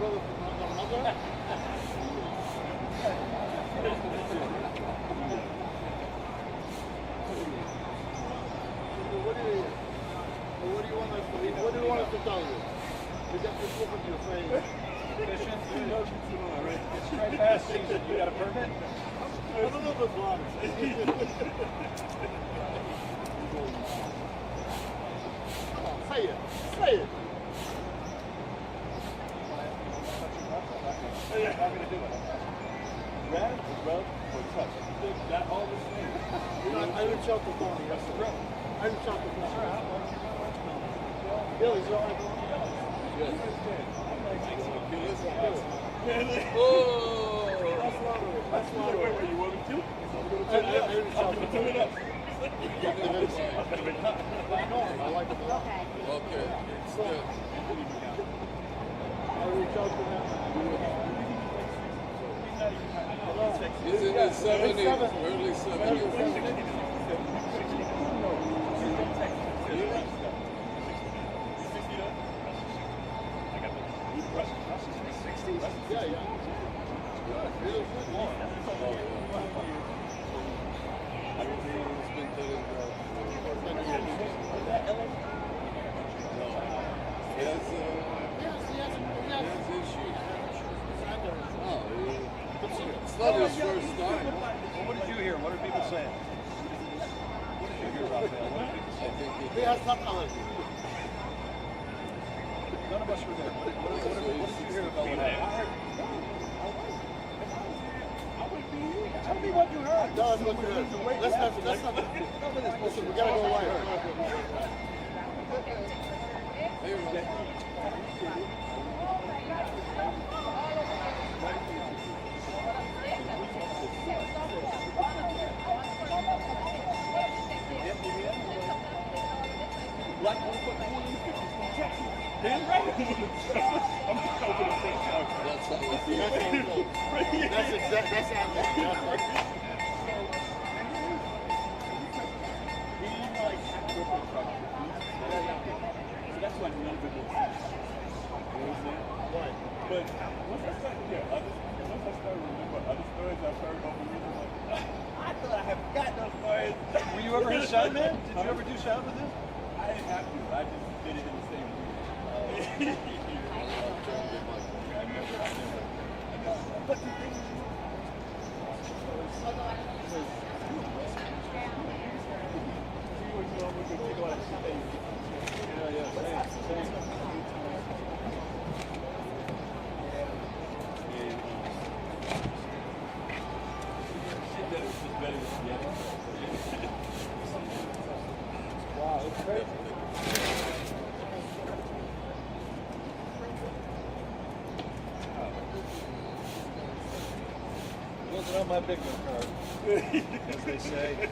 brother from another mother. What do you want us to eat? What do you want us to tell you? You got this look on your face. It's straight past season. You got a permit? I don't know if it's wrong. Come on, say it. Say it. I'm going to do it. Grab, rub, or touch. That all the same. You know, I didn't chop the corner yesterday. I didn't chop the corner. Billy's all right. Good. Oh! That's not where you want me to? I didn't chop the corner. I like it a lot. Okay. It's good. I already chopped it out. He's in his 70s, early 70s. Yeah, yeah. Everything's been done He has issues. Oh, it's not his first time. Well, what did you hear? What are people saying? What did you hear, Raphael? What did people say? He has some allergy. None of us were there. What did you hear about what happened? Tell me what you heard. Tell us what you heard. Let's not. Listen, we gotta go live. But once I started, once I started remembering other stories I've heard over the years, like, I thought I had forgotten those stories. Were you ever his son, man? Did you ever do sound with him? I didn't have to. I just did it in the same room. But the thing is, wow, it's crazy. Wasn't on my big one card, as they say.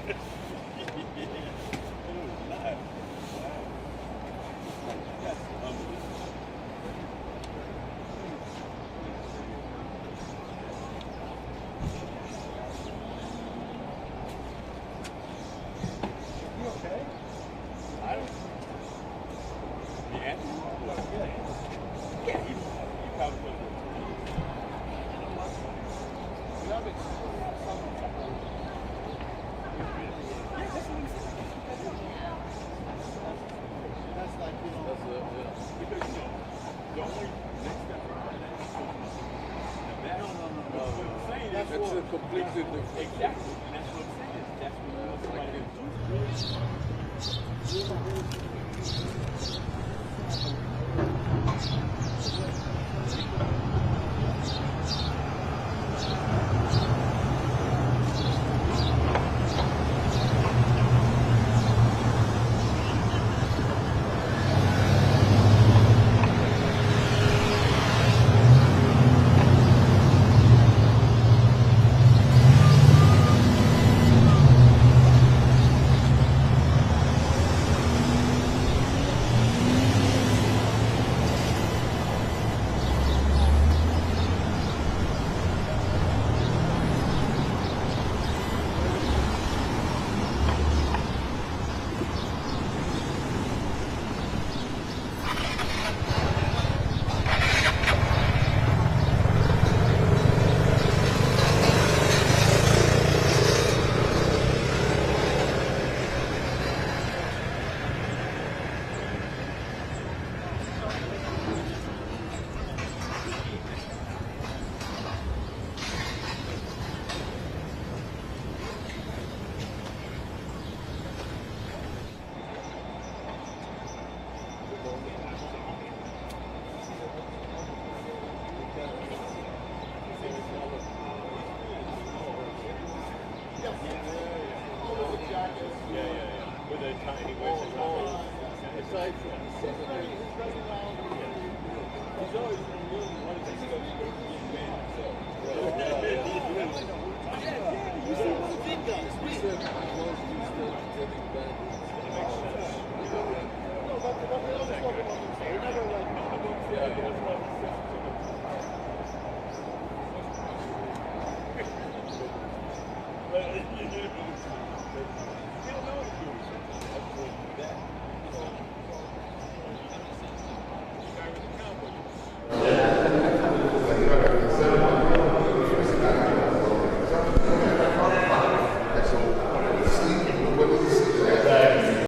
That's a completely different. Exactly. And that's what I'm saying. That's But